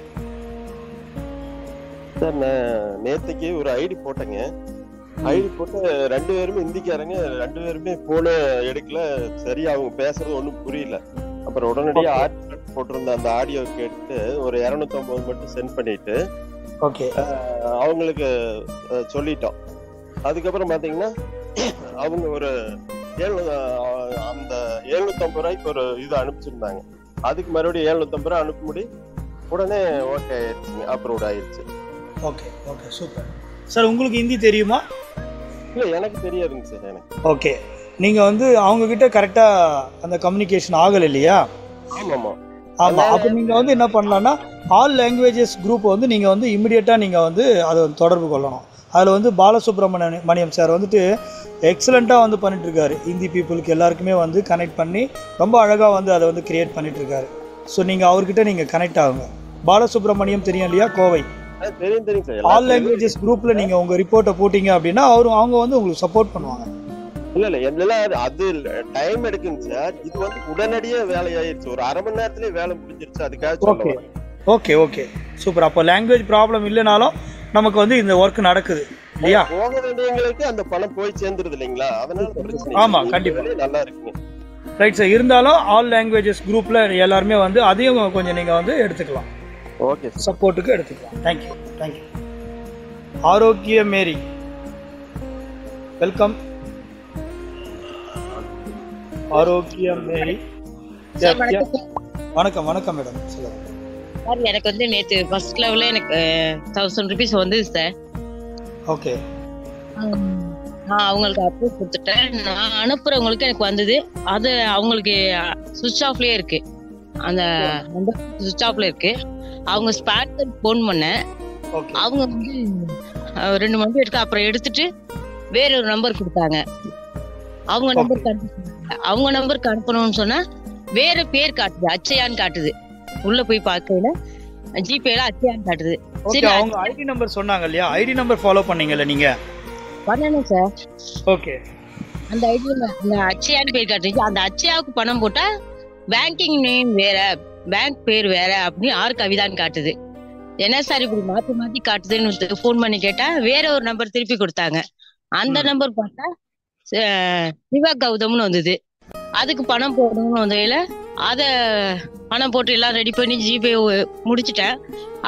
சார் நான் நேற்றுக்கு ஒரு ஐடி போட்டேங்க. ஐடி போட்டு 2 பேருமே இந்திக்காரங்க, 2 பேருமே போன எடுக்கல. சரியா அவங்க பேசுறது ஒன்றும் புரியல. அப்புறம் உடனடியாக ஆடியோ போட்டிருந்த அந்த ஆடியோ கேட்டு ஒரு 250 மட்டும் சென்ட் பண்ணிட்டு ஓகே அவங்களுக்கு சொல்லிட்டோம். அதுக்கப்புறம் பார்த்தீங்கன்னா அவங்க ஒரு அந்த 750 ரூபாய்க்கு ஒரு இது அனுப்பிச்சிருந்தாங்க. அதுக்கு மறுபடியும் 750 ரூபாய் அனுப்பும்படி உடனே ஓகே ஆயிடுச்சுங்க, அப்ரூவ் ஆயிடுச்சு. Okay okay super. சார் உங்களுக்கு ஹிந்தி தெரியுமா? இல்லை எனக்கு தெரியாதுங்க சார். எனக்கு ஓகே. நீங்கள் வந்து அவங்க கிட்ட கரெக்டாக அந்த கம்யூனிகேஷன் ஆகலை இல்லையா? ஆமாம். அப்போ நீங்கள் வந்து என்ன பண்ணலான்னா ஆல் லாங்குவேஜஸ் குரூப் வந்து நீங்கள் வந்து இமிடியேட்டாக நீங்கள் வந்து அதை தொடர்பு கொள்ளணும். அதில் வந்து பாலசுப்ரமணியம் சார் வந்துட்டு எக்ஸலண்ட்டாக வந்து பண்ணிட்டுருக்காரு. ஹிந்தி பீப்புளுக்கு எல்லாருக்குமே வந்து கனெக்ட் பண்ணி ரொம்ப அழகாக வந்து அதை வந்து கிரியேட் பண்ணிட்டுருக்காரு. ஸோ நீங்கள் அவர்கிட்ட நீங்கள் கனெக்ட் ஆகுங்க. பாலசுப்ரமணியம் தெரியும் இல்லையா, கோவை. தெரியும் சார். ஆல் லாங்குவேஜஸ் குரூப்பில் நீங்கள் உங்கள் ரிப்போர்ட்டை போட்டிங்க அப்படின்னா அவங்க வந்து உங்களுக்கு சப்போர்ட் பண்ணுவாங்க. இல்ல எல்லாம் அது டைம் எடுக்குங்க சார். இது வந்து உடனடியே வேலையாயிருச்சு. ஒரு அரை மணி நேரத்திலேயே வேலை முடிஞ்சிருச்சு. அதுக்காக ஓகே ஓகே ஓகே சூப்பர். அப்போ லாங்குவேஜ் ப்ராப்ளம் இல்லைனாலும் நமக்கு வந்து இந்த ஒர்க் நடக்குது இல்லையா? போக வேண்டியவங்களுக்கு அந்த பணம் போய் சேர்ந்துருது இல்லைங்களா? அதனால ஆமாம் கண்டிப்பாக நல்லா இருக்குங்க. Right sir. இருந்தாலும் ஆல் லாங்குவேஜஸ் குரூப்பில் எல்லாருமே வந்து அதையும் கொஞ்சம் நீங்கள் வந்து எடுத்துக்கலாம். ஓகே சப்போர்ட்டுக்கு எடுத்துக்கலாம். Thank you thank you. ஆரோக்கிய மேரி வெல்கம். ஆரோக்கிய மேரி வணக்கம். வணக்கம் மேடம் சொல்லுங்க. சார் எனக்கு வந்து நேற்று ஃபர்ஸ்ட் லெவலில் எனக்கு 1000 rupees வந்துது சார். ஓகே. நான் அவங்களுக்கு அப்ரூவ் கொடுத்துட்டேன். நான் அனுப்புறவங்களுக்கு எனக்கு வந்தது. அது அவங்களுக்கு சுவிட்ச் ஆஃப்லேயே இருக்கு. அந்த நம்பர் சுவிட்ச் ஆஃப்ல இருக்கு. அவங்க ஸ்பான்சர் ஃபோன் பண்ணேன். அவங்க வந்து 2 மணி எடுத்து அப்புறம் எடுத்துட்டு வேற ஒரு நம்பர் கொடுத்தாங்க. அவங்க நம்பருக்கு அனுப்பணும்னு சொன்னா வேற பேர் காட்டுது, அச்சயான்னு காட்டுது. உள்ள போய் பார்க்கல ஜிபேல அச்சயான்னு காட்டுது. சரி அவங்க ஐடி நம்பர் சொன்னாங்க இல்லையா? ஐடி நம்பர் ஃபாலோ பண்ணீங்கல்ல நீங்க? பண்ணணும் சார். ஓகே. அந்த ஐடில அச்சயான்னு பேர் காட்டுச்சு. அந்த அச்சயாவுக்கு பணம் போட்டா பேங்கிங் நேம் வேற, பேங்க் பேர் வேற அப்படின்னு ஆர் கவிதான்னு காட்டுது. என்ன சார் இப்படி மாத்தி மாத்தி காட்டுதுன்னு ஃபோன் பண்ணி கேட்டா வேற ஒரு நம்பர் திருப்பி கொடுத்தாங்க. அந்த நம்பர் பார்த்தா சிவா கௌதம்னு வந்தது. அதுக்கு பணம் போடணும்னு வந்ததுல அத பணம் போட்டு எல்லாம் ரெடி பண்ணி ஜிபே முடிச்சுட்டேன்.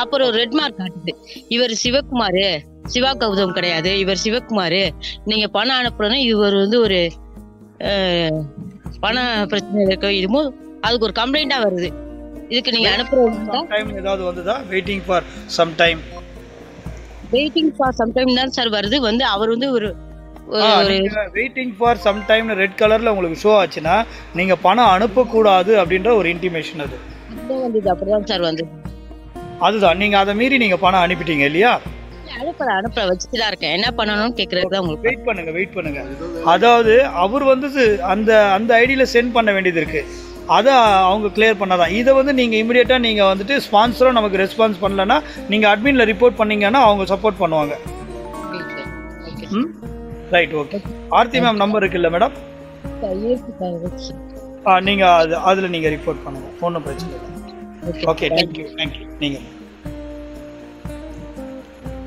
அப்புறம் ரெட் மார்க் காட்டுது. இவர் சிவகுமாரு, சிவா கௌதம் கிடையாது, இவர் சிவகுமாரு. நீங்க பணம் அனுப்புறோம், இவர் வந்து ஒரு பண பிரச்சனை இருக்கு, இதுவும் அதுக்கு ஒரு கம்ப்ளைண்டா வருது. இதுக்கு நீங்க அனுப்புறோம் ஏதாவது வந்ததா? வெயிட்டிங் ஃபார் சம் டைம் தான் சார் வருது. வந்து அவர் வந்து ஒரு waiting for some time red கலர்ல உங்களுக்கு ஷோ ஆச்சுன்னா நீங்க பணம் அனுப்பக்கூடாது அப்படின்ற ஒரு இன்டிமேஷன். அது அப்படிதான் சார் வந்து அதுதான். நீங்க அதை மீறி நீங்க பணம் அனுப்பிட்டீங்க இல்லையா? அனுப்ப வச்சுதான் இருக்கேன். என்ன பண்ணணும்னு கேக்குறது உங்களுக்கு. வெயிட் பண்ணுங்க. அதாவது அவர் வந்து அந்த ஐடியில சென்ட் பண்ண வேண்டியது இருக்கு. அதை அவங்க கிளியர் பண்ணாதான். இதை வந்து நீங்கள் இமிடியேட்டாக நீங்கள் வந்துட்டு ஸ்பான்சரும் நமக்கு ரெஸ்பான்ஸ் பண்ணலன்னா நீங்கள் அட்மினில் ரிப்போர்ட் பண்ணீங்கன்னா அவங்க சப்போர்ட் பண்ணுவாங்க. Right okay. Aarthi ma'am number இருக்குல்ல மேடம்? நீங்கள் அதில் நீங்கள் ரிப்போர்ட் பண்ணுங்க, ஒன்றும் பிரச்சனை இல்லை. Okay thank you. நீங்கள்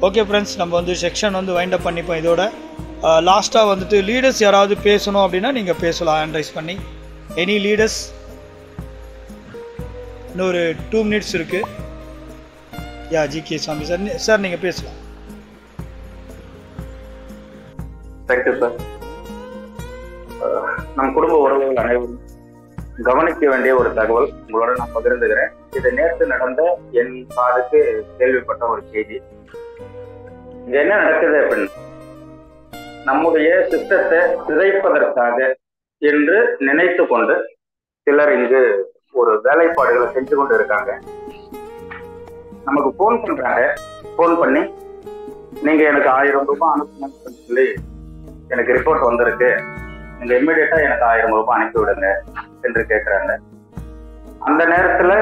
ஓகே ஃப்ரெண்ட்ஸ், நம்ம வந்து செக்ஷன் வந்து வைண்ட் அப் பண்ணிப்போம். இதோட லாஸ்ட்டாக வந்துட்டு லீடர்ஸ் யாராவது பேசணும் அப்படின்னா நீங்கள் பேசலாம் ஹேண்ட் ரைஸ் பண்ணி. Any leaders? இன்னொரு 2 minutes இருக்கு. யா ஜிகே சாமி சார் நீங்கள் பேசலாம். Thank you sir. நம் குடும்ப உறவுகள் அனைவரும் கவனிக்க வேண்டிய ஒரு தகவல் உங்களோட நான் பகிர்ந்துக்கிறேன். இது நேற்று நடந்த என் காதுக்கு கேள்விப்பட்ட ஒரு செய்தி. இங்க என்ன நடக்குது அப்படின்னு, நம்முடைய சிஸ்டத்தை சிதைப்பதற்காக என்று நினைத்து கொண்டு சிலர் இங்கு ஒரு வேலைப்பாடுகளை செஞ்சு கொண்டு இருக்காங்க. நமக்கு போன் பண்றாங்க. போன் பண்ணி நீங்க எனக்கு 1000 ரூபாய் அனுப்பணும்னு சொல்லி எனக்கு ரிப்போர்ட் வந்திருக்கு, நீங்க இம்மிடியட்டா எனக்கு 1000 ரூபாய் அனுப்பி விடுங்க என்று கேட்கிறாங்க. அந்த நேரத்துல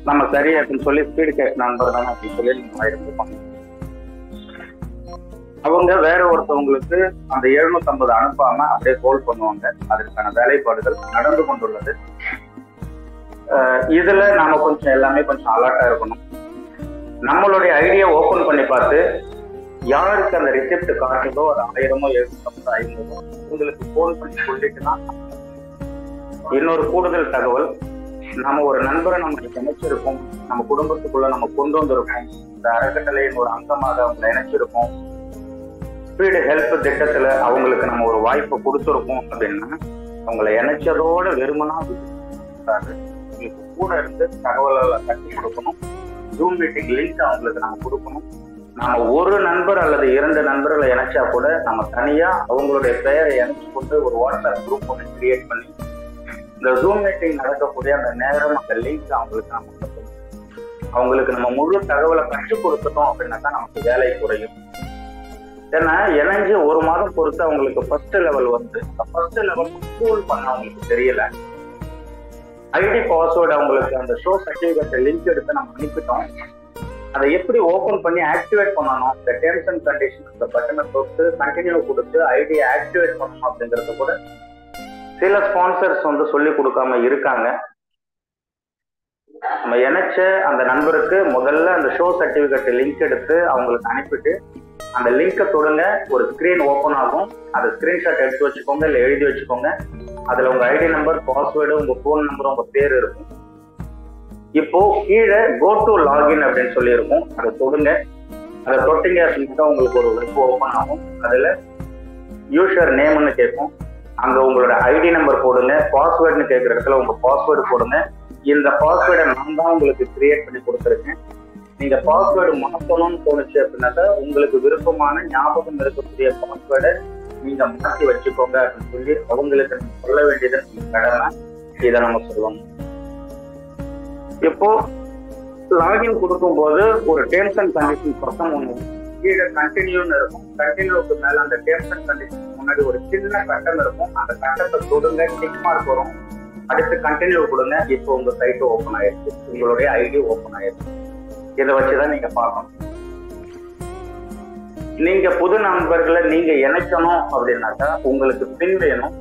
நம்ம சரி அப்படின்னு சொல்லி ஸ்பீடு கேட் நம்பர் தானே அப்படின்னு சொல்லி 1000 ரூபாய் அவங்க வேற ஒருத்தவங்களுக்கு அந்த 750 அனுப்பாம அப்படியே ஹோல்ட் பண்ணுவாங்க. அதற்கான வேலைப்பாடுகள் நடந்து கொண்டுள்ளது. இதுல நாம கொஞ்சம் எல்லாமே கொஞ்சம் அலர்ட்டா இருக்கணும். நம்மளுடைய ஐடியா ஓபன் பண்ணி பார்த்து யாருக்கு அந்த ரிசிப்ட் காட்டுதோ அது 1000 750 500 உங்களுக்கு போன் பண்ணி சொல்லிட்டுனா இன்னொரு கூடுதல் தகவல், நம்ம ஒரு நண்பரை நம்ம இணைச்சிருக்கோம், நம்ம குடும்பத்துக்குள்ள நம்ம கொண்டு வந்திருக்கோம், இந்த அறக்கட்டளையின் ஒரு அங்கமாக அவங்களை இணைச்சிருக்கோம், ஸ்பீடு ஹெல்ப் திட்டத்துல அவங்களுக்கு நம்ம ஒரு வாய்ப்பு கொடுத்துருக்கோம் அப்படின்னா அவங்களை இணைச்சதோட வெறுமனா உங்களுக்கு கூட இருந்து தகவல்களை கட்டி கொடுக்கணும். ஜூம் மீட்டிங் லிங்க் அவங்களுக்கு நம்ம கொடுக்கணும். நம்ம ஒரு நண்பர் அல்லது 2 நண்பர்களை இணைச்சா கூட நம்ம தனியா அவங்களுடைய பெயரை இணைச்சு கொண்டு ஒரு வாட்ஸ்அப் குரூப் ஒன்று கிரியேட் பண்ணி இந்த ஜூம் மீட்டிங் நடக்கக்கூடிய அந்த நேரம் அந்த லிங்க் அவங்களுக்கு நம்ம கொடுக்கணும். அவங்களுக்கு நம்ம முழு தகவலை கற்றுக் கொடுத்துட்டோம் அப்படின்னாக்கா நமக்கு வேலை குறையும். ஏன்னா இணைஞ்சு 1 மாதம் பொறுத்து அவங்களுக்கு ஃபர்ஸ்ட் லெவல் வந்து ஃபர்ஸ்ட் லெவல் ஸ்கூல் பண்ண அவங்களுக்கு தெரியல. ஐடி பாஸ்வேர்டு அவங்களுக்கு அந்த ஷோ சர்டிபிகேட் லிங்க் எடுத்து நம்ம அனுப்பிட்டோம். அதை எப்படி ஓபன் பண்ணி ஆக்டிவேட் பண்ணணும், இந்த டேர்ம்ஸ் அண்ட் கண்டிஷன் இந்த பட்டனை தொட்டு கண்டினியூ கொடுத்து ஐடியை ஆக்டிவேட் பண்ணணும் அப்படிங்கறது கூட சில ஸ்பான்சர்ஸ் வந்து சொல்லி கொடுக்காம இருக்காங்க. நம்ம இணைச்ச அந்த நண்பருக்கு முதல்ல அந்த ஷோ சர்டிபிகேட் லிங்க் எடுத்து அவங்களுக்கு அனுப்பிட்டு அந்த லிங்கை தொடுங்க, ஒரு ஸ்கிரீன் ஓப்பன் ஆகும். அதை ஸ்கிரீன்ஷாட் எடுத்து வச்சுக்கோங்க, இல்லை எழுதி வச்சுக்கோங்க. அதுல உங்க ஐடி நம்பர், பாஸ்வேர்டு, உங்க போன் நம்பர், உங்க பேர் இருக்கும். இப்போ கீழே கோ டு லாகின் அப்படின்னு சொல்லி இருக்கும், அதை தொடுங்க. அதை தொட்டிங்க அப்படின்னா உங்களுக்கு ஒரு வெப் ஓப்பன் ஆகும். அதுல யூசர் நேம்னு கேட்கும், அங்க உங்களோட ஐடி நம்பர் போடுங்க. பாஸ்வேர்டுன்னு கேட்குற இடத்துல உங்க பாஸ்வேர்டு போடுங்க. இந்த பாஸ்வேர்டை நான் தான் உங்களுக்கு கிரியேட் பண்ணி கொடுத்துருக்கேன். நீங்க பாஸ்வேர்டு மாற்றணும்னு தோணுச்சு அப்படின்னாக்கா உங்களுக்கு விருப்பமான ஞாபகம் இருக்கக்கூடிய பாஸ்வேர்டை நீங்க மாற்றி வச்சுக்கோங்க அப்படின்னு சொல்லி அவங்களுக்கு சொல்ல வேண்டியது கடமை. இதை நம்ம சொல்லுவோம். இப்போ லாகின் கொடுக்கும் போது ஒரு டேர்ம்ஸ் அண்ட் கண்டிஷன் பக்கம் ஒன்று கீழே கண்டினியூன்னு இருக்கும். கண்டினியூக்கு மேல அந்த டேர்ம்ஸ் அண்ட் கண்டிஷன் முன்னாடி ஒரு சின்ன கட்டம் இருக்கும். அந்த கட்டத்தை தொடுங்க, டிக் மார்க் வரும். அடுத்து கண்டினியூ கொடுங்க. இப்போ உங்க சைட்டு ஓப்பன் ஆயிடுச்சு, உங்களுடைய ஐடி ஓப்பன் ஆயிடுச்சு. இதை வச்சுதான் நீங்க பார்க்கணும். நீங்க புது நண்பர்களை நீங்க இணைக்கணும் அப்படின்னாக்கா உங்களுக்கு பின் வேணும்.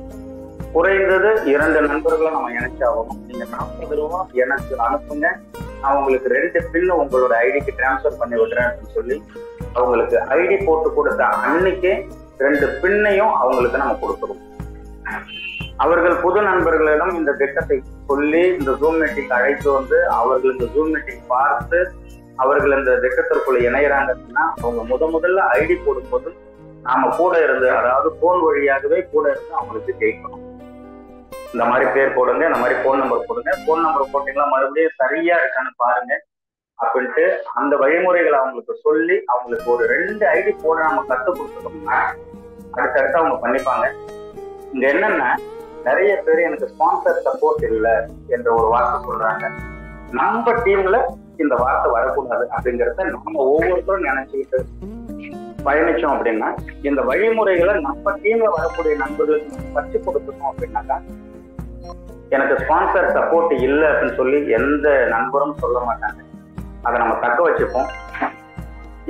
குறைந்தது 2 நண்பர்களை நம்ம இணைச்சாகணும். நீங்க 40 ரூபா எனக்கு அனுப்புங்க, நான் உங்களுக்கு 2 பின் உங்களோட ஐடிக்கு டிரான்ஸ்பர் பண்ணி விடுறேன் அப்படின்னு சொல்லி அவங்களுக்கு ஐடி போட்டு கொடுத்த அன்னைக்கே 2 பின்னையும் அவங்களுக்கு நம்ம கொடுத்துருவோம். அவர்கள் புது நண்பர்களிடம் இந்த திட்டத்தை சொல்லி இந்த ஜூம் மீட்டிங் அழைத்து வந்து அவர்கள் இந்த ஜூம் மீட்டிங் பார்த்து அவர்கள் இந்த திட்டத்திற்குள்ள இணைகிறாங்க அப்படின்னா அவங்க முதல்ல ஐடி போடும்போது நாம கூட இருந்து, அதாவது போன் வழியாகவே கூட இருந்து அவங்களுக்கு ஜெயிக்கணும். இந்த மாதிரி பேர் போடுங்க, இந்த மாதிரி போன் நம்பர் போடுங்க, போன் நம்பர் போட்டீங்களா மறுபடியும் சரியா இருக்கான்னு பாருங்க அப்படின்ட்டு அந்த வழிமுறைகளை அவங்களுக்கு சொல்லி அவங்களுக்கு ஒரு 2 ஐடி போட நம்ம கற்றுக் கொடுத்துட்டோம்னா அடுத்தடுத்து அவங்க பண்ணிப்பாங்க. இங்க என்னன்னா நிறைய பேர் எனக்கு ஸ்பான்சர் சப்போர்ட் இல்லை என்ற ஒரு வார்த்தை சொல்றாங்க. நம்ம டீம்ல இந்த வார்த்தை வரக்கூடாது அப்படிங்கிறத நம்ம ஒவ்வொருத்தரும் நினைச்சுக்கிட்டு பயணிச்சோம் அப்படின்னா இந்த வழிமுறைகளை நம்ம டீம்ல வரக்கூடிய நண்பர்களுக்கு பற்றி கொடுத்துட்டோம் அப்படின்னாக்கா எனக்கு ஸ்பான்சர் சப்போர்ட் இல்லை அப்படின்னு சொல்லி எந்த நண்பரும் சொல்ல மாட்டாங்க. அதை நம்ம தக்க வச்சுப்போம்.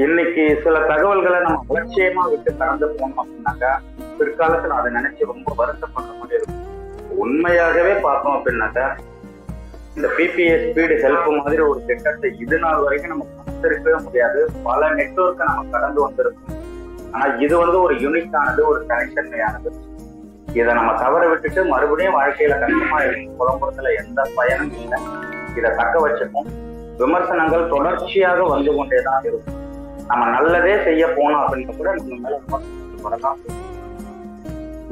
இன்னைக்கு சில தகவல்களை நம்ம அலட்சியமா விட்டு கடந்து போனோம் அப்படின்னாக்கா பிற்காலத்துல அதை நினைச்சு ரொம்ப வருத்தப்படுற மாதிரி இருக்கும். உண்மையாகவே பார்த்தோம் அப்படின்னாக்கா இந்த பிபிஏ ஸ்பீடு ஹெல்ப் மாதிரி ஒரு திட்டத்தை இது நாள் வரைக்கும் நம்ம பார்த்திருக்கவே முடியாது. பல நெட்வொர்க்கை நம்ம கடந்து வந்திருக்கோம். ஆனா இது வந்து ஒரு யூனிக்கானது, ஒரு தனித்தன்மையானது. இதை நம்ம தவற விட்டுட்டு மறுபடியும் வாழ்க்கையில கஷ்டமா இருக்கும் புலம்புறதுல எந்த பயனும் இல்லை. இதை தக்க வச்சுப்போம். விமர்சனங்கள் தொடர்ச்சியாக வந்து கொண்டேதான் இருக்கும். நம்ம நல்லதே செய்ய போனோம் அப்படின்னு கூட நம்ம மேல விமர்சனம்.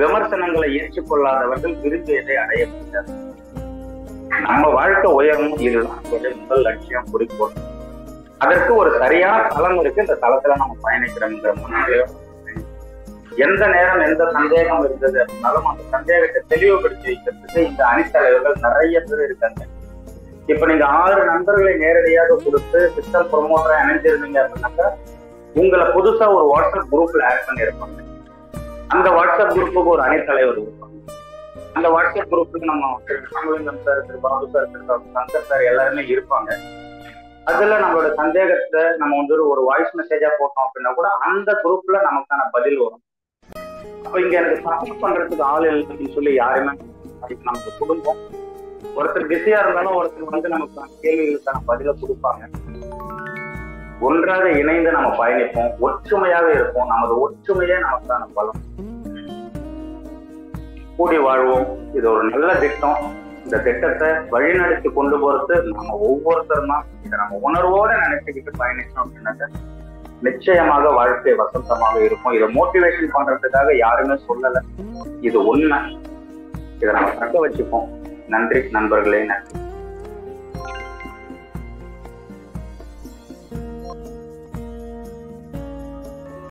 விமர்சனங்களை ஏற்றுக்கொள்ளாதவர்கள் விரும்பியதை அடைய முடியாது. நம்ம வாழ்க்கை உயரணும், இதுதான் முதல் லட்சியம், குறிக்கோள். அதற்கு ஒரு சரியான தளம் இருக்கு. இந்த தளத்துல நம்ம பயணிக்கிறோம்ங்கிற முன்னாடியோ எந்த நேரம் எந்த சந்தேகம் இருந்தது அப்படின்னாலும் அந்த சந்தேகத்தை தெளிவுபடுத்தி வைக்கிறதுக்கு இந்த அணித்தலைவர்கள் நிறைய பேர் இருக்காங்க. இப்ப நீங்க 6 நண்பர்களை நேரடியாக கொடுத்து சிஸ்டம் ப்ரொமோட்டரா இணைஞ்சிருந்தீங்க அப்படின்னாக்கா உங்களை புதுசா ஒரு வாட்ஸ்அப் குரூப்ல ஆட் பண்ணியிருப்பாங்க. அந்த வாட்ஸ்அப் குரூப்புக்கு ஒரு அணித்தலைவர் இருப்பாங்க. அந்த வாட்ஸ்அப் குரூப்புக்கு நம்ம ராமலிங்கம் சார், திரு பாபு சார், திரு சங்கர் சார் எல்லாருமே இருப்பாங்க. அதுல நம்மளோட சந்தேகத்தை நம்ம வந்து ஒரு வாய்ஸ் மெசேஜா போட்டோம் அப்படின்னா கூட அந்த குரூப்ல நமக்கான பதில் வரும். அப்ப இங்க எனக்கு சப்போர்ட் பண்றதுக்கு ஆள் இல்லைன்னு சொல்லி யாருமே, அதுக்கு நமக்கு குடும்பம் ஒருத்தர் பிஸியா இருந்தாலும் ஒருத்தர் வந்து நமக்கான கேள்விகளுக்கான பதிலை கொடுப்பாங்க. ஒன்றாக இணைந்து நம்ம பயணிப்போம், ஒற்றுமையாக இருப்போம். நமது ஒற்றுமையே நமக்கான பலம். கூடி வாழ்வோம். இது ஒரு நல்ல திட்டம். இந்த திட்டத்தை வழிநடத்தி கொண்டு போறது நம்ம ஒவ்வொருத்தரும் தான். இதை நம்ம உணர்வோட நினைச்சுக்கிட்டு பயணிச்சோம் அப்படின்னாக்க நிச்சயமாக வாழ்க்கை வசந்தமாக இருக்கும். இதை மோட்டிவேஷன் பண்றதுக்காக யாருமே சொல்லல, இது உண்மை. இதை நம்ம தக்க வச்சுப்போம். நன்றி நண்பர்களே, நன்றி.